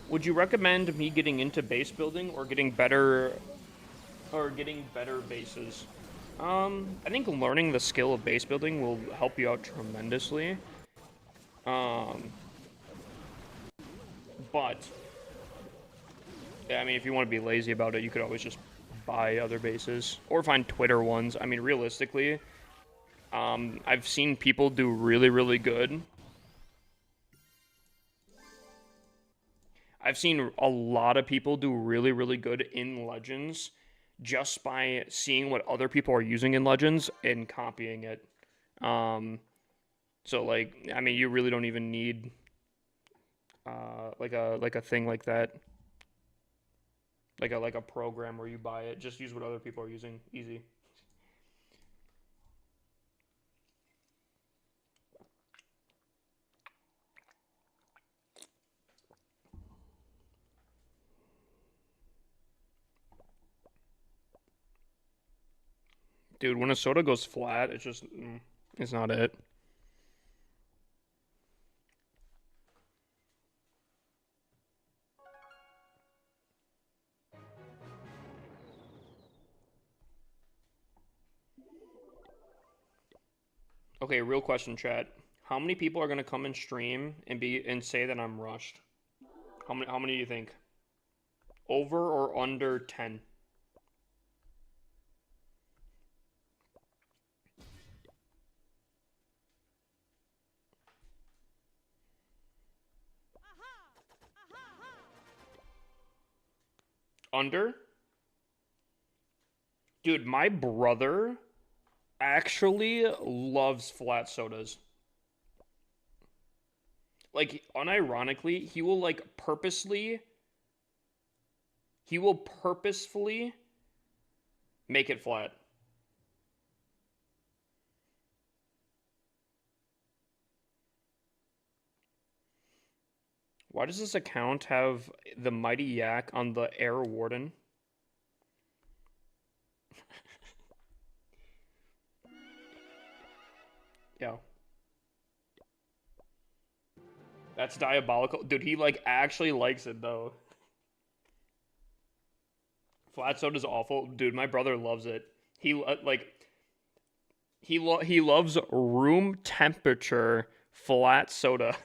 Would you recommend me getting into base building or getting better bases? I think learning the skill of base building will help you out tremendously. But yeah, I mean, if you want to be lazy about it, you could always just buy other bases or find Twitter ones. I mean, realistically, I've seen people do really, really good. I've seen a lot of people do really, really good in Legends just by seeing what other people are using in Legends and copying it. So like, I mean, you really don't even need like a thing like that, like a program where you buy it. Just use what other people are using. Easy. Dude, when a soda goes flat, it's just it's not it. Okay, real question, chat. How many people are gonna come and stream and say that I'm rushed? How many do you think? Over or under 10? Under? Dude, my brother actually loves flat sodas. Like, unironically, he will purposefully make it flat. Why does this account have the Mighty Yak on the Air Warden? Yeah. That's diabolical. Dude, he like actually likes it though. Flat soda's awful. Dude, my brother loves it. He he loves room temperature flat soda.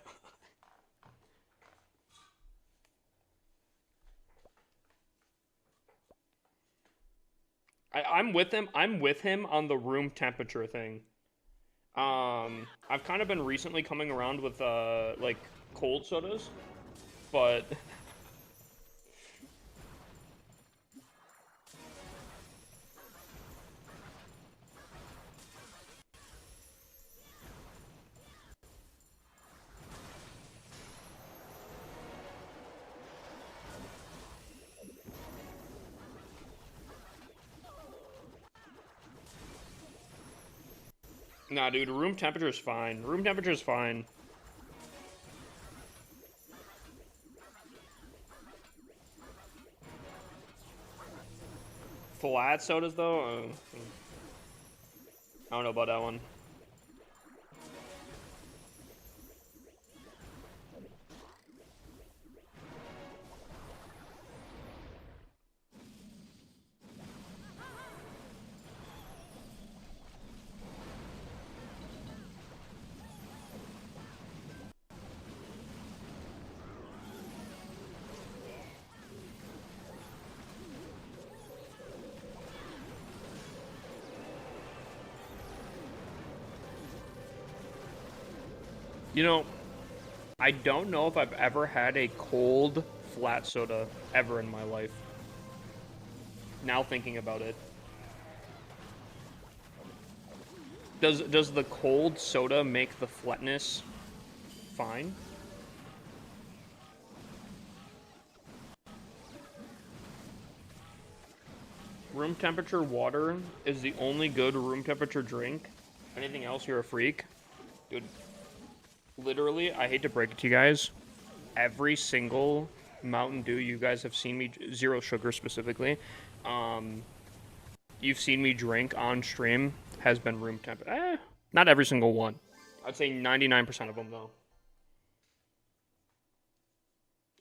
I'm with him. I'm with him on the room temperature thing. I've kind of been recently coming around with like cold sodas, but nah, dude, room temperature is fine. Room temperature is fine. Flat sodas though, I don't know about that one. You know, I don't know if I've ever had a cold flat soda ever in my life. Now thinking about it. Does the cold soda make the flatness fine? Room temperature water is the only good room temperature drink. Anything else, you're a freak. Dude, literally, I hate to break it to you guys. Every single Mountain Dew you guys have seen me, zero sugar specifically, you've seen me drink on stream has been room temp. Not every single one. I'd say 99% of them though.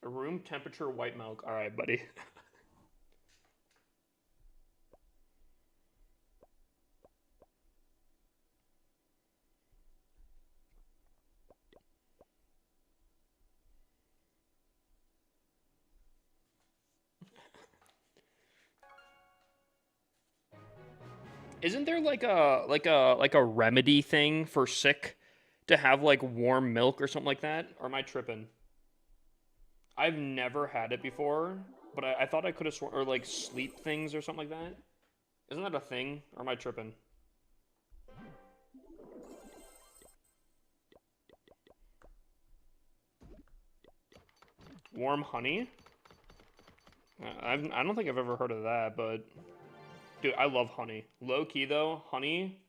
A room temperature white milk. All right, buddy. Isn't there like a remedy thing for sick to have like warm milk or something like that? Or am I tripping? I've never had it before, but I thought I could have sworn, or like sleep things or something like that. Isn't that a thing? Or am I tripping? Warm honey? I don't think I've ever heard of that, but dude, I love honey. Low key though, honey.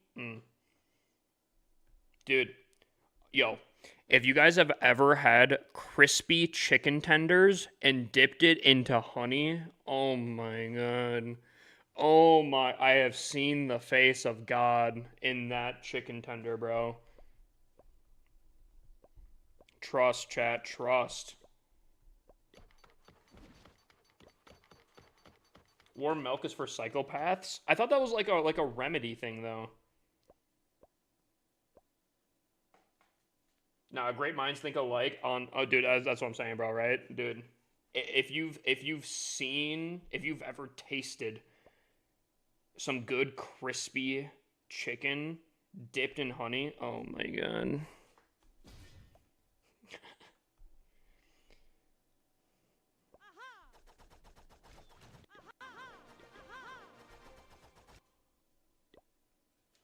Dude, yo, if you guys have ever had crispy chicken tenders and dipped it into honey, oh my god. Oh my, I have seen the face of God in that chicken tender, bro. Trust, chat, trust. Warm milk is for psychopaths? I thought that was like a remedy thing though. Nah, great minds think alike on oh dude, that's what I'm saying, bro, right? Dude. If you've ever tasted some good crispy chicken dipped in honey, oh my god.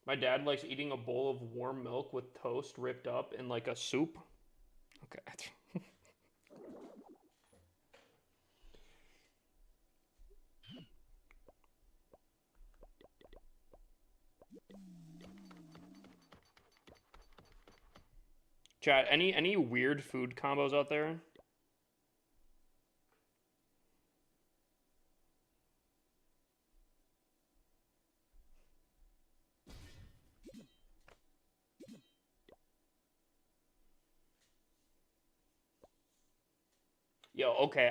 My dad likes eating a bowl of warm milk with toast ripped up in like a soup. Okay. Chat, any weird food combos out there? Yo, okay.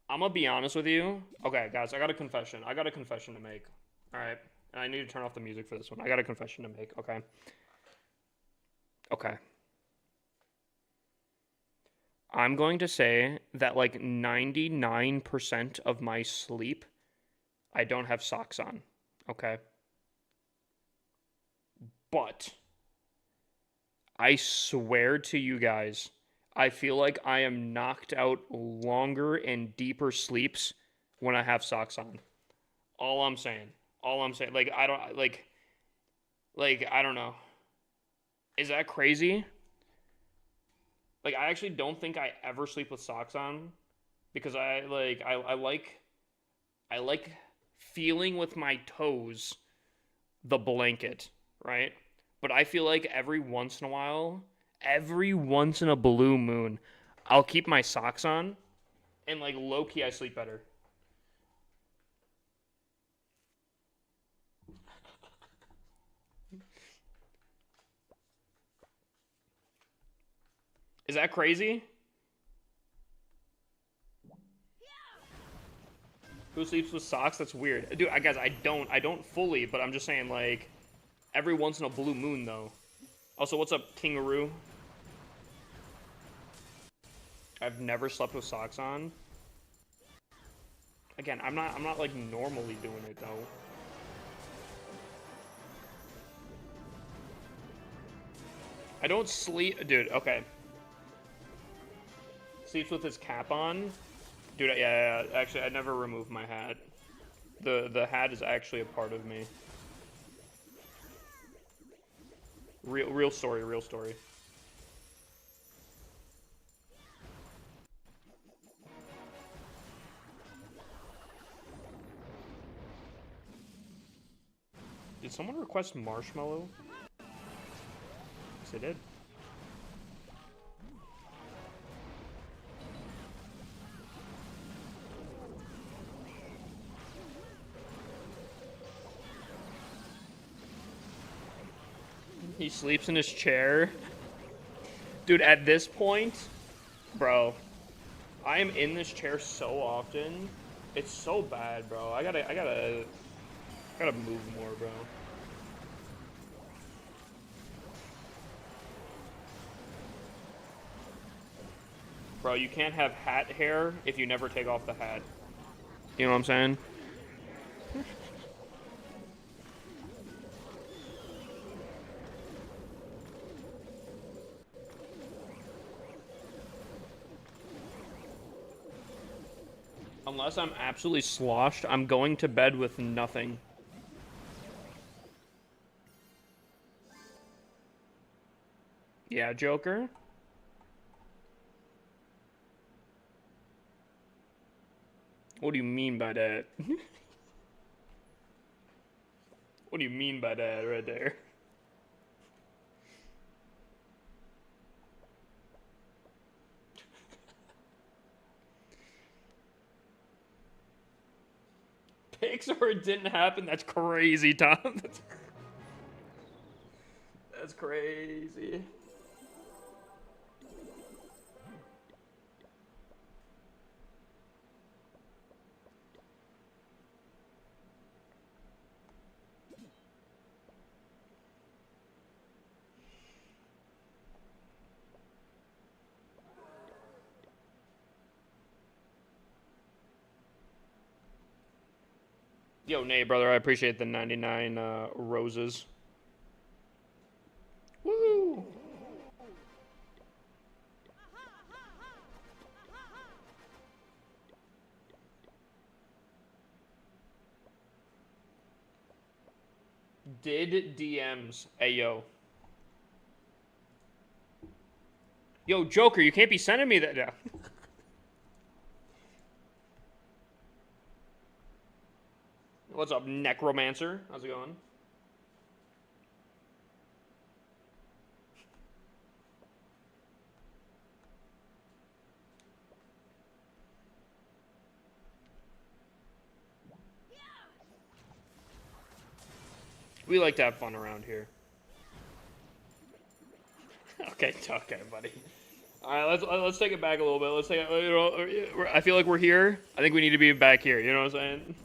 I'm gonna be honest with you. Okay, guys, I got a confession. I got a confession to make. All right, and I need to turn off the music for this one. I got a confession to make. Okay. Okay. I'm going to say that like 99% of my sleep I don't have socks on. Okay. But I swear to you guys, I feel like I am knocked out longer and deeper sleeps when I have socks on. All I'm saying. All I'm saying. Like I don't like I don't know. Is that crazy? Like I actually don't think I ever sleep with socks on because I like feeling with my toes the blanket, right? But I feel like every once in a while, every once in a blue moon, I'll keep my socks on and like low key I sleep better. Is that crazy? Who sleeps with socks? That's weird. Dude, I guess I don't fully, but I'm just saying like every once in a blue moon though. Also, what's up, Kingaroo? I've never slept with socks on. Again, I'm not like normally doing it though. I don't sleep, dude. Okay, sleeps with his cap on, dude. Yeah. Actually, I never remove my hat. The hat is actually a part of me. Real story. Real story. Did someone request marshmallow? Yes, they did. He sleeps in his chair. Dude, at this point, bro, I am in this chair so often. It's so bad, bro. I gotta move more, bro. Bro, you can't have hat hair if you never take off the hat. You know what I'm saying? Unless I'm absolutely sloshed, I'm going to bed with nothing. Yeah, Joker? What do you mean by that? What do you mean by that right there? Pics or it didn't happen? That's crazy, Tom. That's crazy. Yo, Nate, brother, I appreciate the 99 roses. Woo! Did DMs. Hey, yo. Yo, Joker, you can't be sending me that. Yeah. What's up, Necromancer? How's it going? We like to have fun around here. Okay, buddy. All right, let's take it back a little bit. Let's take it. You know, I feel like we're here. I think we need to be back here. You know what I'm saying?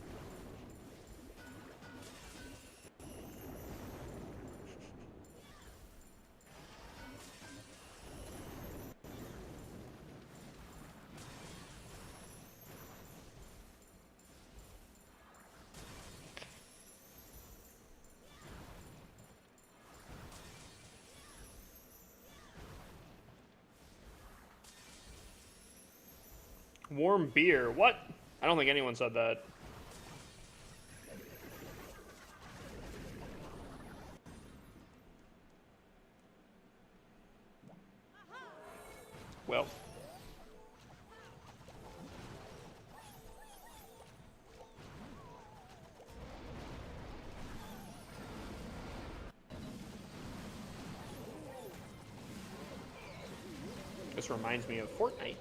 Warm beer. What? I don't think anyone said that. Well. This reminds me of Fortnite.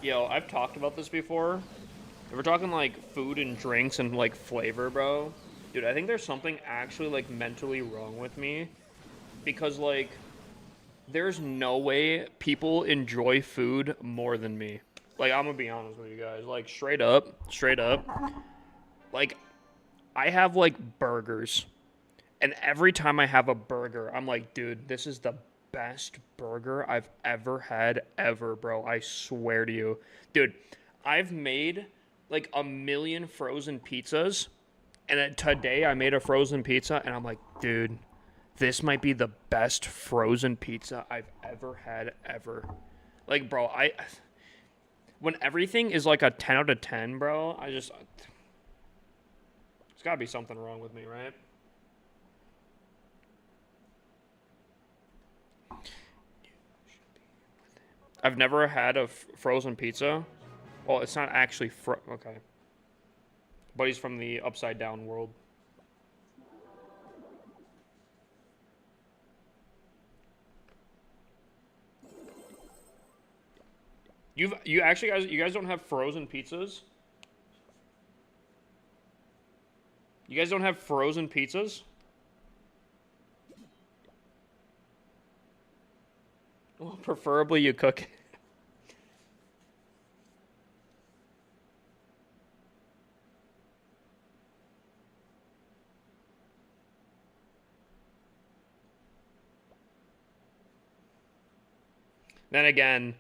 Yo, I've talked about this before. If we're talking like food and drinks and like flavor, bro, dude, I think there's something actually like mentally wrong with me because like there's no way people enjoy food more than me. Like I'm gonna be honest with you guys, like straight up, like I have like burgers, and every time I have a burger, I'm like, dude, this is the best burger I've ever had ever, bro. I swear to you. Dude, I've made like a million frozen pizzas, and then today I made a frozen pizza, and I'm like, dude, this might be the best frozen pizza I've ever had ever. Like, bro, when everything is like a 10 out of 10, bro, there's gotta be something wrong with me, right? I've never had a frozen pizza. Well, it's not actually okay. But he's from the upside down world. You actually you guys don't have frozen pizzas? You guys don't have frozen pizzas? Well, preferably you cook it. Then again,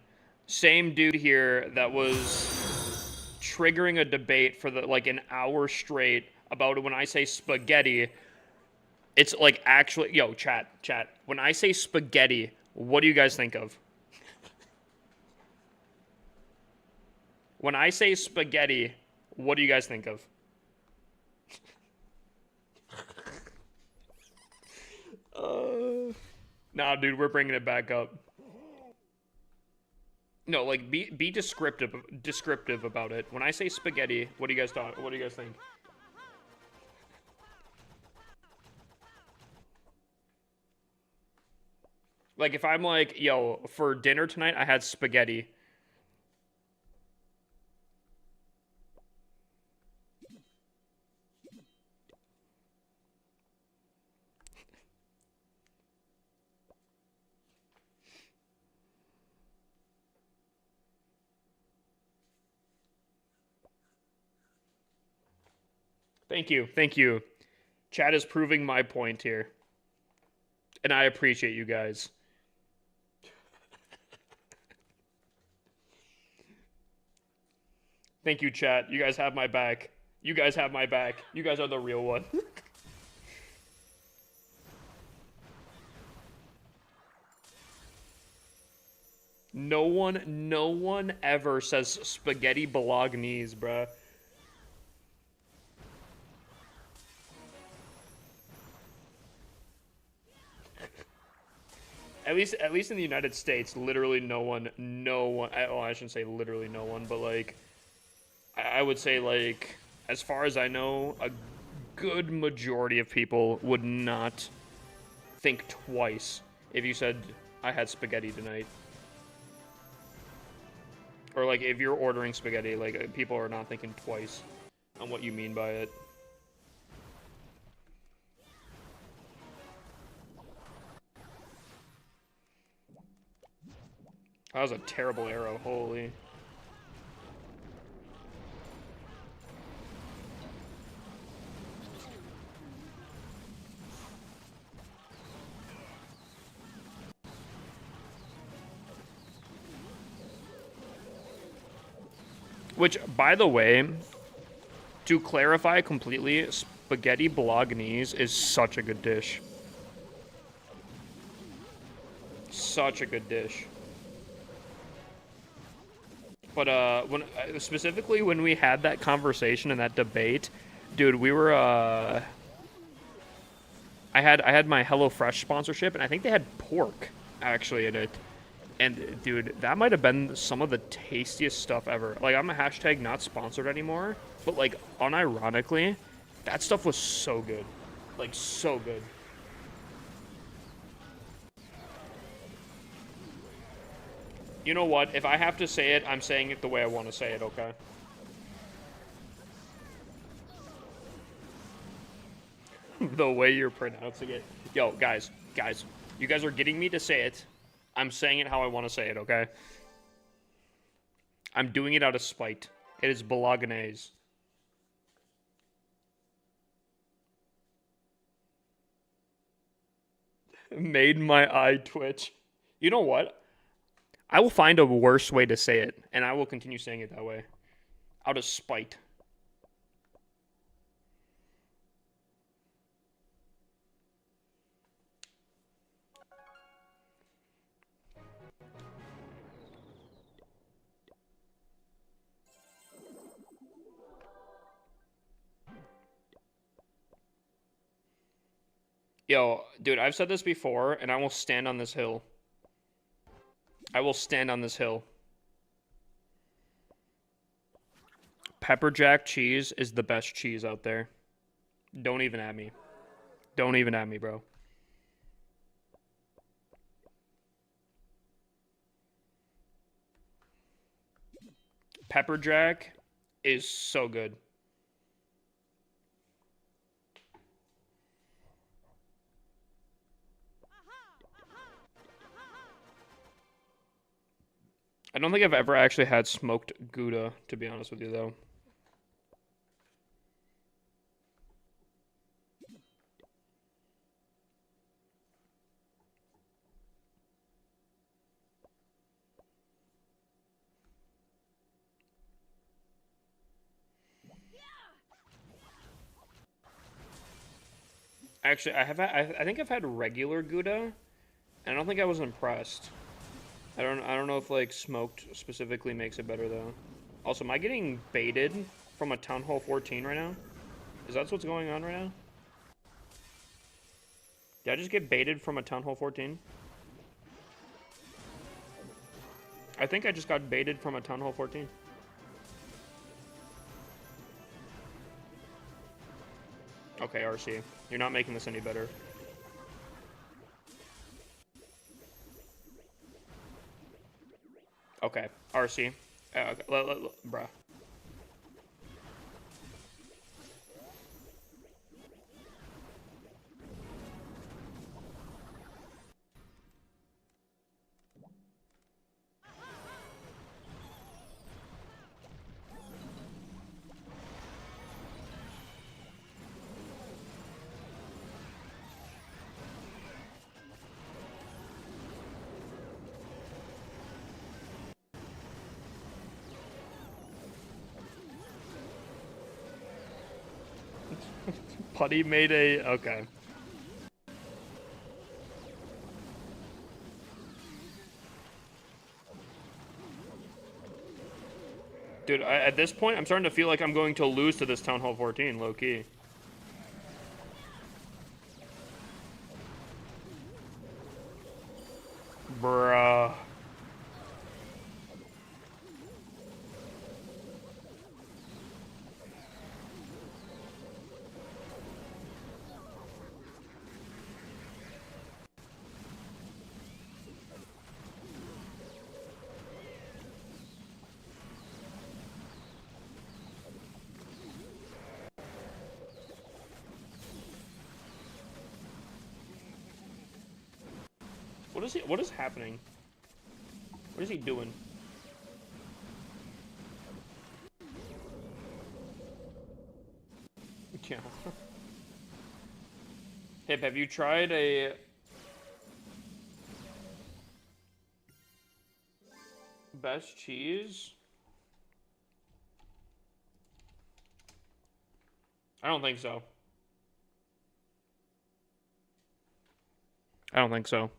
same dude here that was triggering a debate for like an hour straight about when I say spaghetti, it's like actually, yo, chat. When I say spaghetti, what do you guys think of? When I say spaghetti, what do you guys think of? Nah, dude, we're bringing it back up. No, like be descriptive about it. When I say spaghetti, what do you guys thought? What do you guys think? Like if I'm like, yo, for dinner tonight I had spaghetti. Thank you. Chat is proving my point here. And I appreciate you guys. Thank you, chat. You guys have my back. You guys have my back. You guys are the real one. No one ever says spaghetti bolognese, bruh. At least in the United States, literally no one. Oh, I shouldn't say literally no one, but like, I would say like, as far as I know, a good majority of people would not think twice if you said I had spaghetti tonight. Or like if you're ordering spaghetti, like people are not thinking twice on what you mean by it. That was a terrible arrow, holy. Which, by the way, to clarify completely, spaghetti bolognese is such a good dish. Such a good dish. But when specifically when we had that conversation and that debate, dude, we were I had my HelloFresh sponsorship, and I think they had pork actually in it. And dude, that might have been some of the tastiest stuff ever. Like, I'm a hashtag not sponsored anymore, but like unironically, that stuff was so good. Like, so good. You know what? If I have to say it, I'm saying it the way I want to say it, okay? The way you're pronouncing it. Yo, guys, you guys are getting me to say it. I'm saying it how I want to say it, okay? I'm doing it out of spite. It is bolognese. Made my eye twitch. You know what? I will find a worse way to say it, and I will continue saying it that way. Out of spite. Yo, dude, I've said this before, and I will stand on this hill. I will stand on this hill. Pepper jack cheese is the best cheese out there. Don't even at me. Don't even at me, bro. Pepper jack is so good. I don't think I've ever actually had smoked Gouda, to be honest with you, though. Actually, I think I've had regular Gouda, and I don't think I was impressed. I don't know if like smoked specifically makes it better though. Also, am I getting baited from a Town Hall 14 right now? Is that what's going on right now? Did I just get baited from a Town Hall 14? I think I just got baited from a Town Hall 14. Okay, RC. You're not making this any better. Okay, RC. Okay, bruh. Putty made a... Okay. Dude, at this point, I'm starting to feel like I'm going to lose to this Town Hall 14, low-key. Bruh. What is happening? What is he doing? Yeah. Hip, have you tried a best cheese? I don't think so. I don't think so.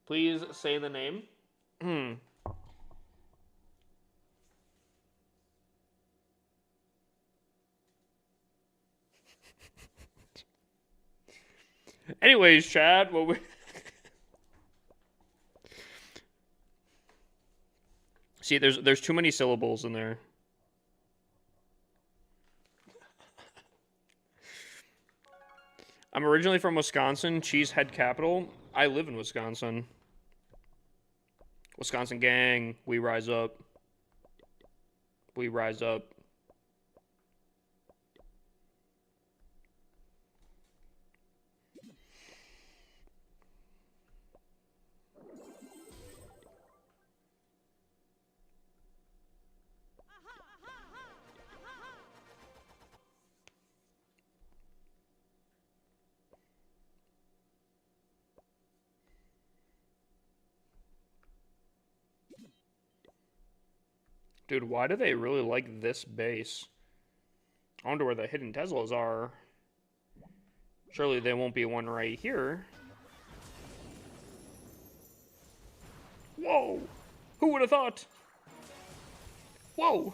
Please say the name. Hmm. Anyways, Chad, what we see, there's too many syllables in there. I'm originally from Wisconsin, cheesehead capital. I live in Wisconsin. Wisconsin gang, we rise up. We rise up. Dude, why do they really like this base? I wonder where the hidden Teslas are. Surely there won't be one right here. Whoa! Who would have thought? Whoa!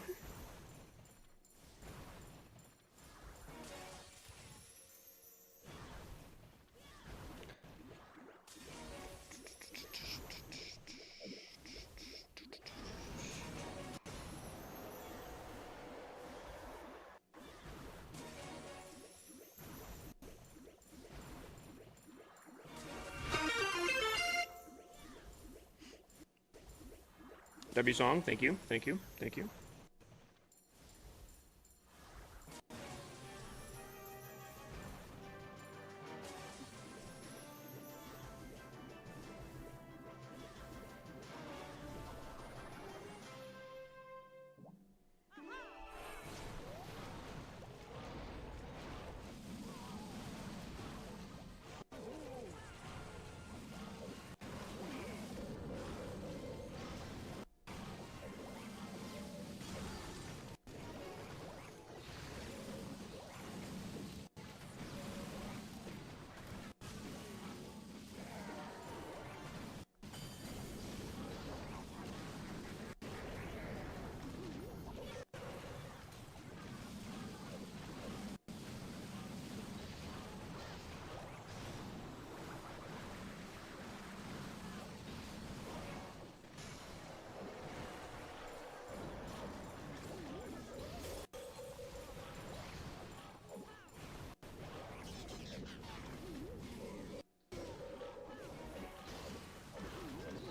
W song, thank you, thank you, thank you.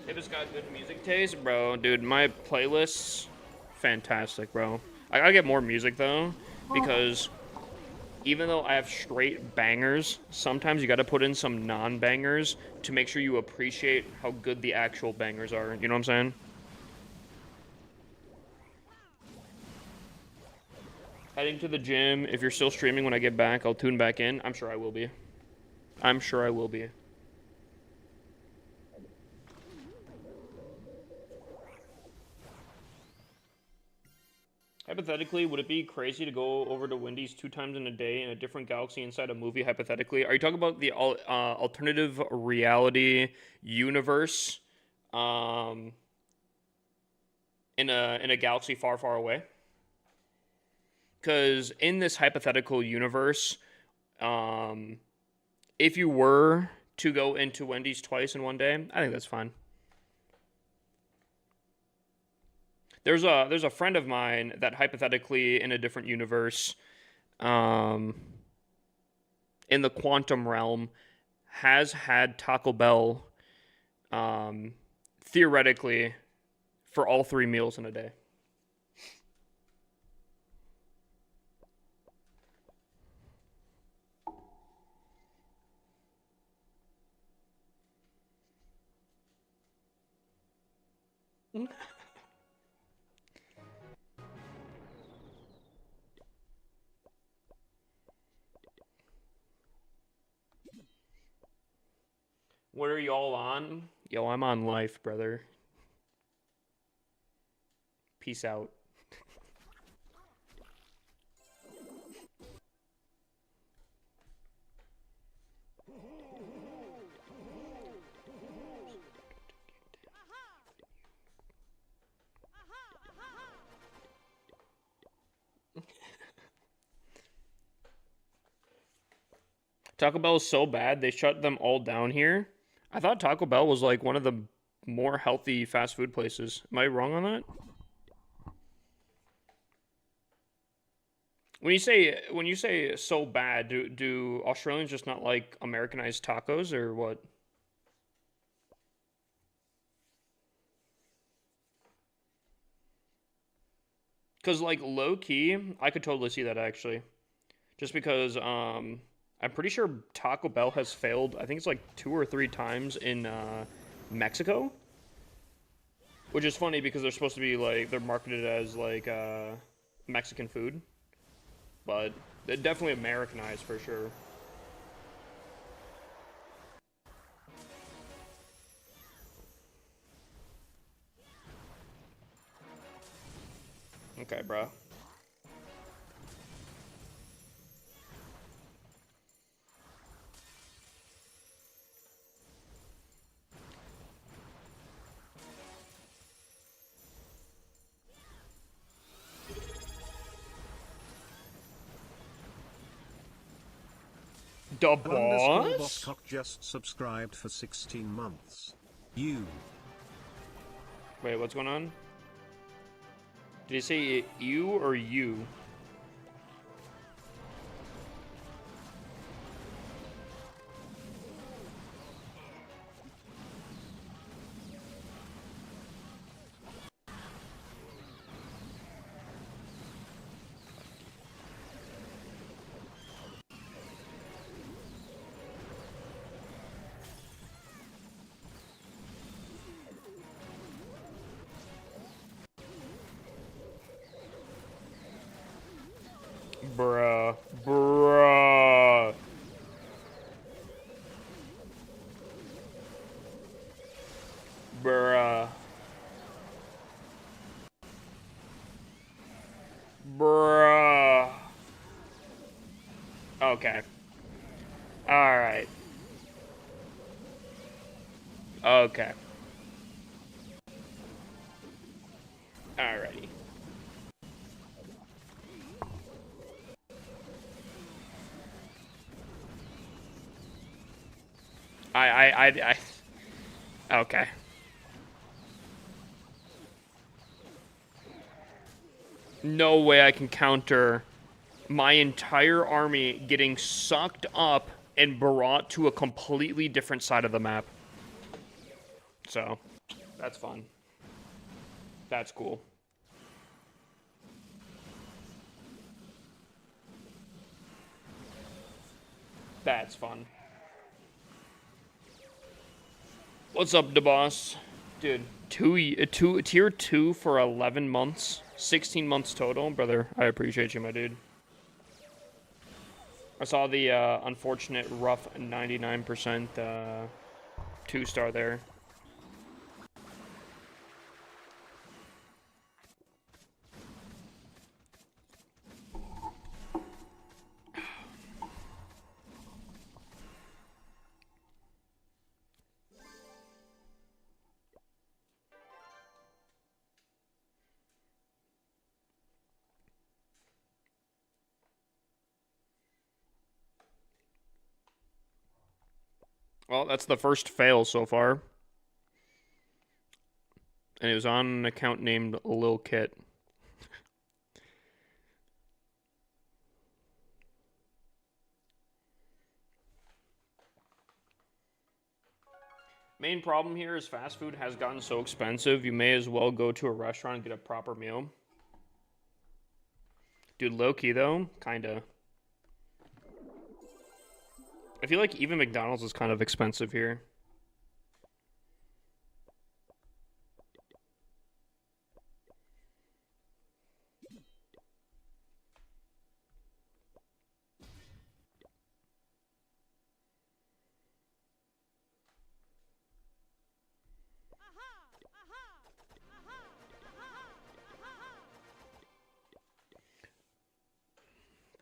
If it's got good music taste, bro, dude, my playlists, fantastic, bro. I gotta get more music though, because even though I have straight bangers, sometimes you gotta put in some non-bangers to make sure you appreciate how good the actual bangers are. You know what I'm saying? Heading to the gym. If you're still streaming when I get back, I'll tune back in. I'm sure I will be. I'm sure I will be. Hypothetically, would it be crazy to go over to Wendy's 2 times in a day in a different galaxy inside a movie? Hypothetically, are you talking about the alternative reality universe, um, in a galaxy far, far away? Because in this hypothetical universe, um, if you were to go into Wendy's twice in one day, I think that's fine. There's a friend of mine that hypothetically in a different universe, um, in the quantum realm, has had Taco Bell theoretically, for all 3 meals in a day. What are y'all on? Yo, I'm on life, brother. Peace out. Taco Bell is so bad, they shut them all down here. I thought Taco Bell was like one of the more healthy fast food places. Am I wrong on that? When you say so bad, do Australians just not like Americanized tacos or what? Because like low key, I could totally see that actually. Just because I'm pretty sure Taco Bell has failed. I think it's like 2 or 3 times in Mexico, which is funny because they're supposed to be like they're marketed as like Mexican food, but they're definitely Americanized for sure. Okay, bro. The Underscore boss? Bosscock just subscribed for 16 months. You. Wait, what's going on? Did he say you or you? Bruh. Bruh. Bruh. Bruh. Okay. Alright. Okay. Alrighty. Okay. No way I can counter my entire army getting sucked up and brought to a completely different side of the map. So, that's fun. That's cool. That's fun. What's up, the boss? Dude, tier 2 for 11 months, 16 months total, brother. I appreciate you, my dude. I saw the unfortunate rough 99% 2-star there. Well, that's the first fail so far. And it was on an account named Lil Kit. Main problem here is fast food has gotten so expensive, you may as well go to a restaurant and get a proper meal. Dude, low-key though, kinda. I feel like even McDonald's is kind of expensive here.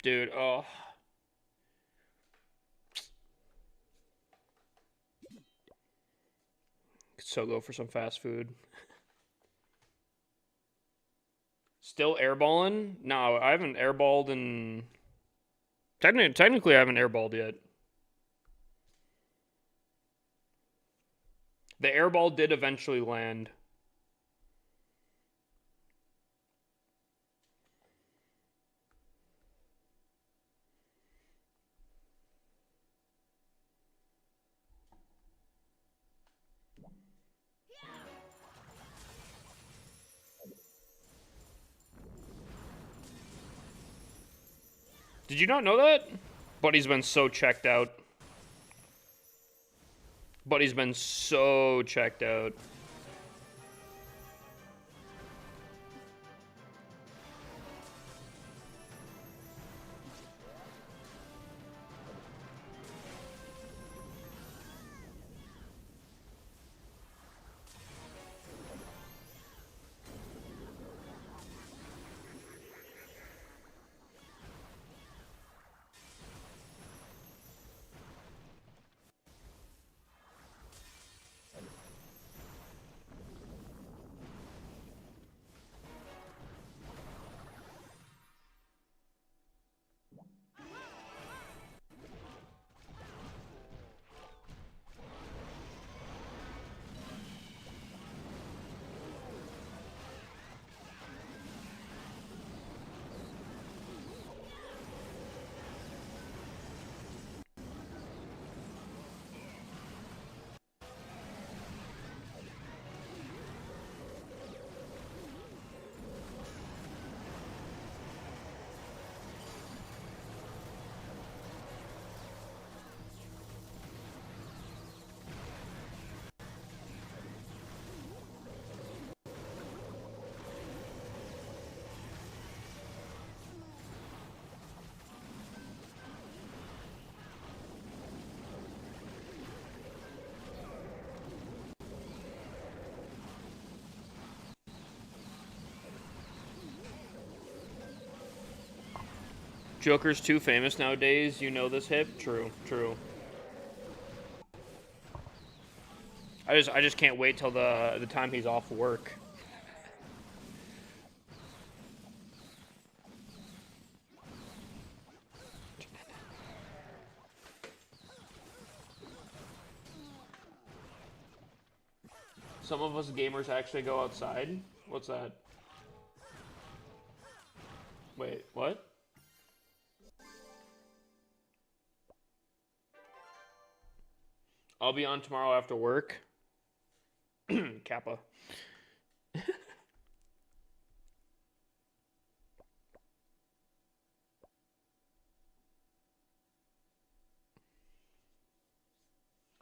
Dude, oh. Could so go for some fast food. Still airballing? No, I haven't airballed in... Technically, I haven't airballed yet. The airball did eventually land. Did you not know that? Buddy's been so checked out. Buddy's been so checked out. Joker's too famous nowadays. You know this hip? True, true. I just can't wait till the time he's off work. Some of us gamers actually go outside. What's that? Wait, what? I'll be on tomorrow after work. Kappa.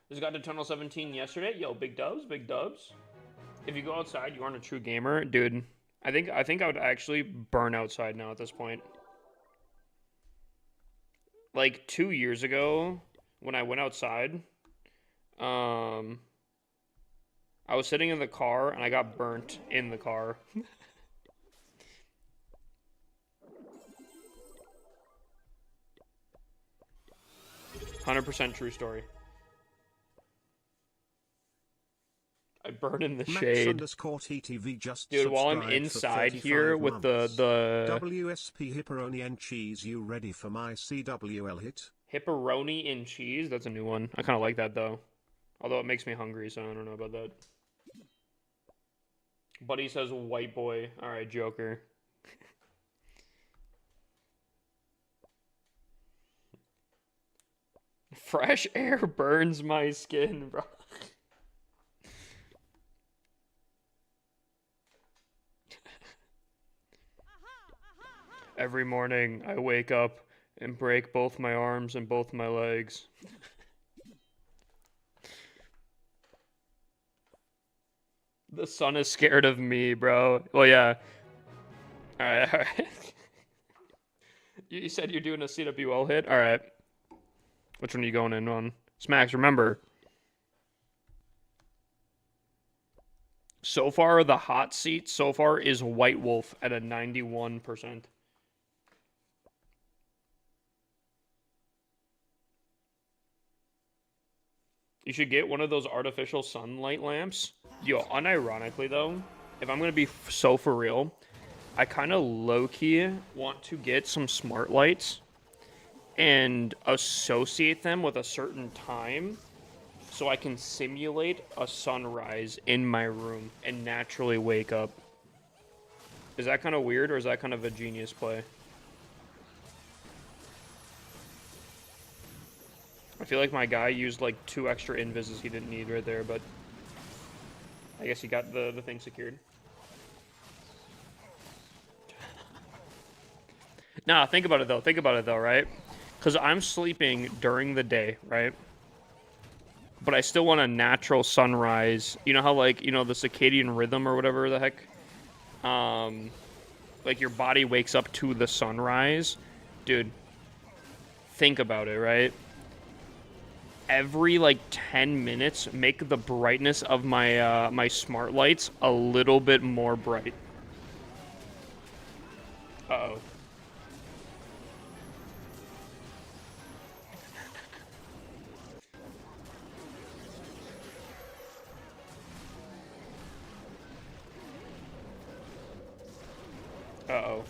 Just got to Tunnel 17 yesterday. Yo, big dubs, big dubs. If you go outside, you aren't a true gamer, dude. I think I would actually burn outside now at this point. Like 2 years ago, when I went outside, I was sitting in the car and I got burnt in the car. 100% true story. I burn in the shade. just dude, while I'm inside here with the WSP Hipperoni and cheese, you ready for my CWL hit? Hipperoni and cheese? That's a new one. I kind of like that though. Although it makes me hungry, so I don't know about that. Buddy says white boy. Alright, Joker. Fresh air burns my skin, bro. Every morning I wake up and break both my arms and both my legs. The sun is scared of me, bro. Well, yeah. All right, all right. You said you're doing a CWL hit? All right. Which one are you going in on? Smacks, remember. So far, the hot seat so far is White Wolf at a 91%. You should get one of those artificial sunlight lamps. Yo, unironically though, if I'm gonna be so for real, I kind of low-key want to get some smart lights and associate them with a certain time so I can simulate a sunrise in my room and naturally wake up. Is that kind of weird, or is that kind of a genius play? I feel like my guy used like 2 extra invises he didn't need right there, but I guess he got the thing secured. Nah, think about it though. Think about it though, right? Because I'm sleeping during the day, right? But I still want a natural sunrise. You know how, like, you know, the circadian rhythm or whatever the heck? Like your body wakes up to the sunrise. Dude, think about it, right? Every like 10 minutes, make the brightness of my my smart lights a little bit more bright. Uh-oh. Uh-oh.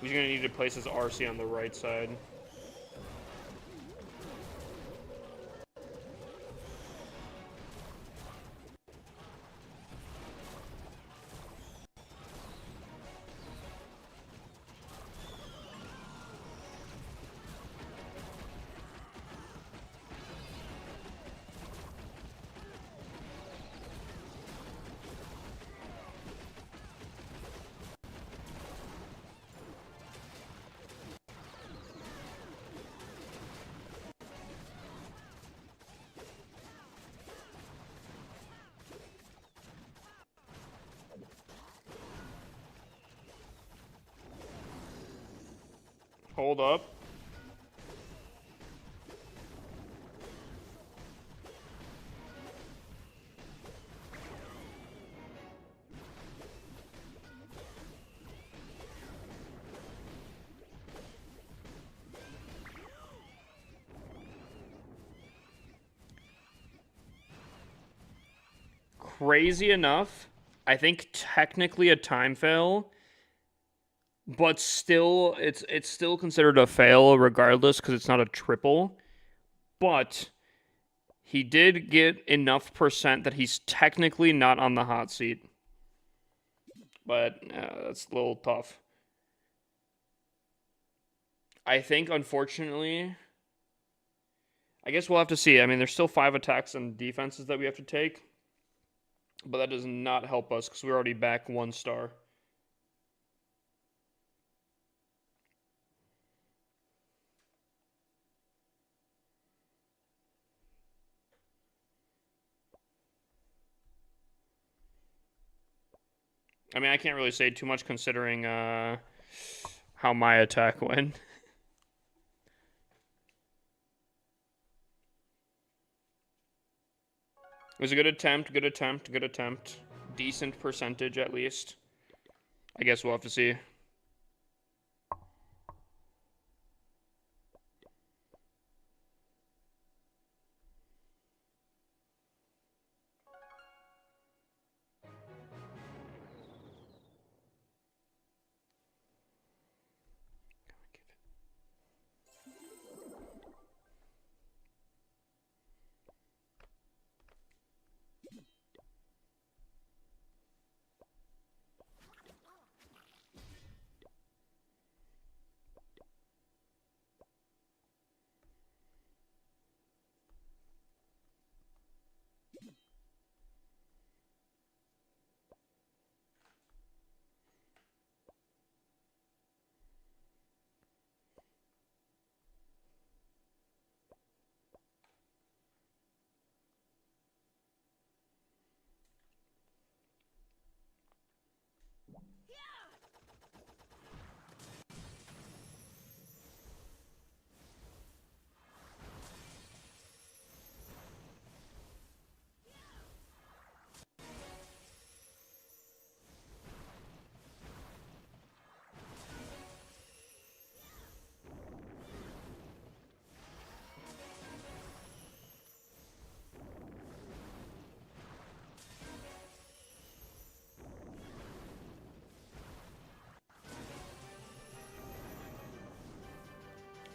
He's gonna need to place his RC on the right side. Hold up. Crazy enough, I think technically a time fail, but still it's still considered a fail regardless because it's not a triple. But he did get enough percent that he's technically not on the hot seat. But that's a little tough. I think, unfortunately, I guess we'll have to see. I mean, there's still 5 attacks and defenses that we have to take, but that does not help us because we're already back 1 star. I mean, I can't really say too much considering how my attack went. It was a good attempt, good attempt, good attempt. Decent percentage, at least. I guess we'll have to see.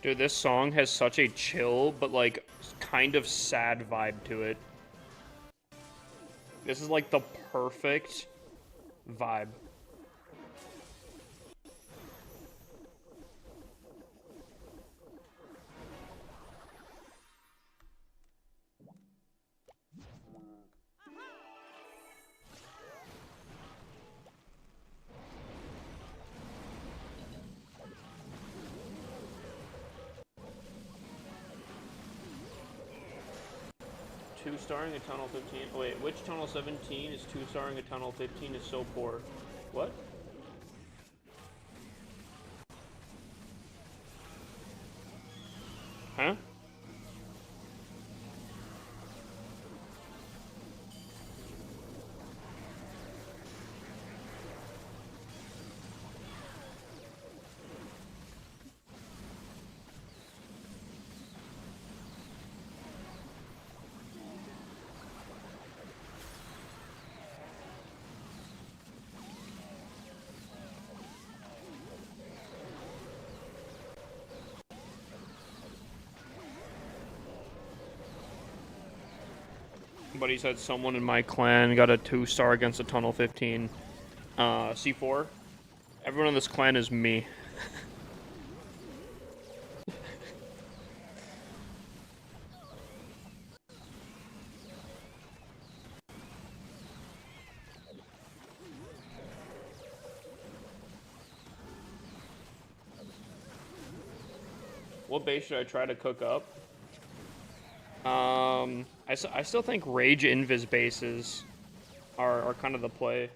Dude, this song has such a chill, but like kind of sad vibe to it. This is like the perfect vibe. Two-starring a Tunnel 15. Oh, wait, which Tunnel 17 is two-starring a Tunnel 15 is so poor? What? Huh? Somebody said someone in my clan got a 2-star against a Tunnel 15. C4. Everyone in this clan is me. What base should I try to cook up? I still think Rage Invis bases are kind of the play.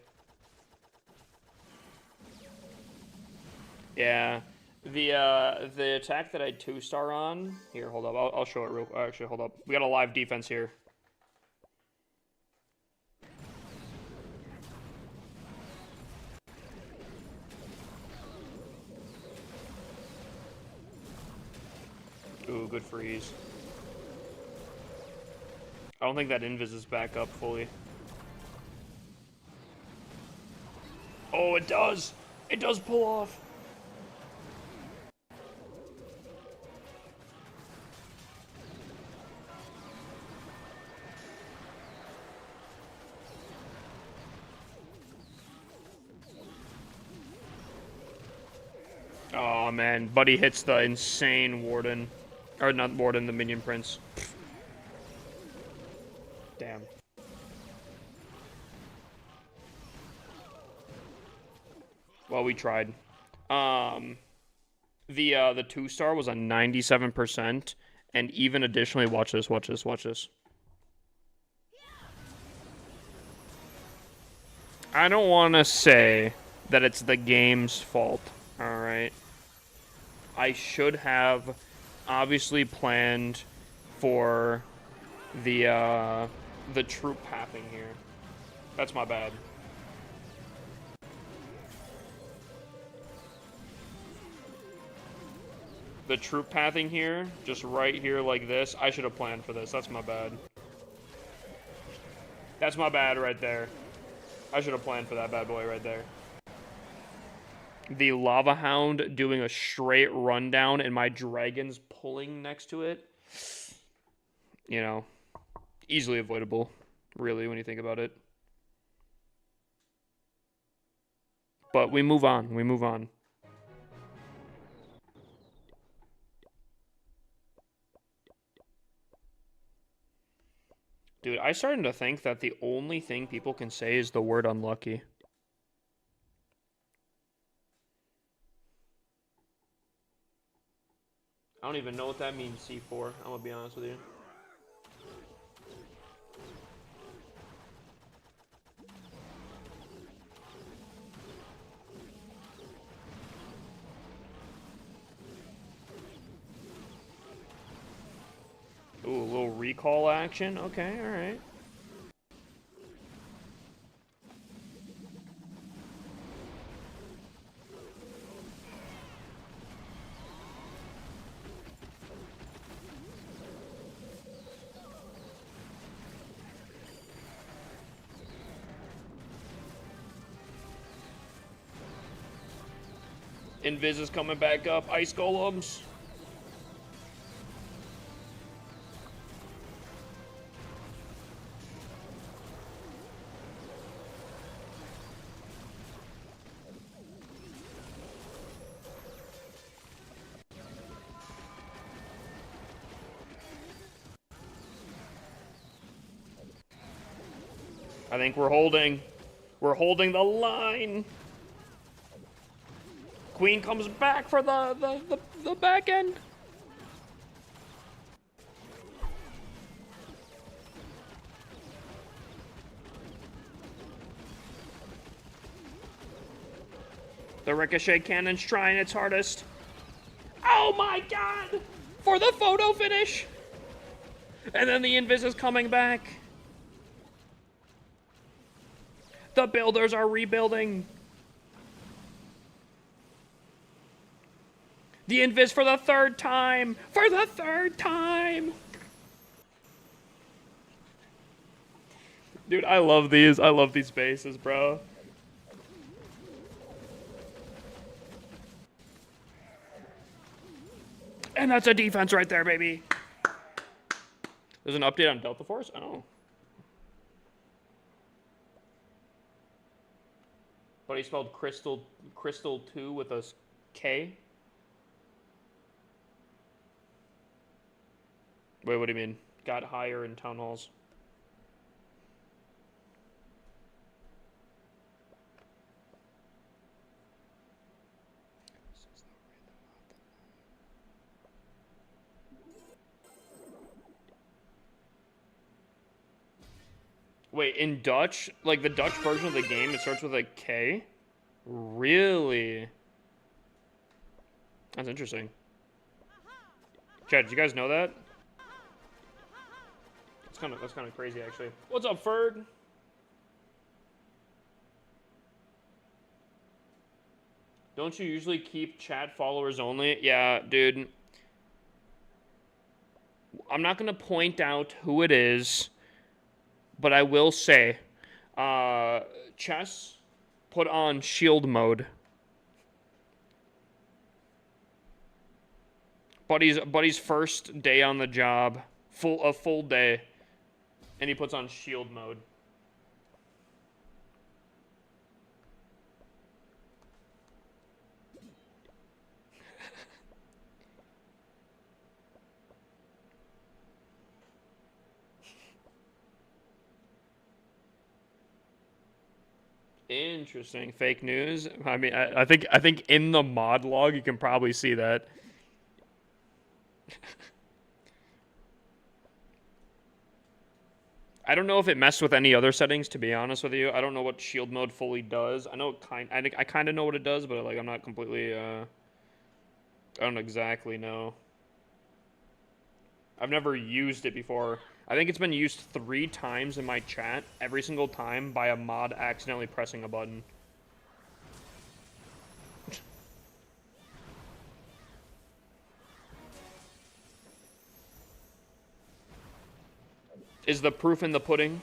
Yeah. The attack that I 2-star on... Here, hold up. I'll show it real... Actually, hold up. We got a live defense here. Ooh, good freeze. I don't think that invis is back up fully. Oh, it does! It does pull off! Oh, man. Buddy hits the insane Warden. Or not Warden, the Minion Prince. Damn. Well, we tried. The 2-star was a 97%, and even additionally, watch this, watch this, watch this. I don't want to say that it's the game's fault, alright? I should have obviously planned for the troop pathing here. That's my bad. The troop pathing here, just right here like this. I should have planned for this. That's my bad. That's my bad right there. I should have planned for that bad boy right there. The Lava Hound doing a straight rundown and my dragons pulling next to it. You know, easily avoidable, really, when you think about it. But we move on. We move on. Dude, I started to think that the only thing people can say is the word unlucky. I don't even know what that means, C4. I'm gonna be honest with you. Ooh, a little recall action. Okay, alright. Invis is coming back up. Ice golems. I think we're holding. We're holding the line. Queen comes back for the back end. The ricochet cannon's trying its hardest. Oh my god! For the photo finish! And then the invis is coming back. The builders are rebuilding. The invis for the third time! For the third time! Dude, I love these. I love these bases, bro. And that's a defense right there, baby. There's an update on Delta Force? Oh. But he spelled Crystal 2 with a K? Wait, what do you mean? Got higher in town halls. Wait, in Dutch? Like the Dutch version of the game, it starts with a K? Really? That's interesting. Chad, did you guys know that? That's kind of crazy, actually. What's up, Ferg? Don't you usually keep chat followers only? Yeah, dude. I'm not gonna point out who it is, but I will say, Chess put on shield mode. Buddy's first day on the job, a full day, and he puts on shield mode. Interesting. Fake news. I mean, I think in the mod log you can probably see that. I don't know if it messed with any other settings, to be honest with you. I don't know what shield mode fully does. I know I kind of know what it does, but like I'm not completely I don't exactly know. I've never used it before. I think it's been used 3 times in my chat, every single time by a mod accidentally pressing a button. Is the proof in the pudding?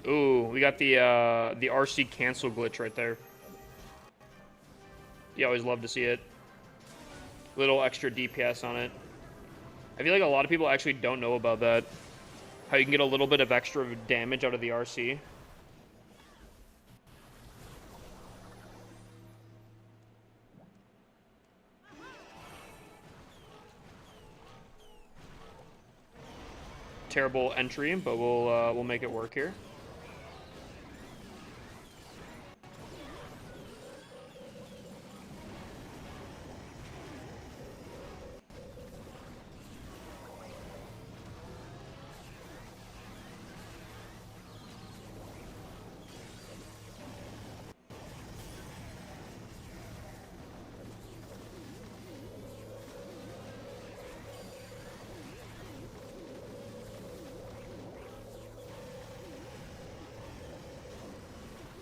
Ooh, we got the RC cancel glitch right there. You always love to see it. Little extra DPS on it. I feel like a lot of people actually don't know about that. How you can get a little bit of extra damage out of the RC. Terrible entry, but we'll make it work here.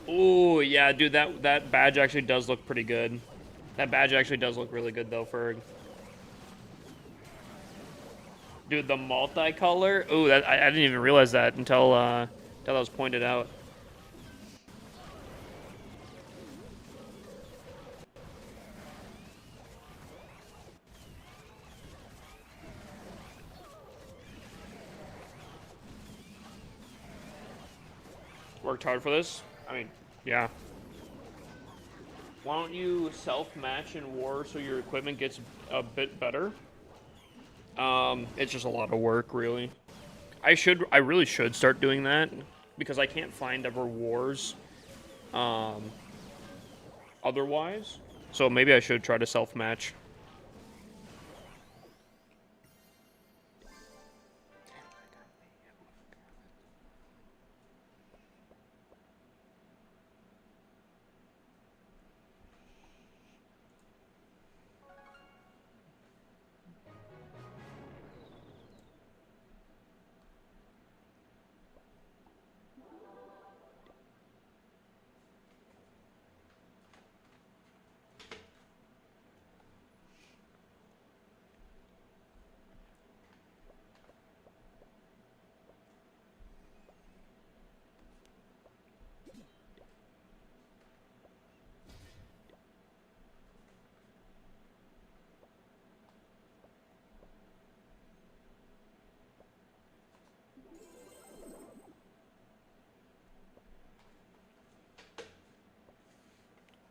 Ooh, yeah, dude, that badge actually does look pretty good. That badge actually does look really good, though, Ferg. Dude, the multicolor? Ooh, I didn't even realize that until that was pointed out. Worked hard for this. I mean, yeah. Why don't you self-match in war so your equipment gets a bit better? It's just a lot of work, really. I really should start doing that because I can't find ever wars, otherwise. So maybe I should try to self-match.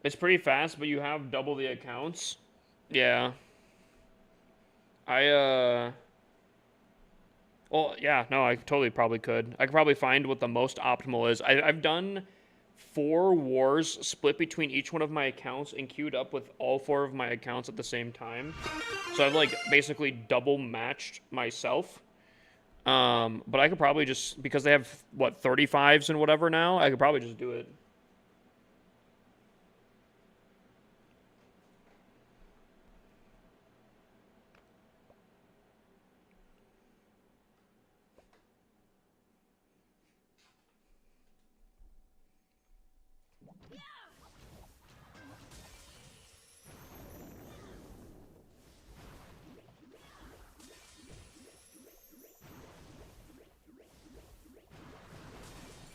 It's pretty fast, but you have double the accounts. Yeah. I Well, yeah, no, I totally probably could. I could probably find what the most optimal is. I've done 4 wars split between each one of my accounts and queued up with all 4 of my accounts at the same time. So I've like basically double matched myself. But I could probably just, because they have what 35s and whatever now, I could probably just do it.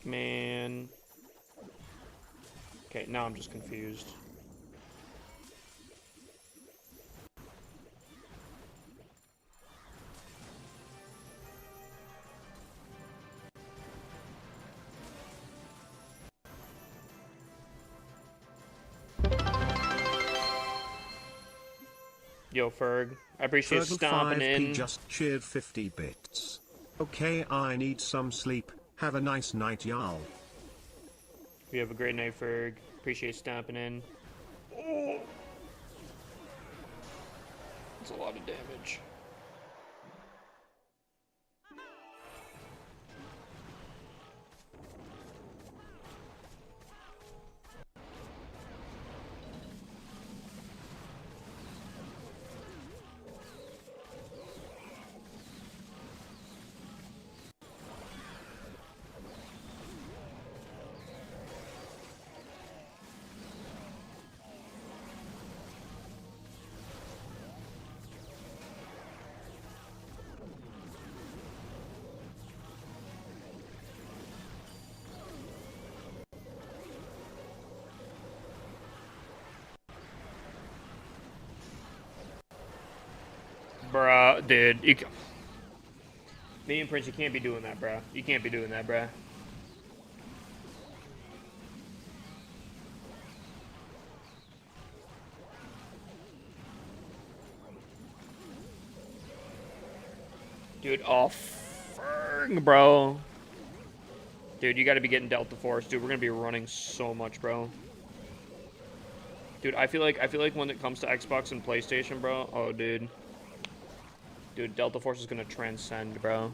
Man. Okay, now I'm just confused. Yo, Ferg. I appreciate Fergal stomping 5p in. just cheered 50 bits. Okay, I need some sleep. Have a nice night, y'all. You have a great night, Ferg. Appreciate stomping in. Oh! That's a lot of damage. Bruh, dude. Me and Prince, you can't be doing that, bruh. You can't be doing that, bruh. Dude, oh, Ferg, bro. Dude, you gotta be getting Delta Force, dude. We're gonna be running so much, bro. Dude, I feel like when it comes to Xbox and PlayStation, bro, oh, dude. Dude, Delta Force is gonna transcend, bro.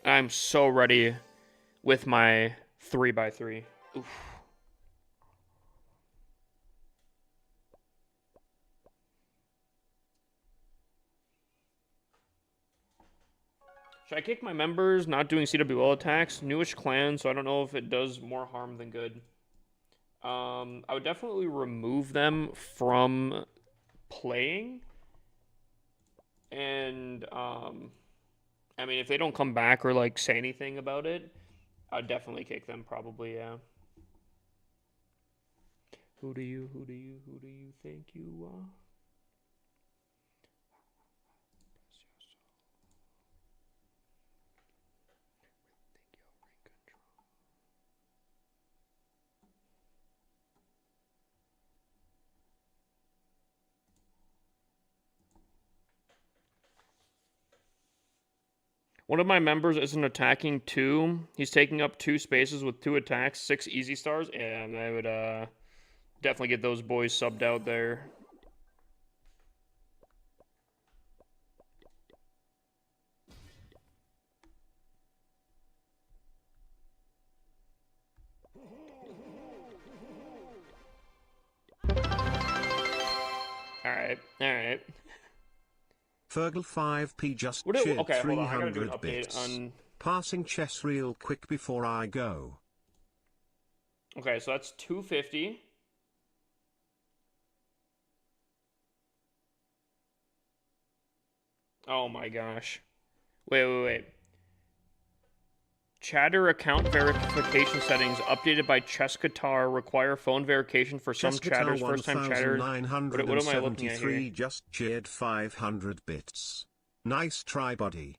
I'm so ready with my 3x3. Oof. Should I kick my members not doing CWL attacks? Newish clan, so I don't know if it does more harm than good. I would definitely remove them from playing. And, I mean, if they don't come back or, like, say anything about it, I'd definitely kick them, probably, yeah. Who do you think you are? One of my members isn't attacking 2. He's taking up 2 spaces with 2 attacks, 6 easy stars. Yeah, I would definitely get those boys subbed out there. Alright, alright. Fergal 5p just Okay, cheered hold on. I gotta do an 300 update bits. on... Passing chess real quick before I go. Okay, so that's 250. Oh my gosh. Wait. Chatter account verification settings updated by Chess Qatar require phone verification for some chatters. First time chatters. What am I looking at here? Just cheered 500 bits. Nice try, buddy.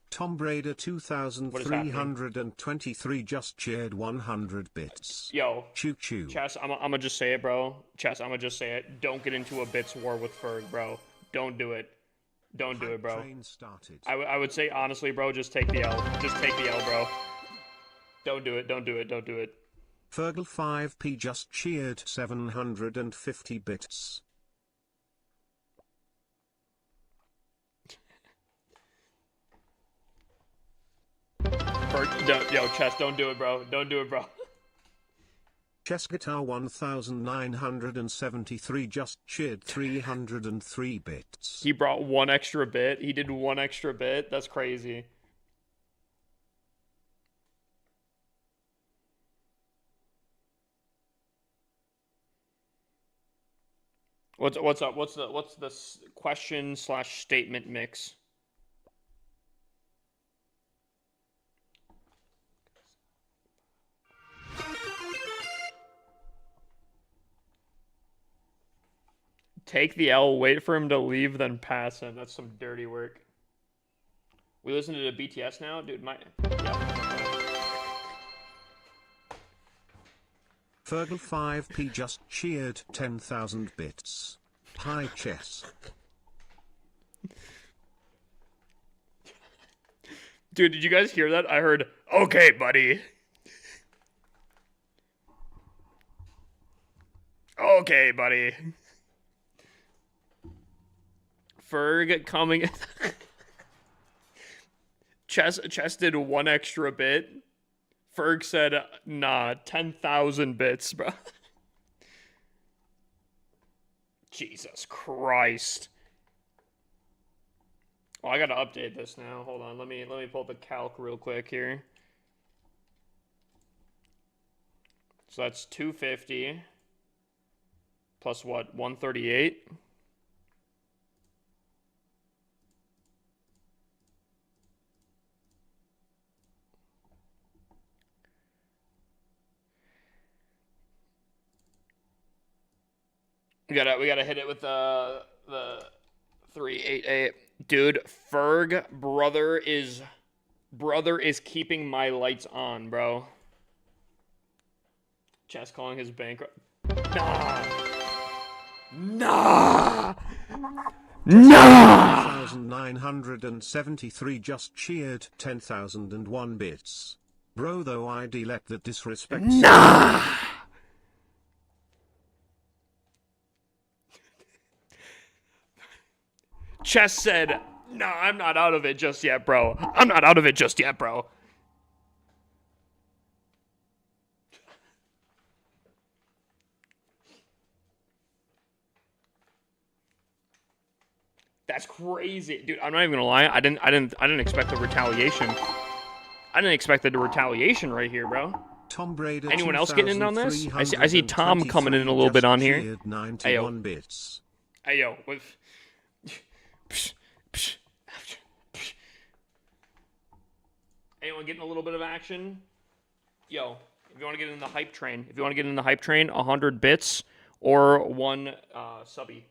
Tom Brady 2323 just cheered 100 bits. Yo, choo choo. Chess, I'm gonna just say it, bro. Chess, I'm gonna just say it. Don't get into a bits war with Ferg, bro. Don't do it. Don't do it, bro. I would say honestly, bro, just take the L. Just take the L, bro. Don't do it. Don't do it. Don't do it. Fergal 5p just cheered 750 bits. Yo, Chess, don't do it, bro. Don't do it, bro. Chess Guitar 1973 just cheered 303 bits. He brought 1 extra bit. He did 1 extra bit. That's crazy. What's up? What's the question / statement mix? Take the L, wait for him to leave, then pass him. That's some dirty work. We listen to the BTS now? Dude, Fergal 5p just cheered 10,000 bits. Hi, Chess. Dude, did you guys hear that? I heard, okay, buddy. Okay, buddy. Ferg coming. Chess did 1 extra bit. Ferg said, nah, 10,000 bits, bro. Jesus Christ. Oh, I gotta update this now. Hold on, let me pull up the calc real quick here. So that's 250 plus what? 138. We gotta hit it with the 388. Dude, Ferg brother is keeping my lights on, bro. Chess calling his bank. Nah. 1973 just cheered 10,001 bits. Bro, though I delete that disrespect. Nah. Chess said, "No, I'm not out of it just yet, bro. I'm not out of it just yet, bro." That's crazy, dude. I'm not even gonna lie. I didn't expect the retaliation. I didn't expect the retaliation right here, bro. Tom Brady. Anyone else getting in on this? I see Tom coming in a little bit on here. Hey yo. Bits. Hey yo. With... Anyone getting a little bit of action? Yo, if you want to get in the hype train, 100 bits or 1 subby.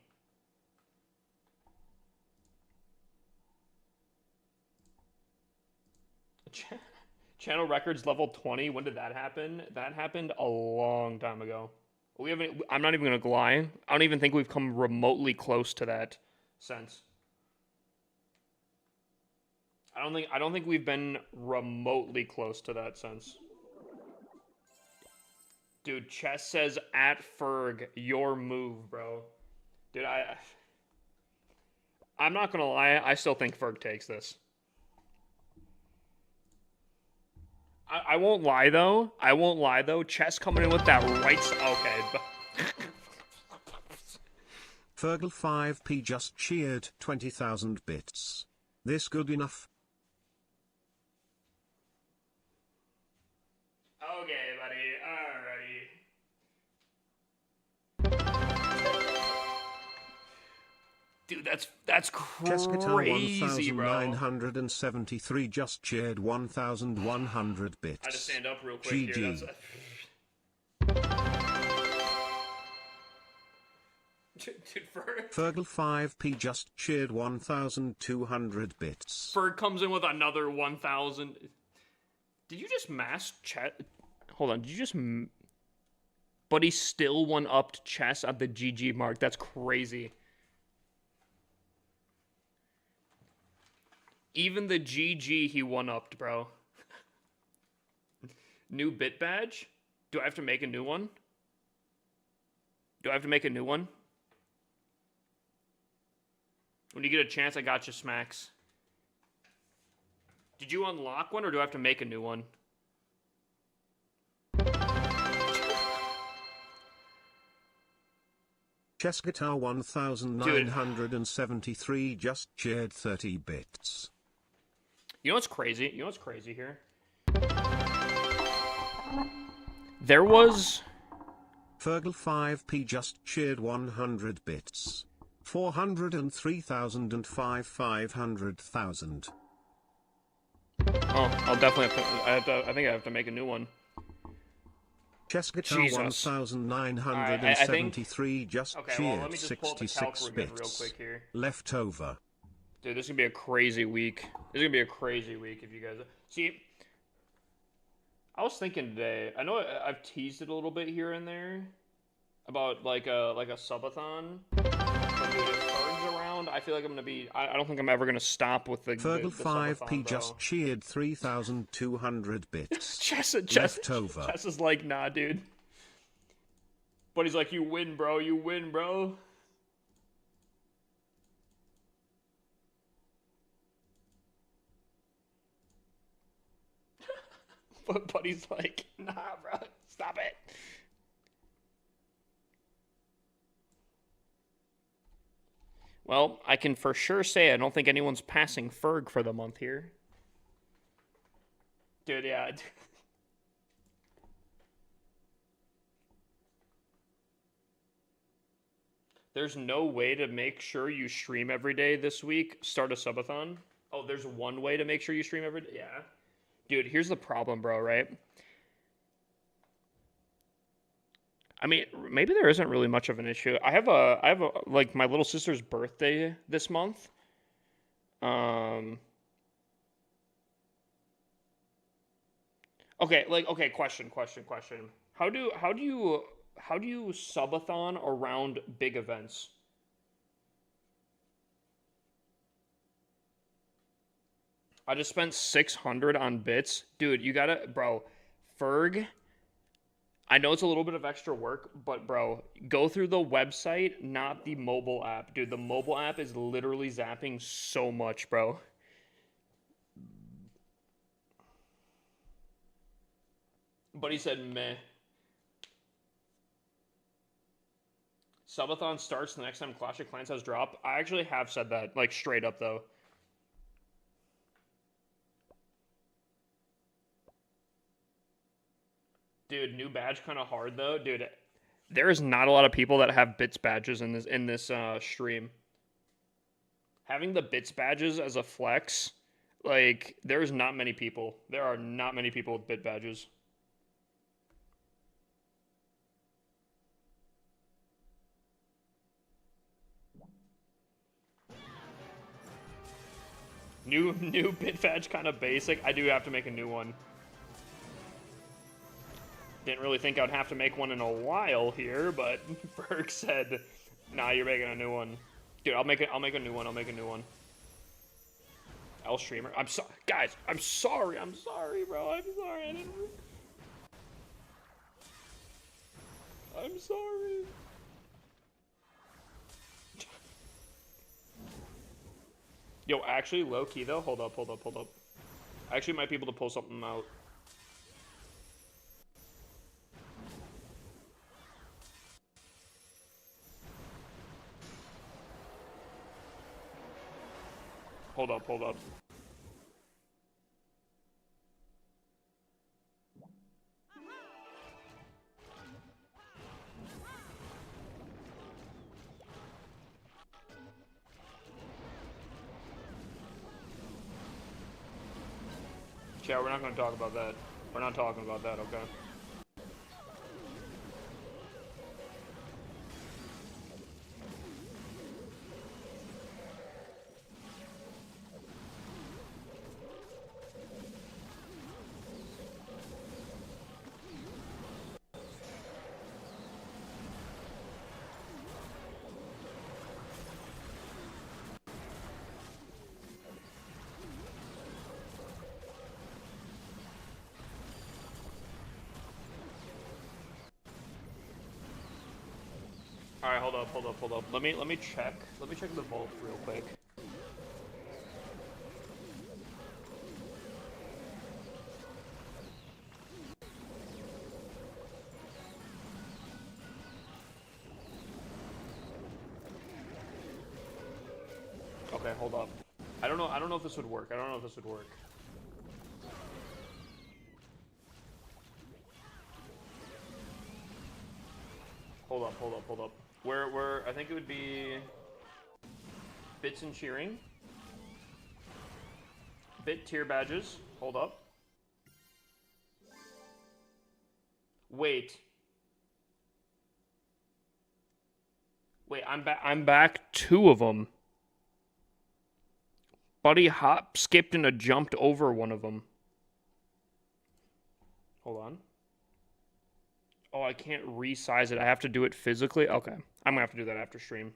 Channel records level 20. When did that happen? That happened a long time ago. We haven't. I'm not even gonna lie. I don't even think we've come remotely close to that since. I don't think we've been remotely close to that since. Dude, Chess says at Ferg, your move, bro. Dude, I'm not gonna lie. I still think Ferg takes this. I won't lie though. I won't lie though. Chess coming in with that right. Okay. Fergal 5p just cheered 20,000 bits. This good enough? Okay, buddy. Alrighty. Dude, that's crazy, bro. 1973 just cheered 1,100 bits. I had to stand up real quick GG. here. Dude, Fergal 5p just cheered 1,200 bits. Ferg comes in with another 1,000. Did you just mass chat? Hold on, did you just... But he still one-upped Chess at the GG mark. That's crazy. Even the GG he one-upped, bro. New bit badge? Do I have to make a new one? Do I have to make a new one? When you get a chance, I got you, Smacks. Did you unlock one, or do I have to make a new one? Chess Guitar 1973 just cheered 30 bits. You know what's crazy? You know what's crazy here? There was... Fergal 5p just cheered 100 bits. 403,000 and 500,000. Oh, I'll definitely have to... I think I have to make a new one. Chess Guitar Jesus. 1973 just okay, cheered well, let me just pull up the 66 calc real bits. quick here. Leftover. Dude, this is gonna be a crazy week. This is gonna be a crazy week if you guys... See, I was thinking today, I know I've teased it a little bit here and there about like a subathon. But dude, if Ferg's around, I feel like I'm gonna be... I don't think I'm ever gonna stop with the Fergal the 5p subathon, just cheered 3,200 bits. Chess Leftover. Chess is like, nah, dude. But he's like, you win, bro. You win, bro. But he's like, nah, bro. Stop it. Well, I can for sure say I don't think anyone's passing Ferg for the month here. Dude, yeah. There's no way to make sure you stream every day this week. Start a subathon. Oh, there's one way to make sure you stream every day? Yeah. Dude, here's the problem, bro, right? I mean, maybe there isn't really much of an issue. I have like my little sister's birthday this month. Okay, question. How do you subathon around big events? I just spent 600 on bits. Dude, you gotta, bro, Ferg, I know it's a little bit of extra work, but bro, go through the website, not the mobile app. Dude, the mobile app is literally zapping so much, bro. But he said meh. Subathon starts the next time Clash of Clans has dropped. I actually have said that, like, straight up, though. Dude, new badge kind of hard, though. Dude, there is not a lot of people that have bits badges in this stream. Having the bits badges as a flex, like, there's not many people. There are not many people with bit badges. New bit badge kind of basic. I do have to make a new one. Didn't really think I'd have to make one in a while here, but Berg said, "Nah, you're making a new one, dude. I'll make it. I'll make a new one. I'll make a new one." L streamer. I'm sorry, guys. I'm sorry. I'm sorry, bro. I'm sorry. I didn't. I'm sorry. Yo, actually, low key though. Hold up. Hold up. Hold up. I actually might be able to pull something out. Hold up. Hold up. Yeah, we're not gonna talk about that. We're not talking about that, okay? All right, hold up, hold up, hold up. Let me check. Let me check the vault real quick. Okay, hold up. I don't know. I don't know if this would work. I don't know if this would work. Hold up, hold up, hold up. Where? I think it would be bits and cheering. Bit tier badges. Hold up. Wait. Wait, I'm back. I'm back. Two of them. Buddy hop, skipped, and a jumped over one of them. Hold on. Oh, I can't resize it. I have to do it physically? Okay. I'm gonna have to do that after stream.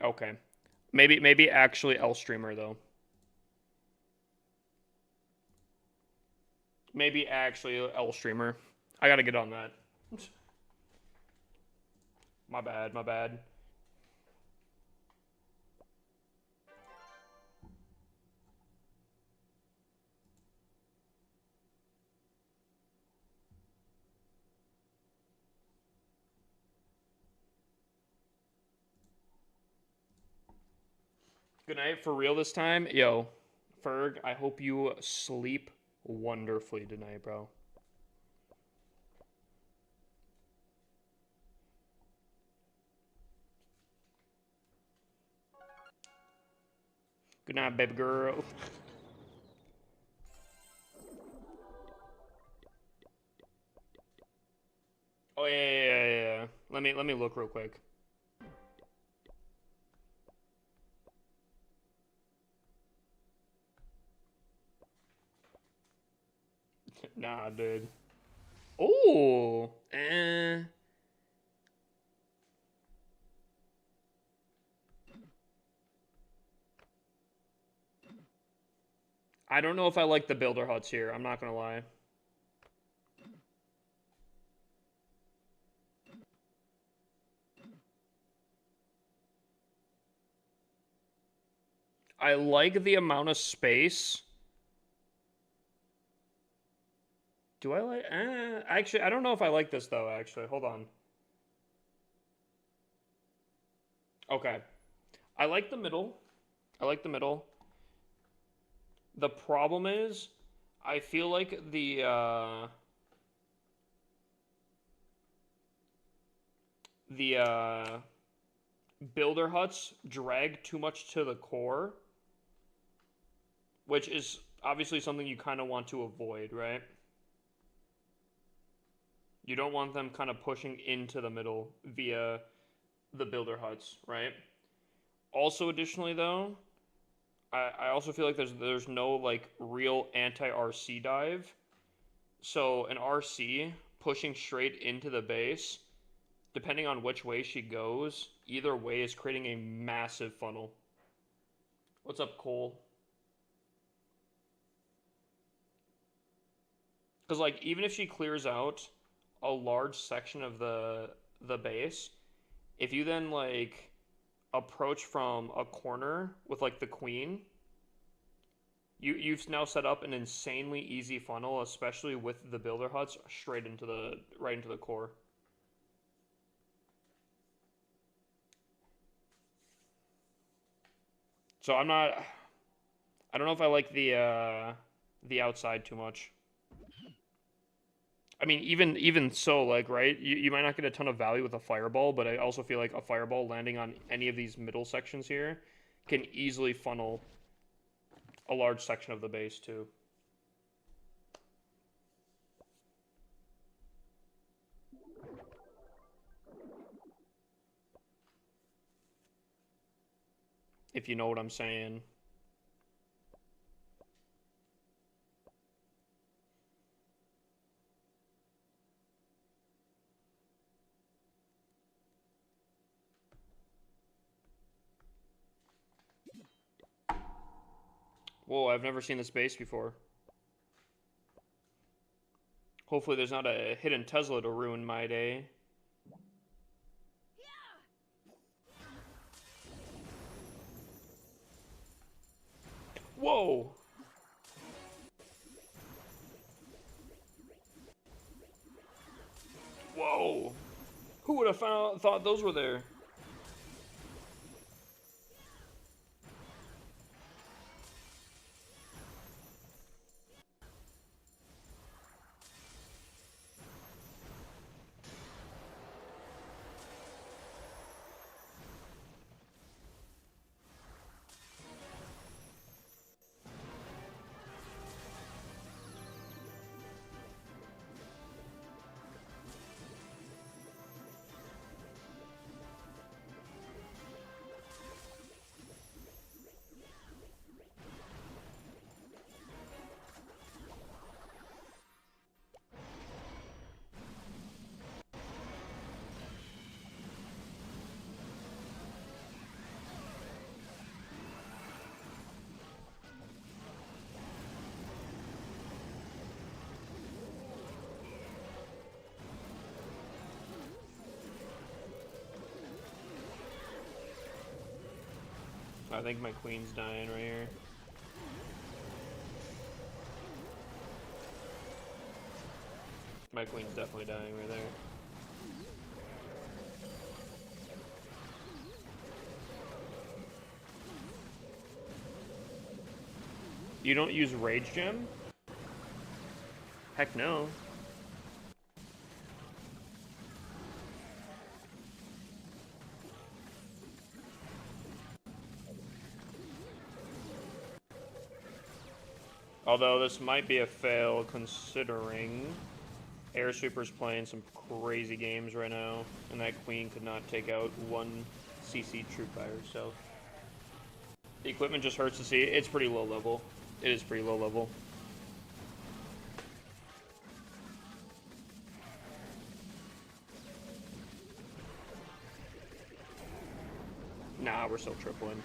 Okay. Maybe actually L streamer though. Maybe actually L streamer. I gotta get on that. My bad, my bad. Good night for real this time. Yo, Ferg, I hope you sleep wonderfully tonight, bro. Good night, baby girl. Oh yeah. Let me look real quick. Nah, dude. Oh, I don't know if I like the builder huts here. I'm not gonna lie. I like the amount of space. Do I like? Actually, I don't know if I like this though. Actually, hold on. Okay, I like the middle. I like the middle. The problem is, I feel like the builder huts drag too much to the core, which is obviously something you kind of want to avoid, right? You don't want them kind of pushing into the middle via the builder huts, right? Also, additionally, though, I also feel like there's no like real anti-RC dive. So an RC pushing straight into the base, depending on which way she goes, either way is creating a massive funnel. What's up, Cole? Because like even if she clears out a large section of the base, if you then like approach from a corner with like the queen, you've now set up an insanely easy funnel, especially with the builder huts straight into the right into the core. So I don't know if I like the outside too much. I mean, even so, like, right, you might not get a ton of value with a fireball, but I also feel like a fireball landing on any of these middle sections here can easily funnel a large section of the base too. If you know what I'm saying. Whoa, I've never seen this base before. Hopefully there's not a hidden Tesla to ruin my day. Whoa! Whoa! Who would have thought those were there? I think my queen's dying right here. My queen's definitely dying right there. You don't use Rage Gem? Heck no. Although this might be a fail considering Air Super's playing some crazy games right now, and that queen could not take out one CC troop by herself. The equipment just hurts to see. It's pretty low level. It is pretty low level. Nah, we're still tripling.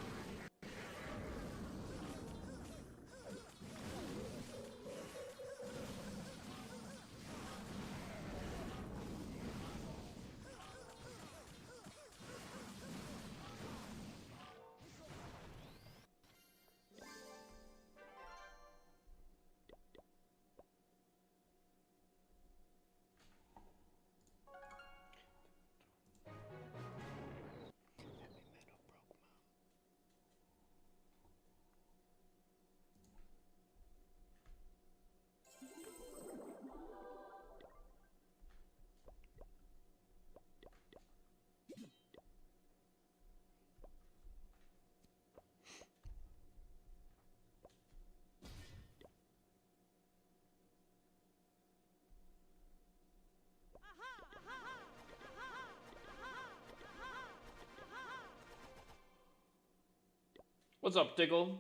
What's up, Diggle?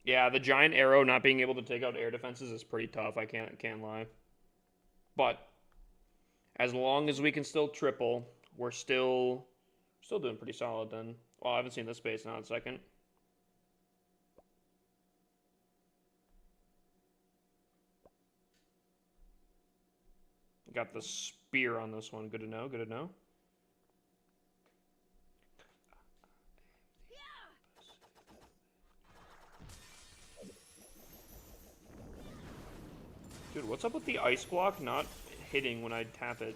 Yeah, the giant arrow not being able to take out air defenses is pretty tough. I can't lie. But as long as we can still triple, we're still doing pretty solid then. Well, I haven't seen this base now in a second. Got the spear on this one. Good to know. Good to know. Dude, what's up with the ice block not hitting when I tap it?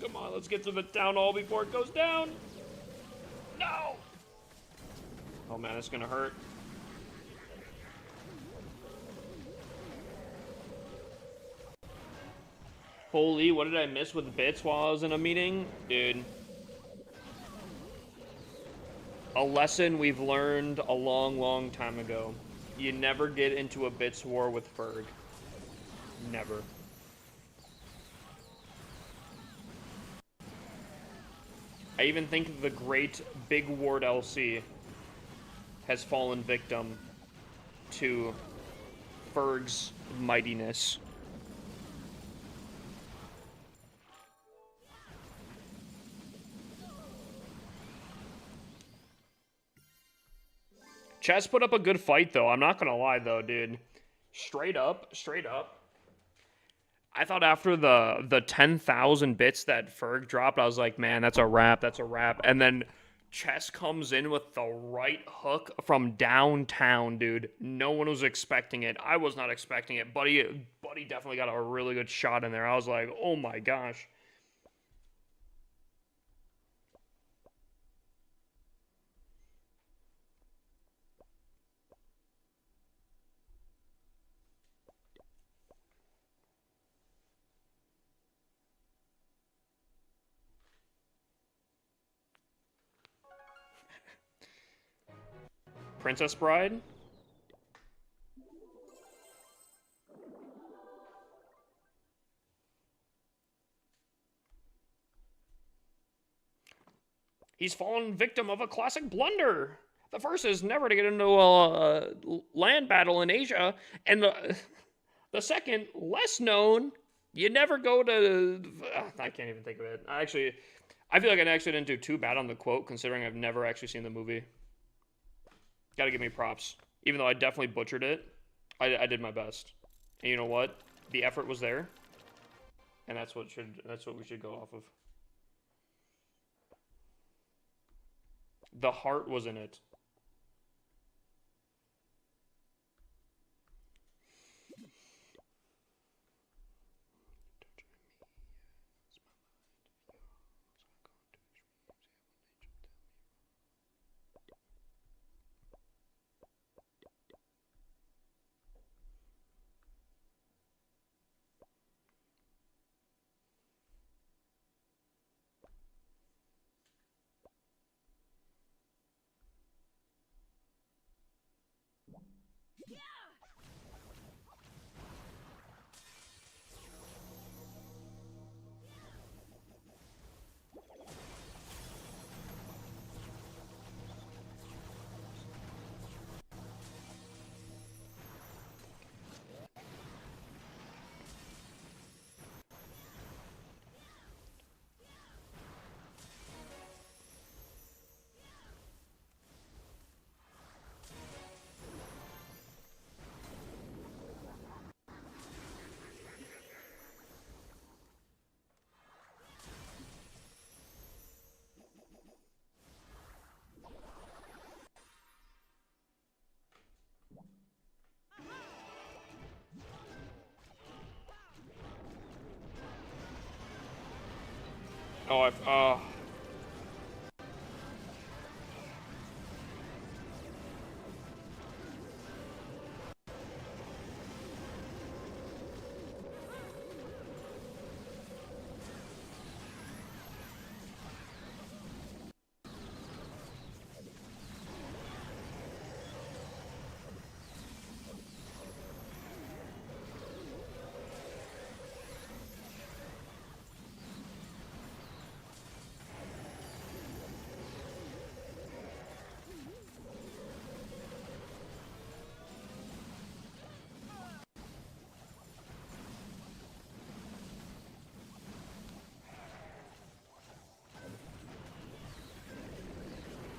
Come on, let's get to the town hall before it goes down. No! Oh man, it's gonna hurt. Holy, what did I miss with bits while I was in a meeting? Dude. A lesson we've learned a long time ago. You never get into a bits war with Ferg. Never. I even think the great Big Ward LC has fallen victim to Ferg's mightiness. Chess put up a good fight, though. I'm not gonna lie, though, dude. Straight up. I thought after the 10,000 bits that Ferg dropped, I was like, man, that's a wrap. And then Chess comes in with the right hook from downtown, dude. No one was expecting it. I was not expecting it. Buddy definitely got a really good shot in there. I was like, oh my gosh. Princess Bride? He's fallen victim of a classic blunder. The first is never to get into a land battle in Asia, and the second, less known, you never go to. I can't even think of it. I feel like I actually didn't do too bad on the quote, considering I've never actually seen the movie. Gotta give me props. Even though I definitely butchered it, I did my best. And you know what? The effort was there, and that's what we should go off of. The heart was in it. Oh,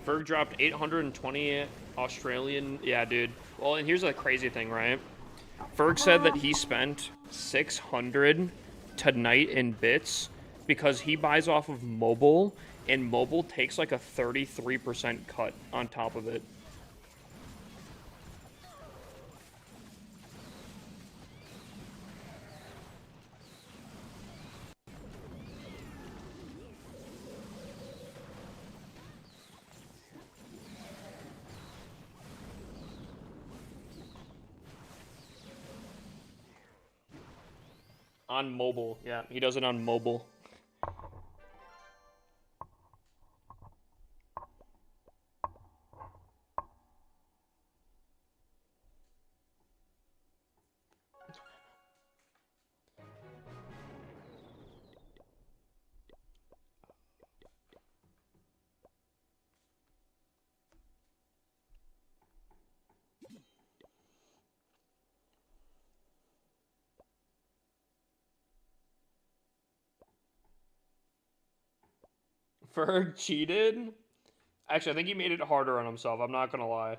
Ferg dropped 820 Australian. Yeah, dude. Well, and here's the crazy thing, right? Ferg said that he spent 600 tonight in bits because he buys off of mobile, and mobile takes like a 33% cut on top of it. On mobile, yeah, he does it on mobile. Ferg cheated? Actually, I think he made it harder on himself. I'm not gonna lie.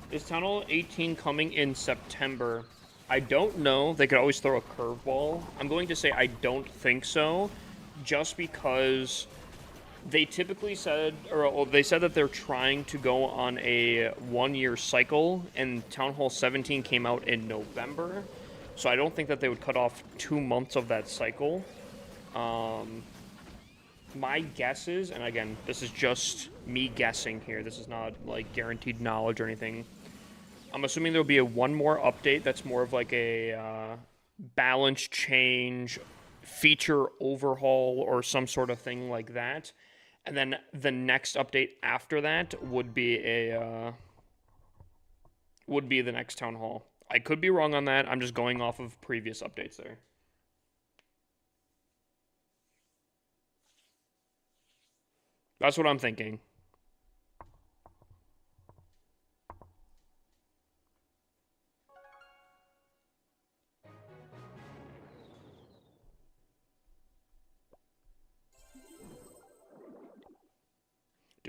Is Tunnel 18 coming in September? I don't know. They could always throw a curveball. I'm going to say I don't think so, just because they typically said, or they said that they're trying to go on a 1-year cycle, and Town Hall 17 came out in November, so I don't think that they would cut off 2 months of that cycle. My guess is, and again, this is just me guessing here, this is not like guaranteed knowledge or anything. I'm assuming there'll be one more update that's more of like a balance change, feature overhaul, or some sort of thing like that. And then the next update after that would be the next town hall. I could be wrong on that. I'm just going off of previous updates there. That's what I'm thinking.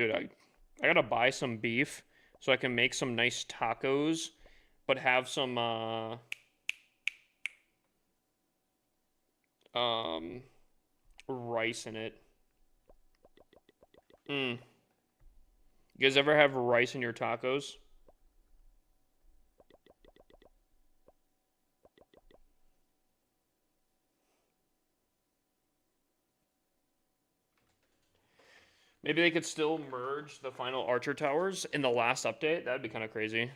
dude, I gotta buy some beef so I can make some nice tacos, but have some um rice in it. Mm. You guys ever have rice in your tacos? Maybe they could still merge the final Archer Towers in the last update. That'd be kind of crazy.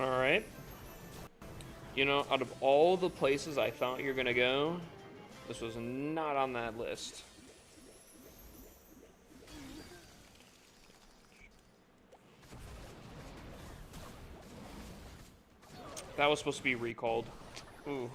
All right. You know, out of all the places I thought you're gonna go, this was not on that list. That was supposed to be recalled. Ooh.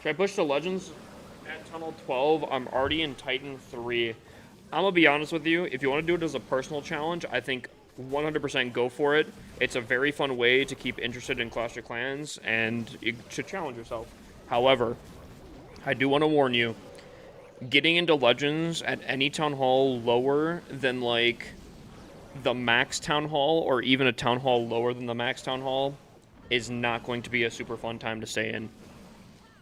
Should I push to Legends at Tunnel 12? I'm already in Titan 3. I'm gonna be honest with you. If you want to do it as a personal challenge, I think 100% go for it. It's a very fun way to keep interested in Clash of Clans, and you should challenge yourself. However, I do want to warn you, getting into Legends at any town hall lower than, like, the max town hall, or even a town hall lower than the max town hall, is not going to be a super fun time to stay in.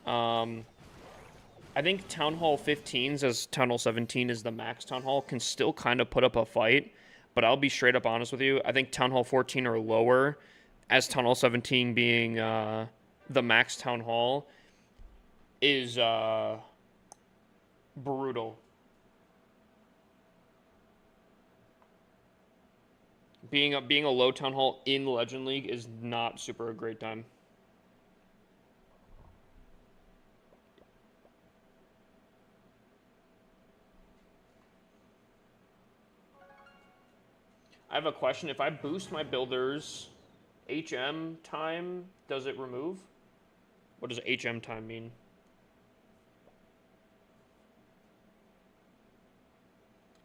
I think Town Hall 15s, as Town Hall 17 is the max Town Hall, can still kind of put up a fight. But I'll be straight up honest with you. I think Town Hall 14 or lower, as Town Hall 17 being the max Town Hall, is brutal. Being a low Town Hall in Legend League is not super a great time. I have a question. If I boost my builders, HM time, does it remove? What does HM time mean?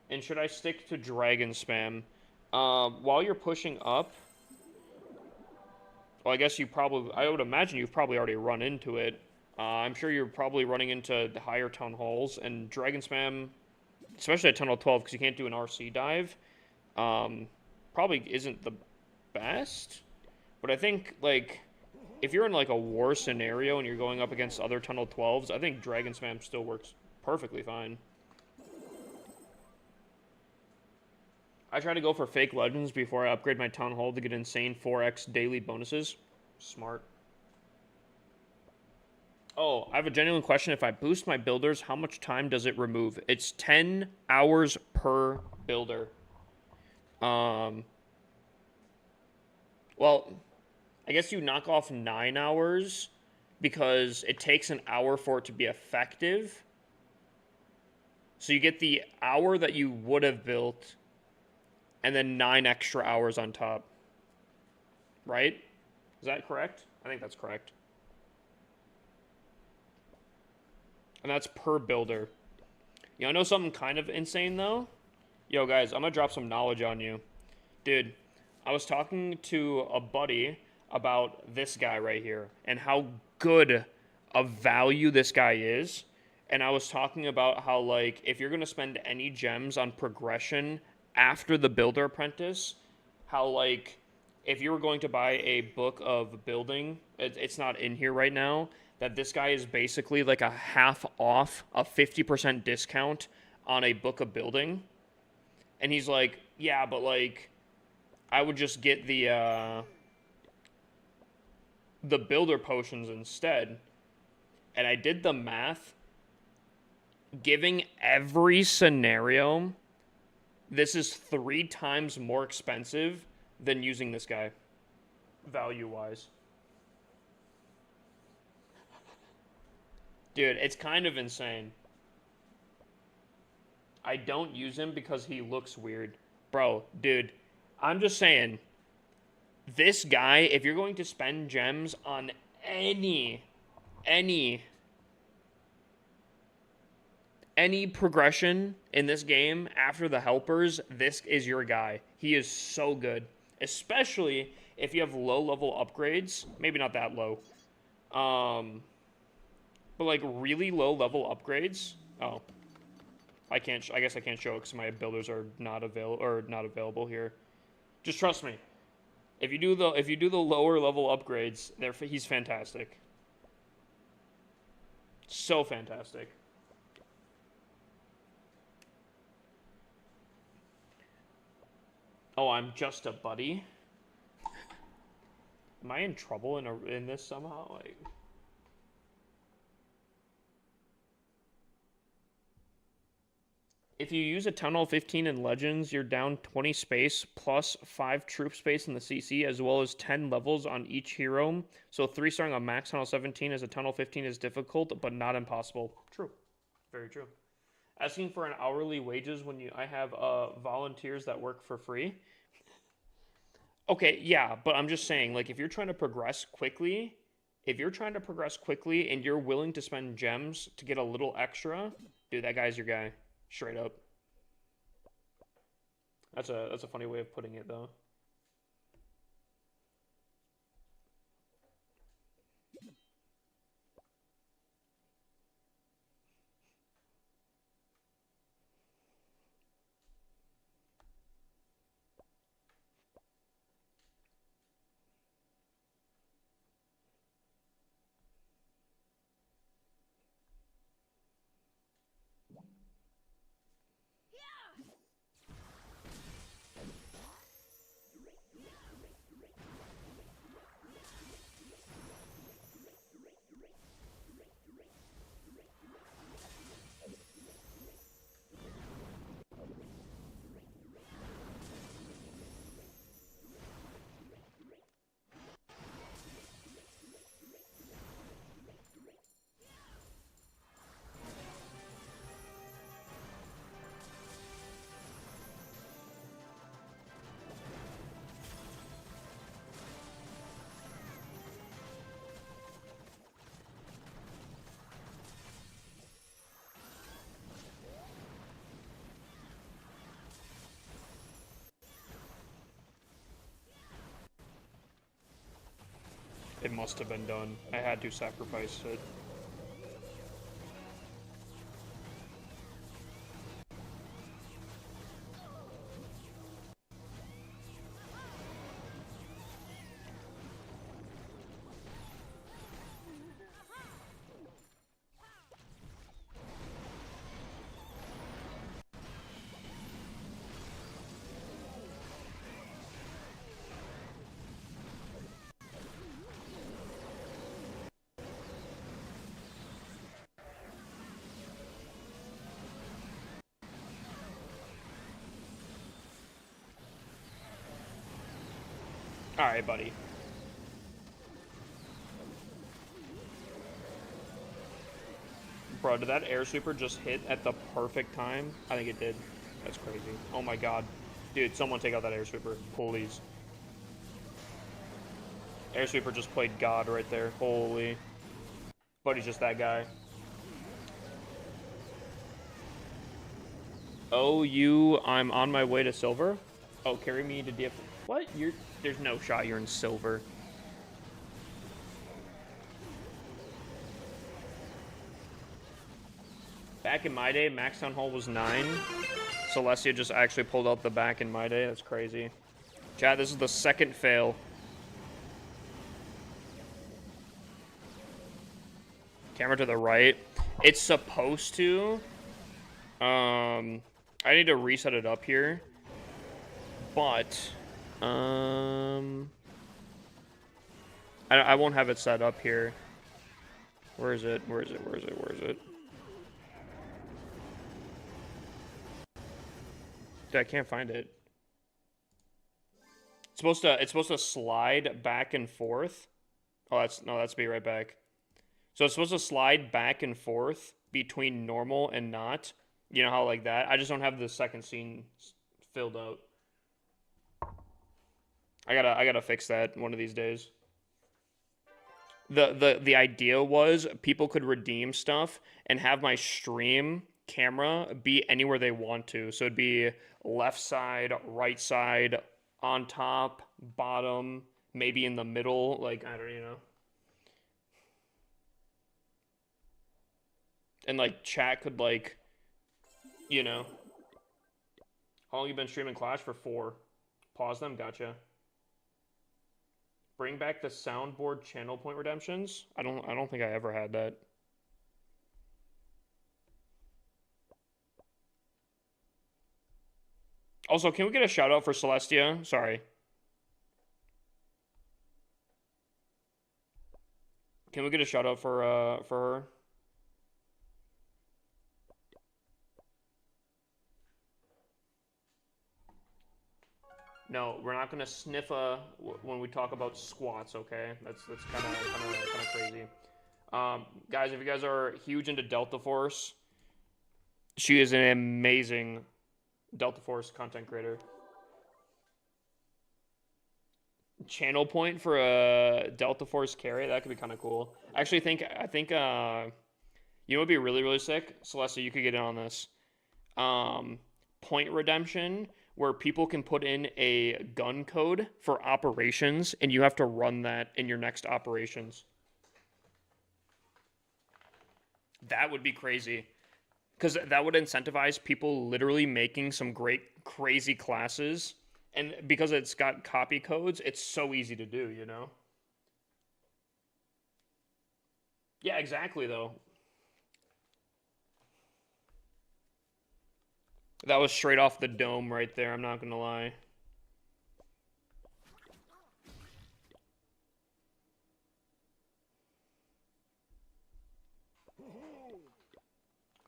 And should I stick to dragon spam? While you're pushing up, well, I guess I would imagine you've probably already run into it. I'm sure you're probably running into the higher town halls, and dragon spam, especially at Tunnel 12, because you can't do an RC dive, probably isn't the best. But I think, like, if you're in, like, a war scenario and you're going up against other Tunnel 12s, I think dragon spam still works perfectly fine. I try to go for fake legends before I upgrade my town hall to get insane 4x daily bonuses. Smart. Oh, I have a genuine question. If I boost my builders, how much time does it remove? It's 10 hours per builder. Well, I guess you knock off 9 hours because it takes an hour for it to be effective. So you get the hour that you would have built and then 9 extra hours on top. Right? Is that correct? I think that's correct. And that's per builder. You know something kind of insane though? Yo, guys, I'm gonna drop some knowledge on you. Dude, I was talking to a buddy about this guy right here and how good of value this guy is. And I was talking about how, like, if you're gonna spend any gems on progression after the Builder Apprentice, how, like, if you were going to buy a book of building, it's not in here right now, that this guy is basically like a half off, a 50% discount on a book of building. And he's like, yeah, but like, I would just get the builder potions instead. And I did the math. Giving every scenario, this is 3 times more expensive than using this guy, value-wise. Dude, it's kind of insane. I don't use him because he looks weird. Bro, dude, I'm just saying, this guy, if you're going to spend gems on any progression in this game after the helpers, this is your guy. He is so good, especially if you have low level upgrades. Maybe not that low, but like really low level upgrades. Oh, I can't. I guess I can't show it because my builders are not available here. Just trust me. If you do the lower level upgrades, he's fantastic. So fantastic. Oh, I'm just a buddy. Am I in trouble in this somehow? Like, if you use a Town Hall 15 in Legends, you're down 20 space plus 5 troop space in the CC, as well as 10 levels on each hero. So 3-starring on max Town Hall 17 as a Town Hall 15 is difficult, but not impossible. True. Very true. Asking for an hourly wages when I have volunteers that work for free. Okay, yeah, but I'm just saying, like, if you're trying to progress quickly, and you're willing to spend gems to get a little extra, dude, that guy's your guy. Straight up. That's a funny way of putting it, though. It must have been done. I had to sacrifice it. Alright, buddy. Bro, did that air sweeper just hit at the perfect time? I think it did. That's crazy. Oh my god. Dude, someone take out that air sweeper. Please. Air sweeper just played God right there. Holy. But he's just that guy. Oh, I'm on my way to silver? Oh, carry me to DF. What? There's no shot you're in silver. Back in my day, Max Town Hall was 9. Celestia just actually pulled out the back in my day. That's crazy. Chat, this is the second fail. Camera to the right. It's supposed to. I need to reset it up here. But, I won't have it set up here. Where is it? Where is it? Where is it? Where is it? Dude, I can't find it. It's supposed to slide back and forth. Oh, that's be right back. So it's supposed to slide back and forth between normal and not. You know how like that? I just don't have the second scene filled out. I gotta fix that one of these days. The idea was people could redeem stuff and have my stream camera be anywhere they want to. So it'd be left side, right side, on top, bottom, maybe in the middle, like I don't know. And like chat could like, you know. How long you been streaming Clash? For 4. Pause them, gotcha. Bring back the soundboard channel point redemptions? I don't think I ever had that. Also, can we get a shout out for Celestia? Sorry. Can we get a shout out for her? No, we're not gonna sniff when we talk about squats. Okay, that's kind of crazy. Guys, if you guys are huge into Delta Force, she is an amazing Delta Force content creator. Channel point for a Delta Force carry, that could be kind of cool. Actually, I think you know what would be really really sick, Celeste. You could get in on this. Point redemption, where people can put in a gun code for operations, and you have to run that in your next operations. That would be crazy. Because that would incentivize people literally making some great, crazy classes. And because it's got copy codes, it's so easy to do, you know? Yeah, exactly, though. That was straight off the dome right there, I'm not gonna lie.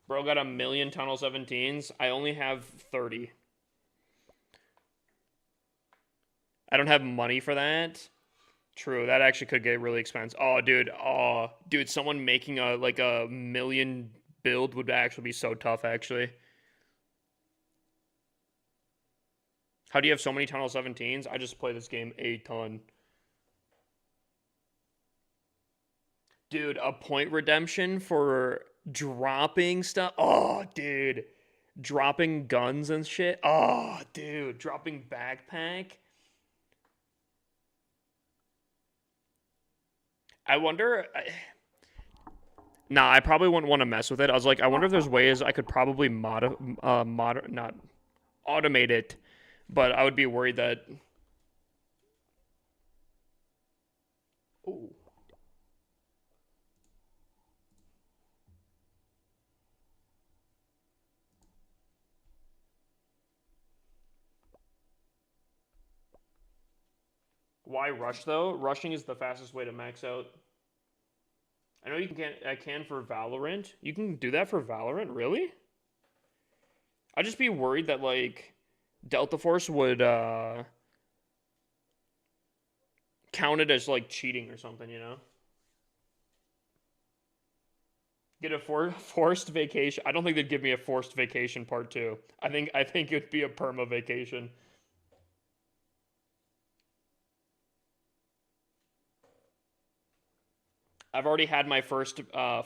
Bro got 1,000,000 Tunnel 17s. I only have 30. I don't have money for that. True, that actually could get really expensive. Oh, dude, someone making a 1,000,000 build would actually be so tough, actually. How do you have so many Tunnel 17s? I just play this game a ton. Dude, a point redemption for dropping stuff. Oh, dude. Dropping guns and shit. Oh, dude. Dropping backpack. I wonder. Nah, I probably wouldn't want to mess with it. I was like, I wonder if there's ways I could probably not automate it, but I would be worried that. Ooh. Why rush though? Rushing is the fastest way to max out. I know you can. I can for Valorant. You can do that for Valorant, really? I'd just be worried that like Delta Force would counted as like cheating or something, you know? Get a forced vacation. I don't think they'd give me a forced vacation part two. I think it'd be a perma vacation. I've already had my first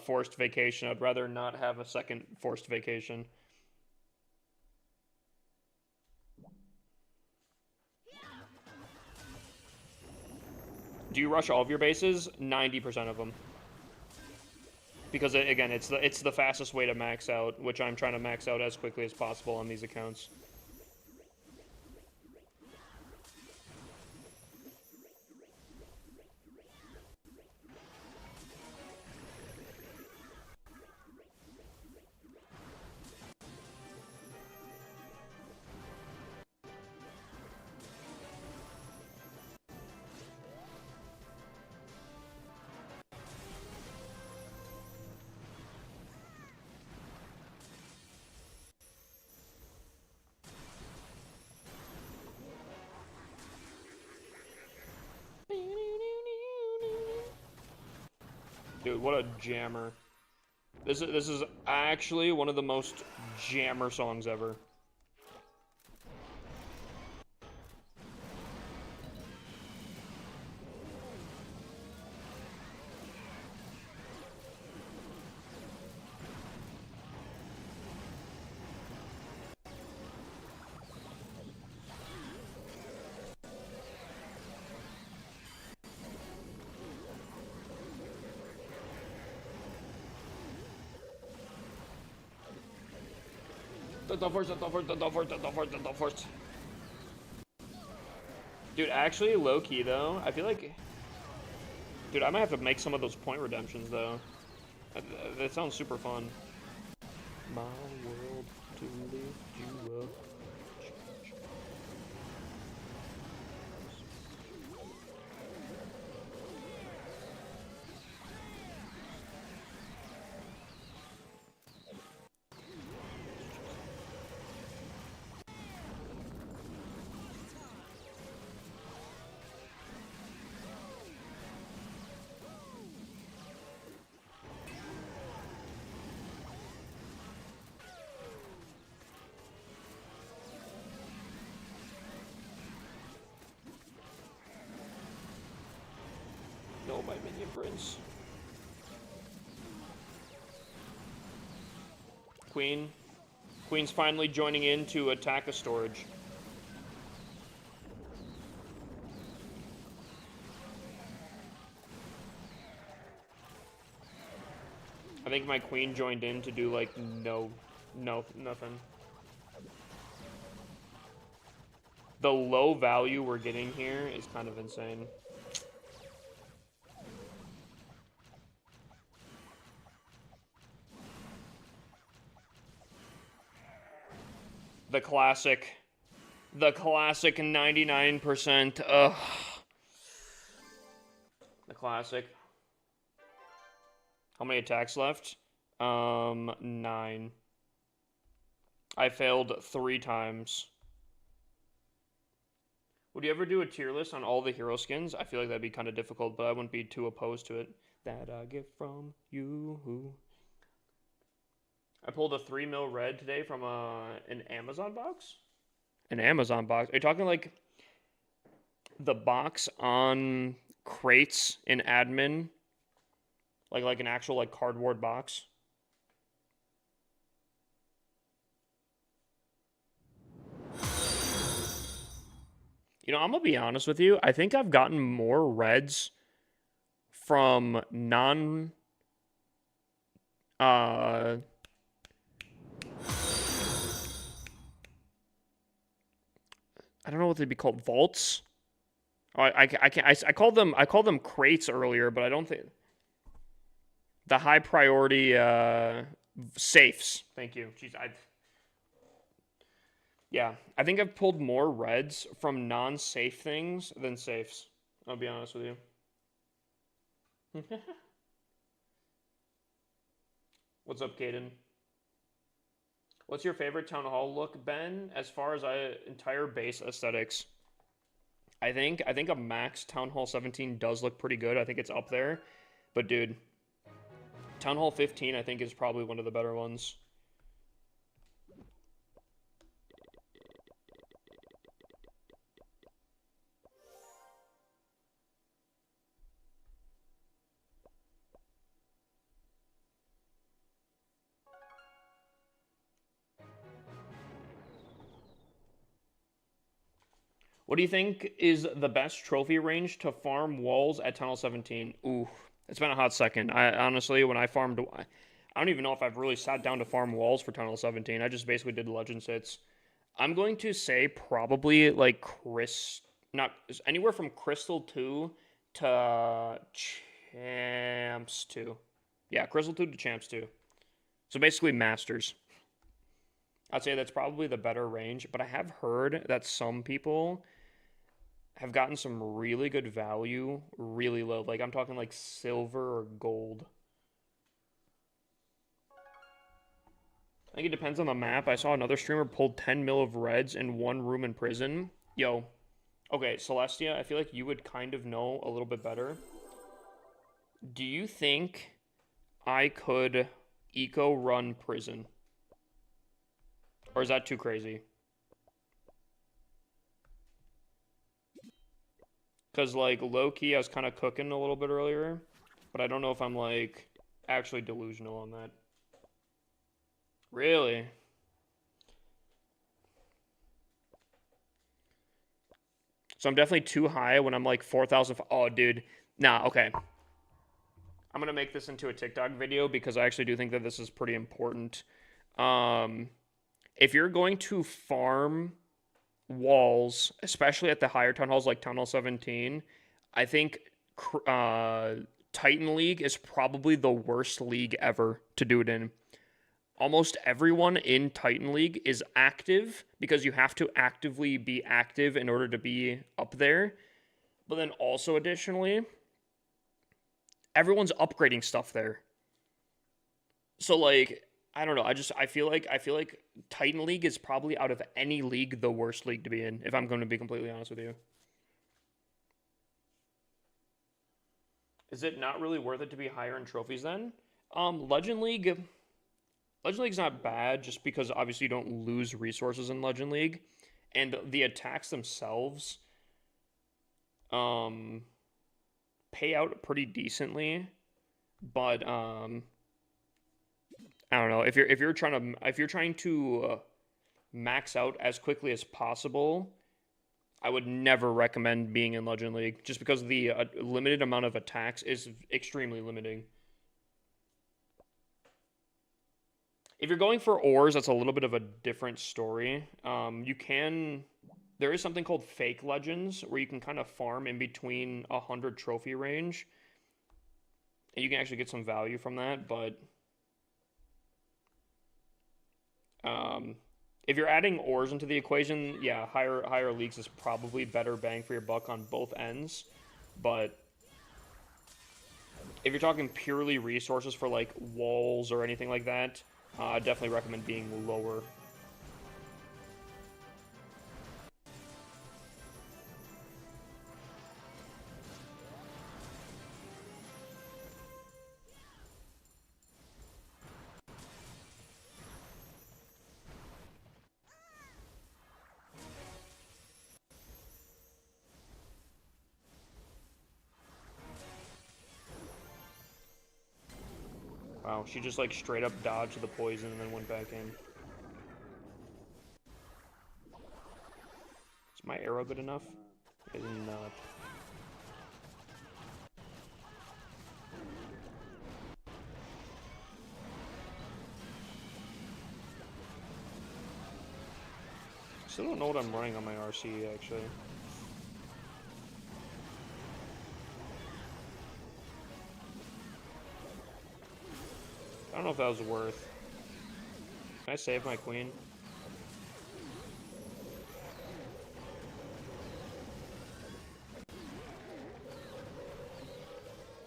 forced vacation. I'd rather not have a second forced vacation. Do you rush all of your bases? 90% of them. Because again, it's the fastest way to max out, which I'm trying to max out as quickly as possible on these accounts. Dude, what a jammer. This is actually one of the most jammer songs ever. The force. Dude, actually, low key though, I feel like, dude, I might have to make some of those point redemptions though. That sounds super fun. My world to lift you up. No, my minion prince. Queen. Queen's finally joining in to attack a storage. I think my queen joined in to do like nothing. The low value we're getting here is kind of insane. The classic 99%. Ugh. The classic. How many attacks left? 9. I failed 3 times. Would you ever do a tier list on all the hero skins? I feel like that'd be kind of difficult, but I wouldn't be too opposed to it. That I get from you. I pulled a 3 mil red today from an Amazon box. An Amazon box? Are you talking like the box on crates in admin? Like an actual like cardboard box? You know, I'm gonna be honest with you. I think I've gotten more reds from non I don't know what they'd be called, vaults. Oh, I called them crates earlier, but I don't think the high priority safes. Thank you. Jeez, yeah, I think I've pulled more reds from non-safe things than safes. I'll be honest with you. What's up, Caden? What's your favorite town hall look, Ben? As far as entire base aesthetics, I think a max Town Hall 17 does look pretty good. I think it's up there. But dude, Town Hall 15 I think is probably one of the better ones. What do you think is the best trophy range to farm walls at Tunnel 17? Ooh, it's been a hot second. I honestly, when I farmed, I don't even know if I've really sat down to farm walls for Tunnel 17. I just basically did legend sits. I'm going to say probably like not anywhere from Crystal 2 to Champs 2. Yeah, Crystal 2 to Champs 2. So basically Masters. I'd say that's probably the better range, but I have heard that some people have gotten some really good value really low. Like I'm talking like silver or gold. I think it depends on the map. I saw another streamer pulled 10 mil of reds in one room in prison. Yo, okay, Celestia, I feel like you would kind of know a little bit better. Do you think I could eco run prison? Or is that too crazy? Because, like, low-key, I was kind of cooking a little bit earlier. But I don't know if I'm, like, actually delusional on that. Really? So I'm definitely too high when I'm, like, 4,000... Oh, dude. Nah, okay. I'm going to make this into a TikTok video because I actually do think that this is pretty important. If you're going to farm walls, especially at the higher town halls like Town Hall 17, I think Titan League is probably the worst league ever to do it in. Almost everyone in Titan League is active because you have to actively be active in order to be up there. But then also additionally, everyone's upgrading stuff there. So like, I don't know. I feel like Titan League is probably out of any league the worst league to be in, if I'm going to be completely honest with you. Is it not really worth it to be higher in trophies then? Legend League's not bad just because obviously you don't lose resources in Legend League, and the attacks themselves pay out pretty decently, but I don't know, if you're trying to max out as quickly as possible, I would never recommend being in Legend League just because the limited amount of attacks is extremely limiting. If you're going for ores, that's a little bit of a different story. There is something called fake legends where you can kind of farm in between 100 trophy range, and you can actually get some value from that. But if you're adding ores into the equation, yeah, higher leagues is probably better bang for your buck on both ends. But if you're talking purely resources for like walls or anything like that, I definitely recommend being lower. Wow, she just like straight up dodged the poison and then went back in. Is my arrow good enough? It is not. Still don't know what I'm running on my RC actually. I don't know if that was worth. Can I save my queen?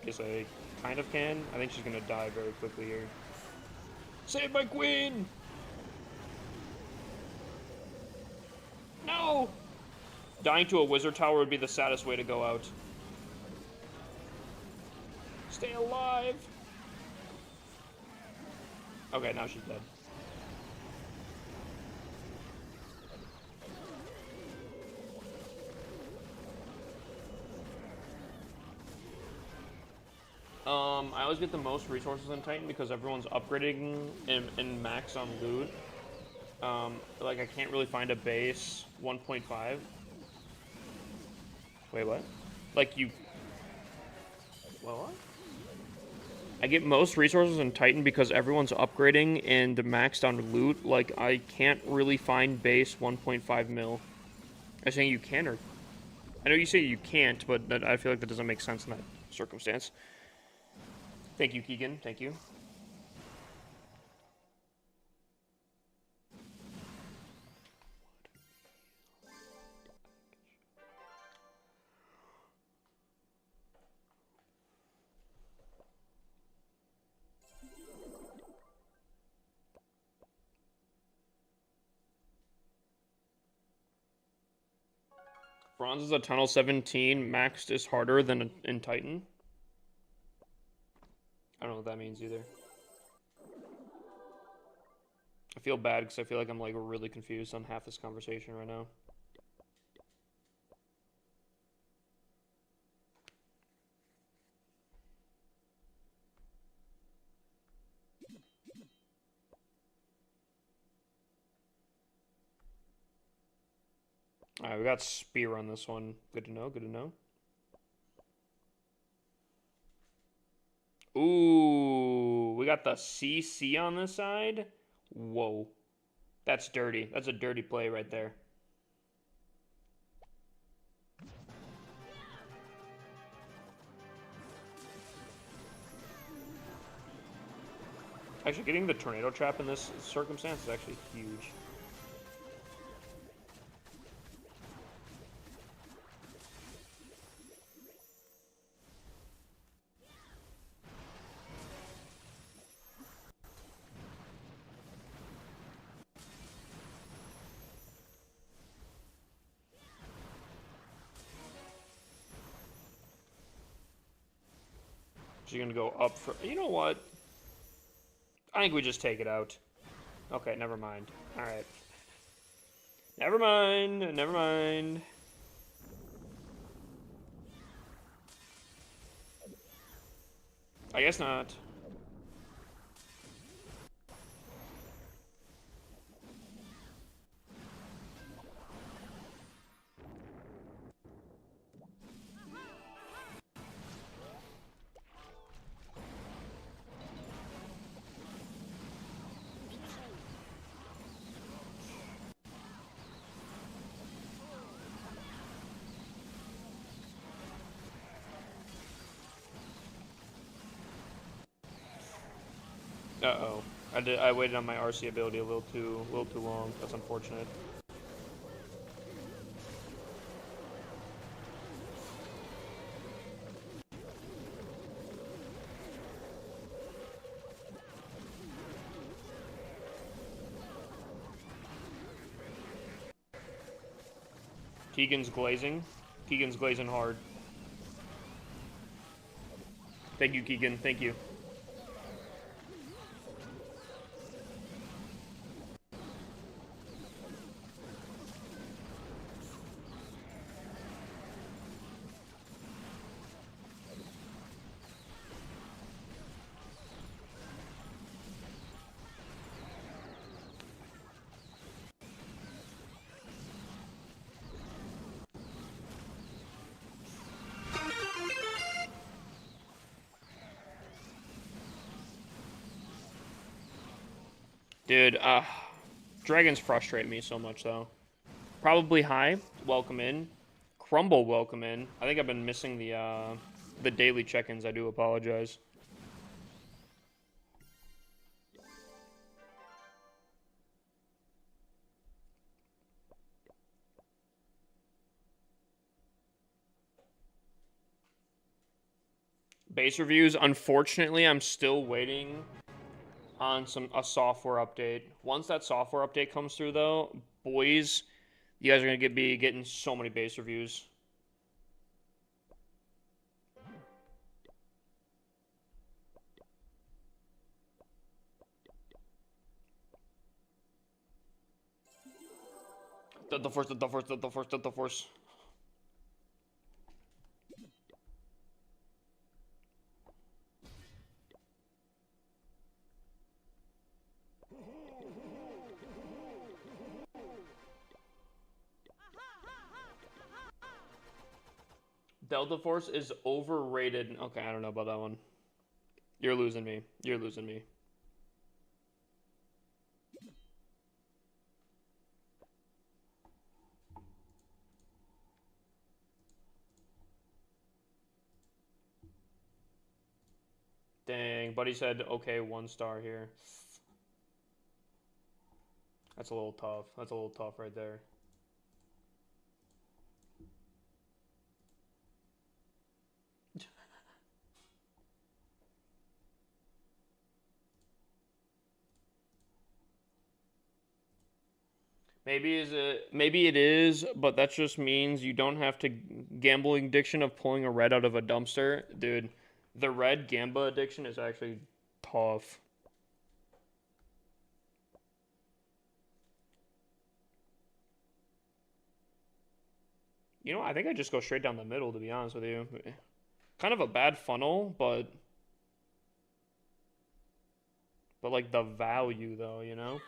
Guess I kind of can. I think she's gonna die very quickly here. Save my queen! No! Dying to a wizard tower would be the saddest way to go out. Stay alive! Okay, now she's dead. I always get the most resources in Titan because everyone's upgrading in max on loot. Like, I can't really find a base 1.5. Wait, what? Like, you... Well, what? I get most resources in Titan because everyone's upgrading and maxed on loot. Like, I can't really find base 1.5 mil. I'm saying you can, or... I know you say you can't, but I feel like that doesn't make sense in that circumstance. Thank you, Keegan. Thank you. Bronze is a tunnel 17. Maxed is harder than in Titan. I don't know what that means either. I feel bad because I feel like I'm like really confused on half this conversation right now. Alright, we got spear on this one. Good to know, good to know. Ooh, we got the CC on this side. Whoa. That's dirty. That's a dirty play right there. Actually, getting the tornado trap in this circumstance is actually huge. She's gonna go up for... You know what? I think we just take it out. Okay, never mind. Alright. Never mind. Never mind. I guess not. Uh-oh. I waited on my RC ability a little too long. That's unfortunate. Keegan's glazing. Keegan's glazing hard. Thank you, Keegan. Thank you. Dude, dragons frustrate me so much, though. Probably high, welcome in. Crumble, welcome in. I think I've been missing the daily check-ins. I do apologize. Base reviews, unfortunately, I'm still waiting on a software update. Once that software update comes through, though, boys, You guys are gonna be getting so many base reviews. The force, the force, the force, the force. Delta Force is overrated. Okay, I don't know about that one. You're losing me. You're losing me. Dang, buddy said okay, 1 star here. That's a little tough. That's a little tough right there. Maybe it is, but that just means you don't have to gambling addiction of pulling a red out of a dumpster. Dude, the red gamba addiction is actually tough. You know, I think I just go straight down the middle, to be honest with you. Kind of a bad funnel, but like the value though, you know?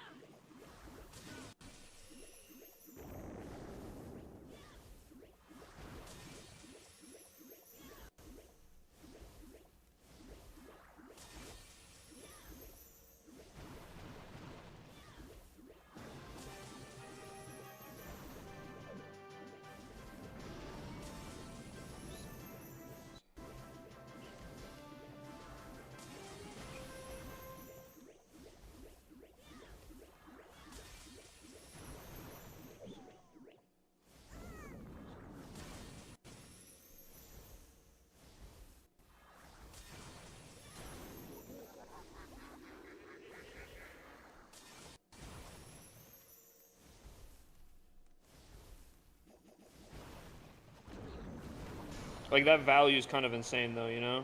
Like that value is kind of insane though, you know?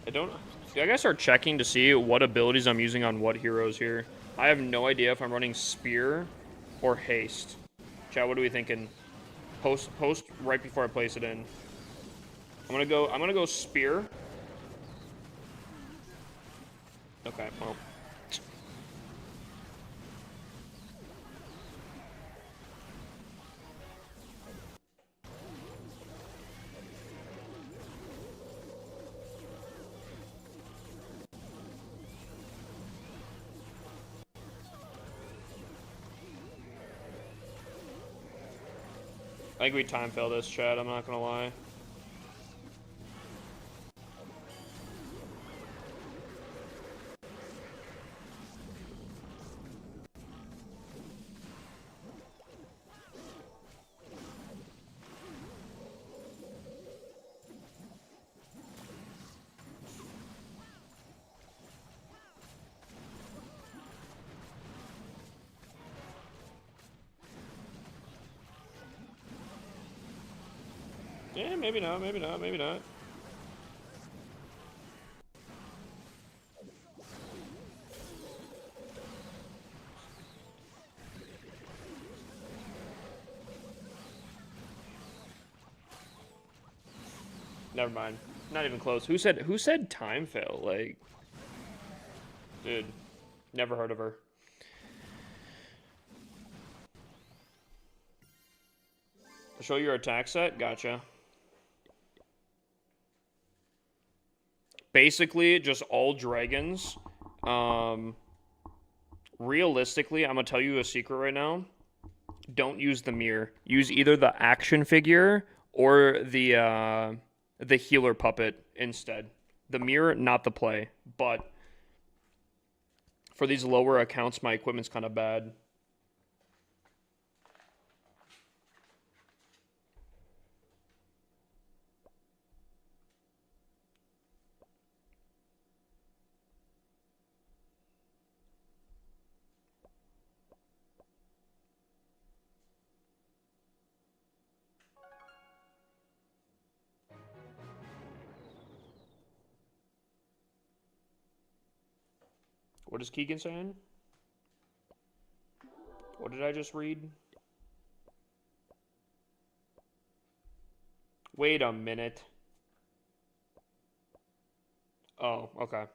I gotta start checking to see what abilities I'm using on what heroes here. I have no idea if I'm running spear or haste. Chat, what are we thinking? Post right before I place it in. I'm gonna go spear. Okay, well. I think we time fail this, chat, I'm not gonna lie. Yeah, maybe not, maybe not, maybe not. Never mind. Not even close. Who said time fail? Like, dude, never heard of her. Show your attack set? Gotcha. Basically, just all dragons. Realistically, I'm gonna tell you a secret right now. Don't use the mirror. Use either the action figure or the healer puppet instead. The mirror, not the play. But for these lower accounts, my equipment's kind of bad. What is Keegan saying? What did I just read? Wait a minute. Oh, okay.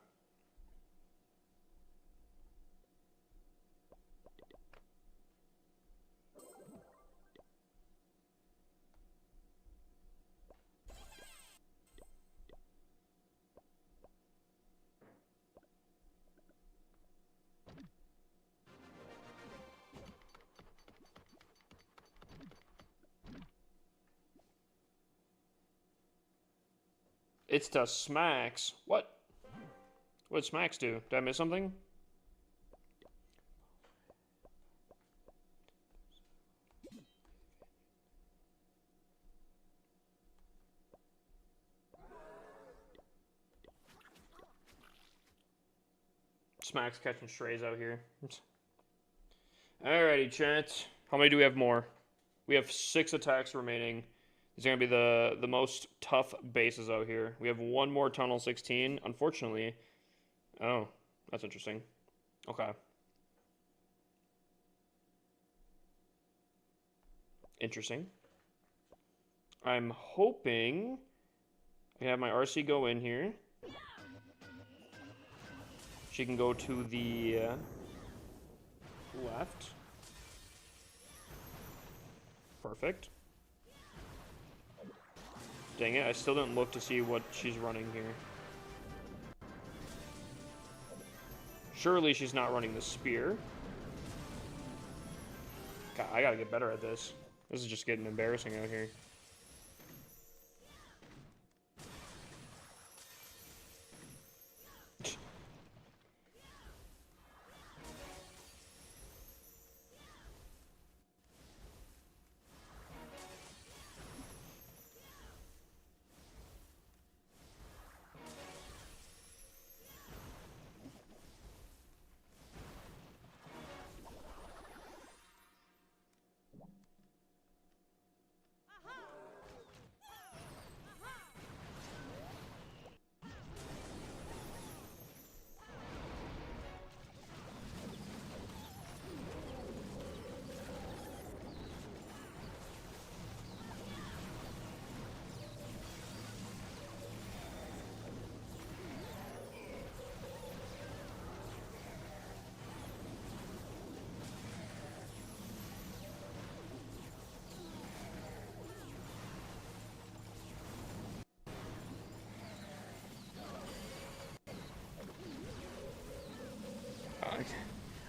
It's to Smacks. What? What did Smacks do? Did I miss something? Smacks catching strays out here. Alrighty, chat. How many do we have more? We have 6 attacks remaining. These are going to be the most tough bases out here. We have one more Tunnel 16, unfortunately. Oh, that's interesting. Okay. Interesting. I'm hoping I have my RC go in here. She can go to the left. Perfect. Dang it, I still didn't look to see what she's running here. Surely she's not running the spear. God, I gotta get better at this. This is just getting embarrassing out here.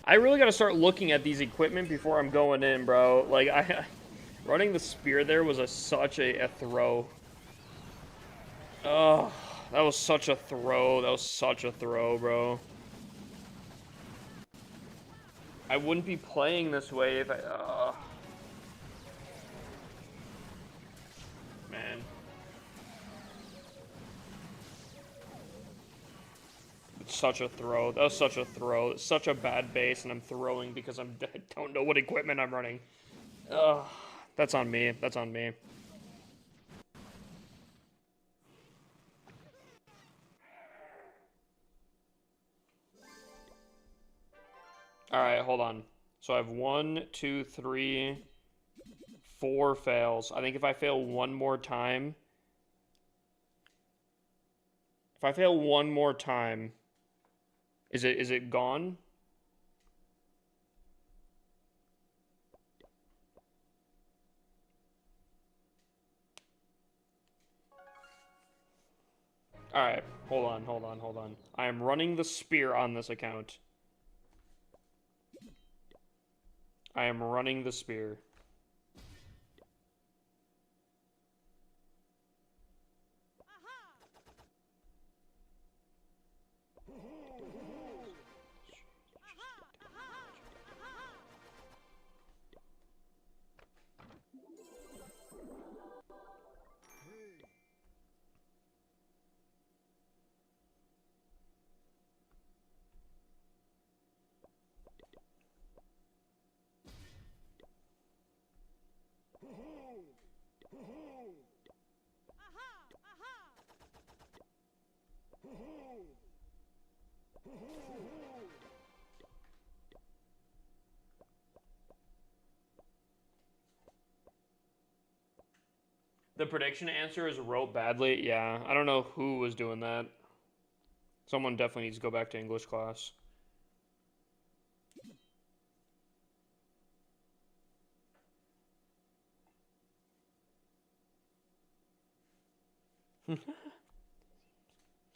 I really gotta start looking at these equipment before I'm going in, bro. Like, running the spear there was such a throw. Oh, that was such a throw. That was such a throw, bro. I wouldn't be playing this way if I... man. It's such a throw. That was such a throw. It's such a bad base, and I'm throwing because I don't know what equipment I'm running. Ugh. That's on me. That's on me. Alright, hold on. So I have 1, 2, 3, 4 fails. I think if I fail one more time... If I fail one more time... Is it gone? Alright, hold on, hold on, hold on. I am running the spear on this account. I am running the spear. The prediction answer is wrote badly. Yeah, I don't know who was doing that. Someone definitely needs to go back to English class.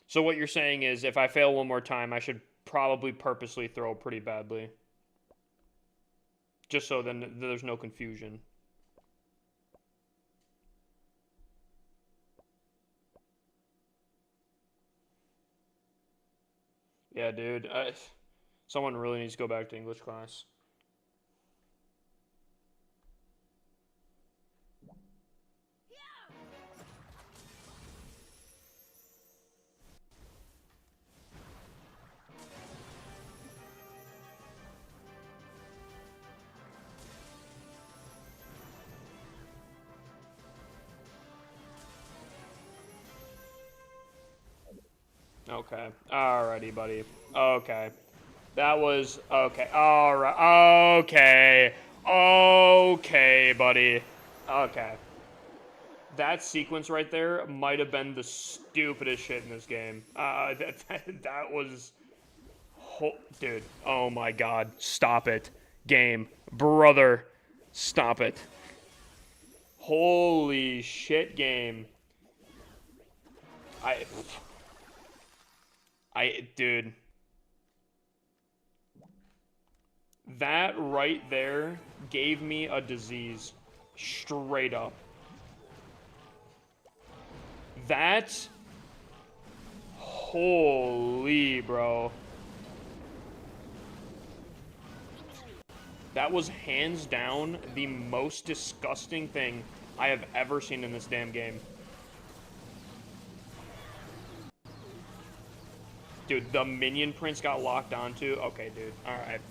So what you're saying is if I fail one more time, I should probably purposely throw pretty badly. Just so then there's no confusion. Yeah, dude. Someone really needs to go back to English class. Okay. Alrighty, buddy. Okay. That was... Okay. Alright. Okay. Okay, buddy. Okay. That sequence right there might have been the stupidest shit in this game. That was... Dude. Oh my god. Stop it. Game. Brother. Stop it. Holy shit, game. Dude. That right there gave me a disease. Straight up. That... Holy, bro. That was hands down the most disgusting thing I have ever seen in this damn game. Dude, the minion prince got locked onto. Okay, dude. Alright.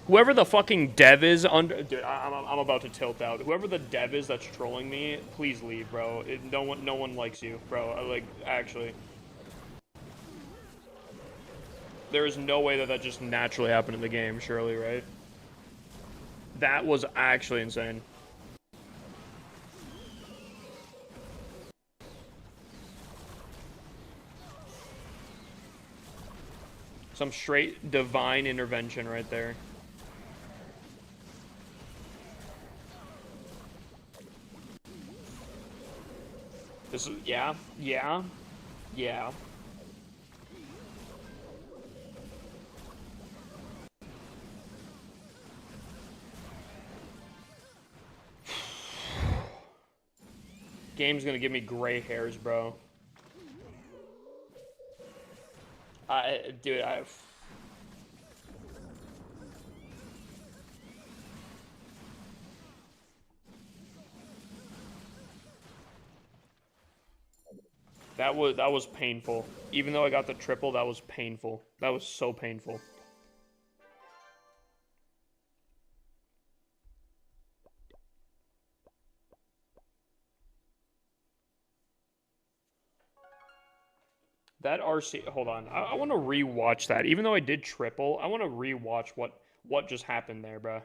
Whoever the fucking dev is under... Dude, I'm about to tilt out. Whoever the dev is that's trolling me, please leave, bro. No one likes you, bro. Like, actually. There is no way that just naturally happened in the game, surely, right? That was actually insane. Some straight divine intervention right there. This is... Yeah. Game's gonna give me gray hairs, bro. Dude, that was painful. Even though I got the triple, that was painful. That was so painful. That RC... Hold on. I want to rewatch that. Even though I did triple, I want to rewatch what just happened there, bro.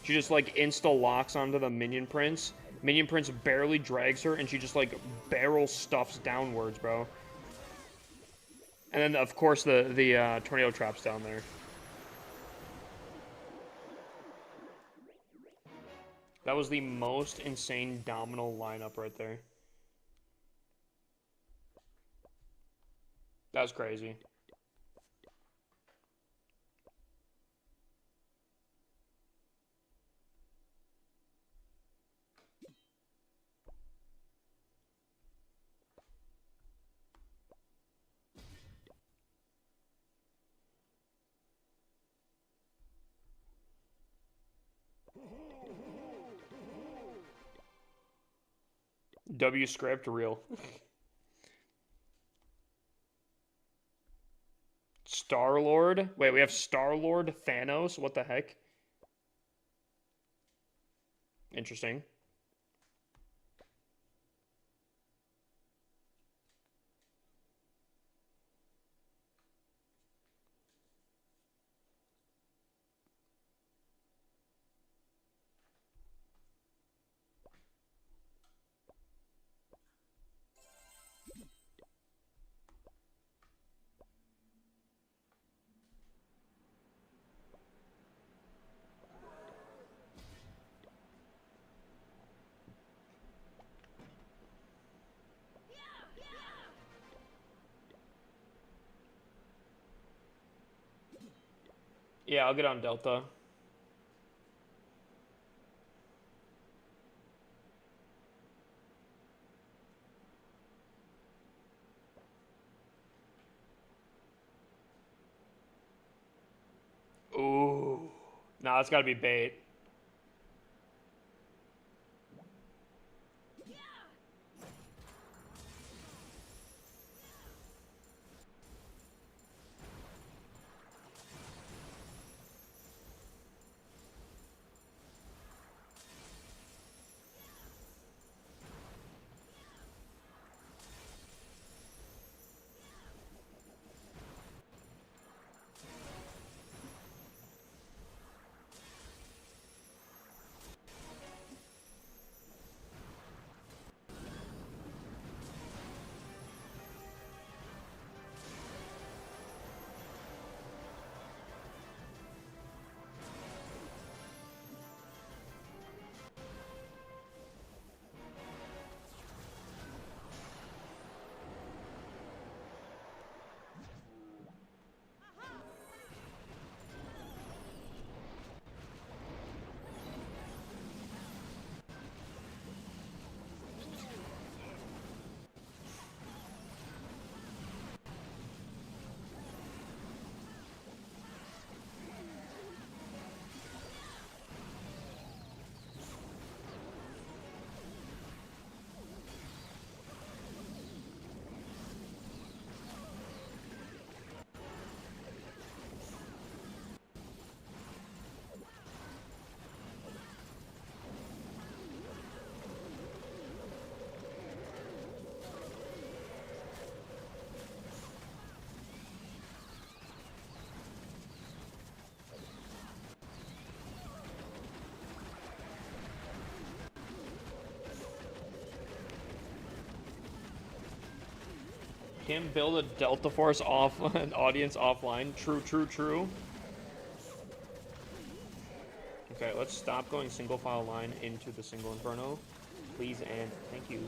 She just, like, insta-locks onto the Minion Prince. Minion Prince barely drags her, and she just, like, barrel stuffs downwards, bro. And then, of course, the tornado trap's down there. That was the most insane domino lineup right there. That was crazy. W script real. Star-Lord? Wait, we have Star-Lord, Thanos? What the heck? Interesting. Yeah, I'll get on Delta. Ooh. Nah, it's gotta be bait. Can't build a Delta Force off an audience offline. True, true, true. Okay, let's stop going single file line into the single inferno. Please and thank you.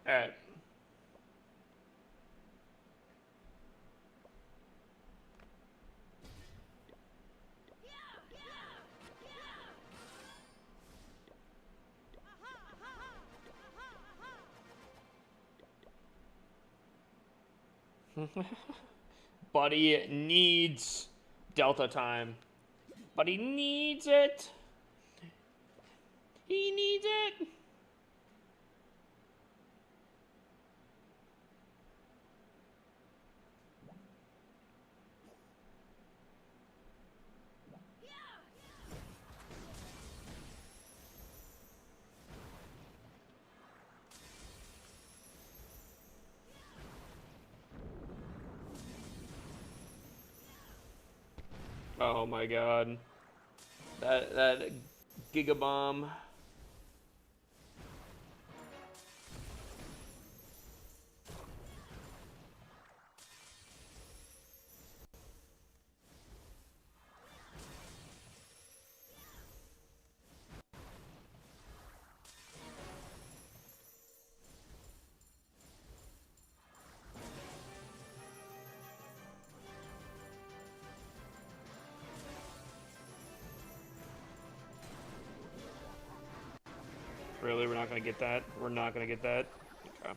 Alright. Buddy needs Delta time. But he needs it. He needs it. Oh my god. That Gigabomb. Really? We're not gonna get that? We're not gonna get that? Okay.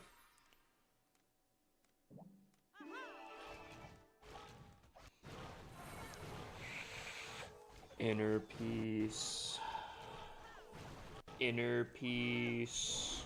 Inner peace. Inner peace.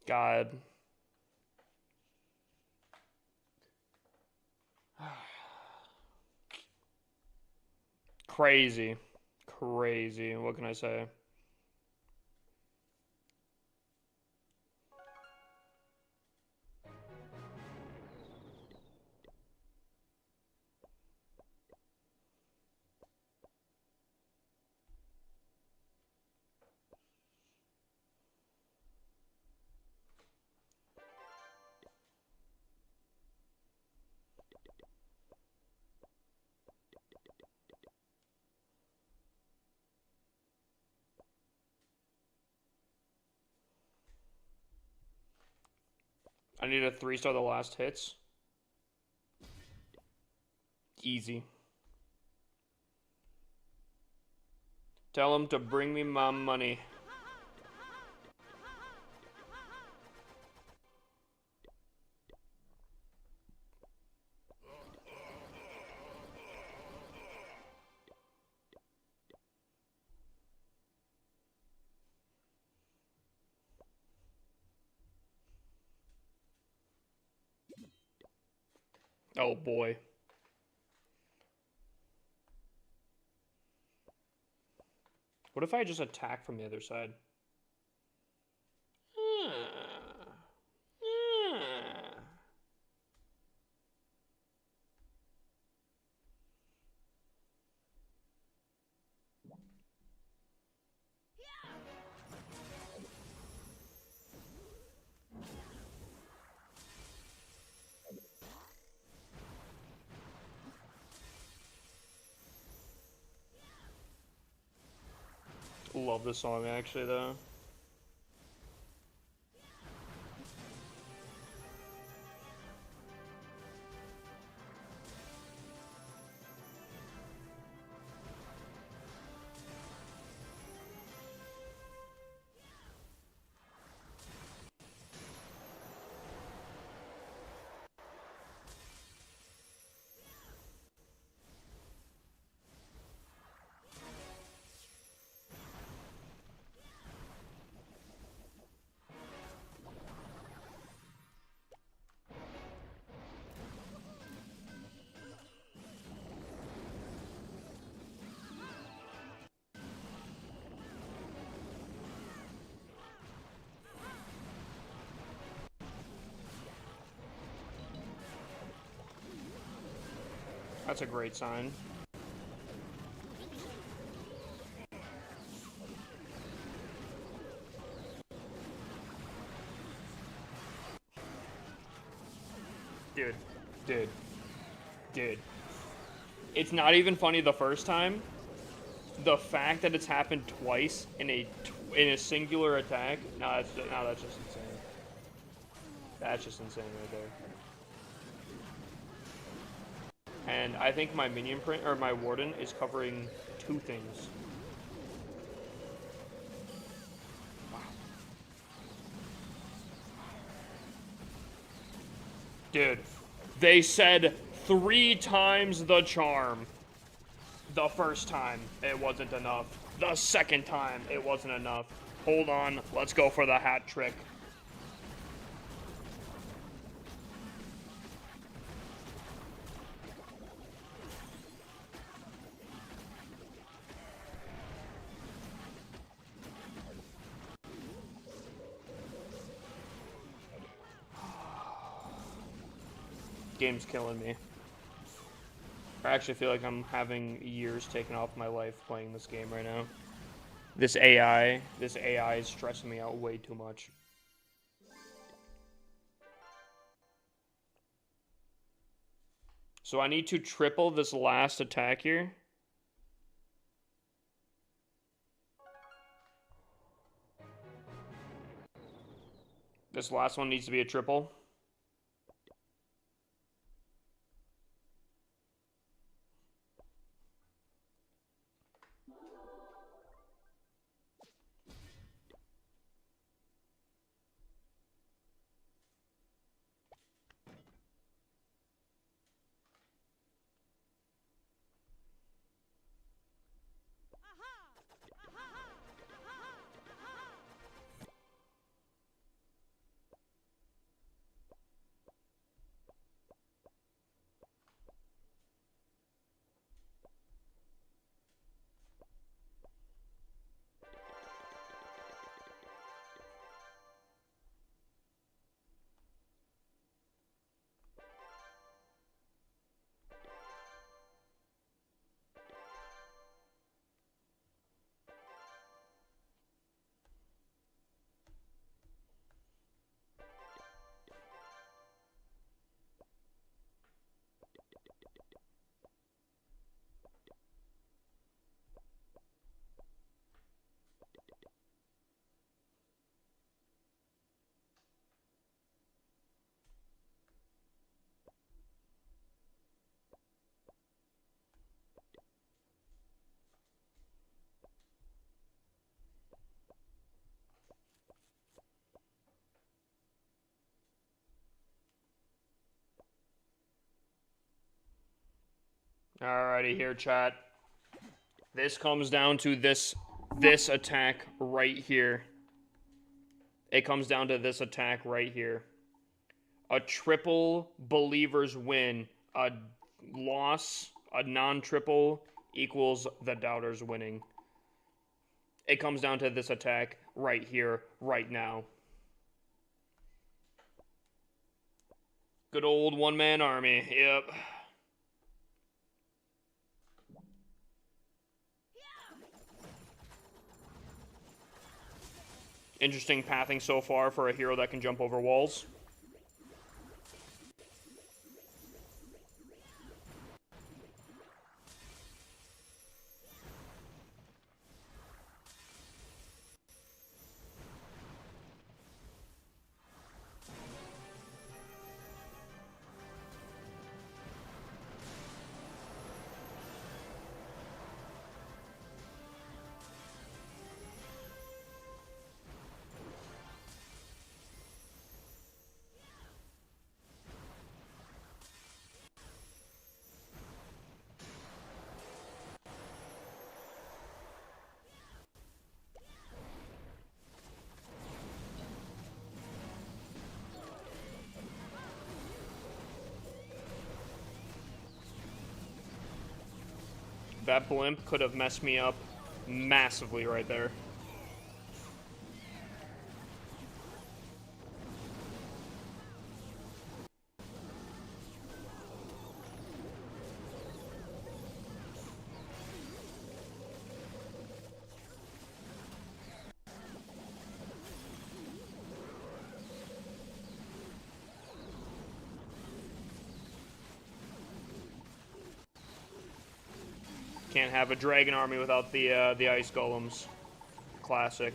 God. Crazy. Crazy. What can I say? I need a 3-star the last hits. Easy. Tell him to bring me my money. Oh boy. What if I just attack from the other side? Love this song, actually, though. That's a great sign. Dude. Dude. Dude. It's not even funny the first time. The fact that it's happened twice in a singular attack, that's just insane. That's just insane right there. And I think my minion print or my warden is covering 2 things. Wow. Dude, they said 3 times the charm. The first time, it wasn't enough. The second time, it wasn't enough. Hold on, let's go for the hat trick. Game's killing me. I actually feel like I'm having years taken off my life playing this game right now. This AI is stressing me out way too much. So I need to triple this last attack here. This last one needs to be a triple. Alrighty, here, chat. This comes down to this attack right here. It comes down to this attack right here. A triple believers win. A loss, a non-triple, equals the doubters winning. It comes down to this attack right here, right now. Good old one-man army. Yep. Interesting pathing so far for a hero that can jump over walls. that blimp could have messed me up massively right there. Can't have a dragon army without the ice golems. Classic.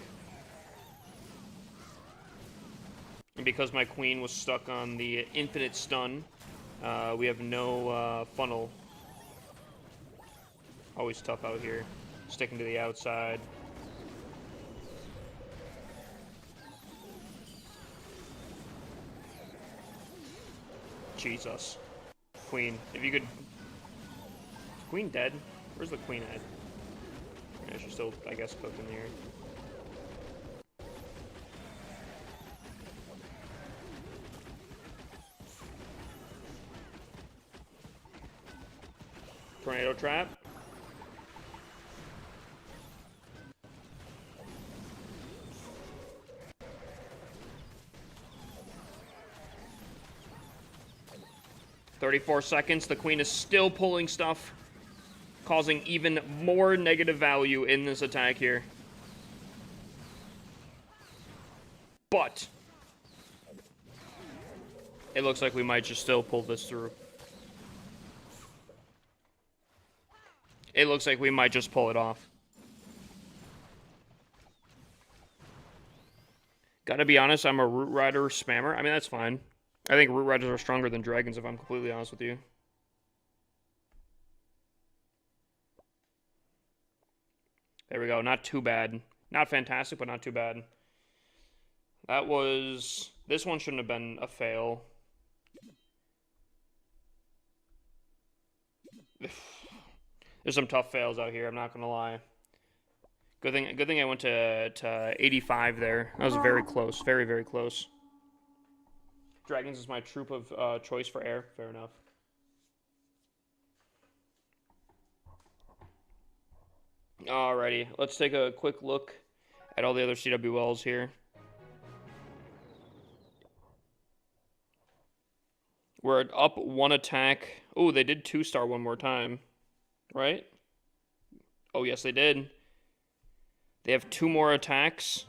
And because my queen was stuck on the infinite stun, we have no funnel. Always tough out here. Sticking to the outside. Jesus. Queen. If you could... Is queen dead? Where's the queen at? Yeah, she's still, I guess, cooked in the air. Tornado trap. "34 seconds. The queen is still pulling stuff, causing even more negative value in this attack here. But it looks like we might just still pull this through. It looks like we might just pull it off. Gotta be honest, I'm a Root Rider spammer. I mean, that's fine. I think Root Riders are stronger than Dragons, if I'm completely honest with you. There we go. Not too bad. Not fantastic, but not too bad. That was... This one shouldn't have been a fail. There's some tough fails out here, I'm not gonna lie. Good thing I went to 85 there. That was very close. Very, very close. Dragons is my troop of choice for air. Fair enough. Alrighty, let's take a quick look at all the other CWLs here. We're up one attack. Oh, they did 2-star one more time, right? Oh, yes, they did. They have 2 more attacks.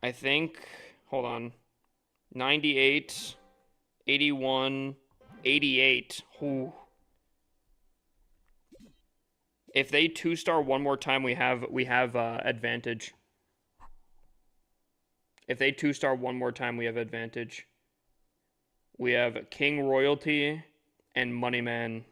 I think, hold on. 98, 81, 88. Ooh. If they 2-star one more time, we have advantage. If they 2-star one more time, we have advantage. We have King Royalty and Moneyman.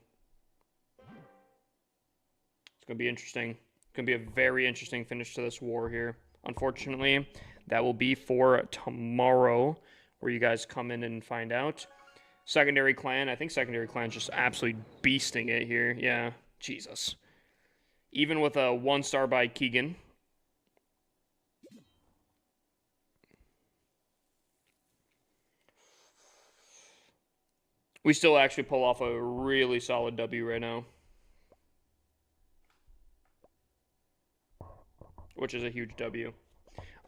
It's going to be interesting. It's going to be a very interesting finish to this war here. Unfortunately, that will be for tomorrow, where you guys come in and find out. Secondary Clan. I think Secondary Clan's just absolutely beasting it here. Yeah, Jesus. Even with a 1-star by Keegan. We still actually pull off a really solid W right now. Which is a huge W.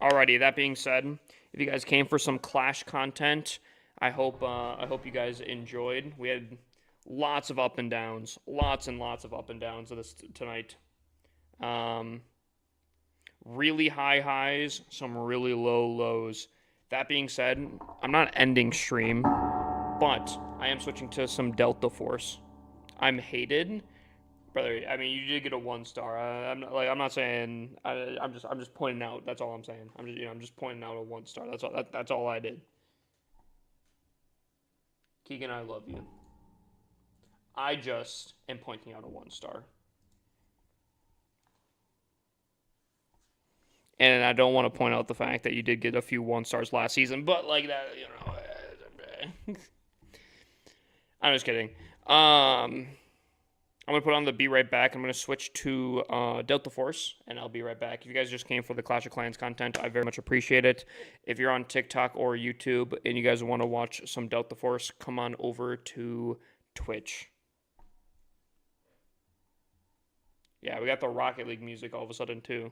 Alrighty, that being said, if you guys came for some Clash content, I hope you guys enjoyed. We had lots of up and downs. Lots and lots of up and downs of this tonight. Really high highs, some really low lows. That being said, I'm not ending stream, but I am switching to some Delta Force. I'm hated, brother. I mean, you did get a 1-star. I'm not saying. I'm just pointing out. That's all I'm saying. I'm just pointing out a 1-star. That's all. That's all I did. Keegan, I love you. I just am pointing out a 1-star. And I don't want to point out the fact that you did get a few 1-stars last season, but like that, you know. I'm just kidding. I'm going to put on the Be Right Back. I'm going to switch to Delta Force, and I'll be right back. If you guys just came for the Clash of Clans content, I very much appreciate it. If you're on TikTok or YouTube and you guys want to watch some Delta Force, come on over to Twitch. Yeah, we got the Rocket League music all of a sudden too.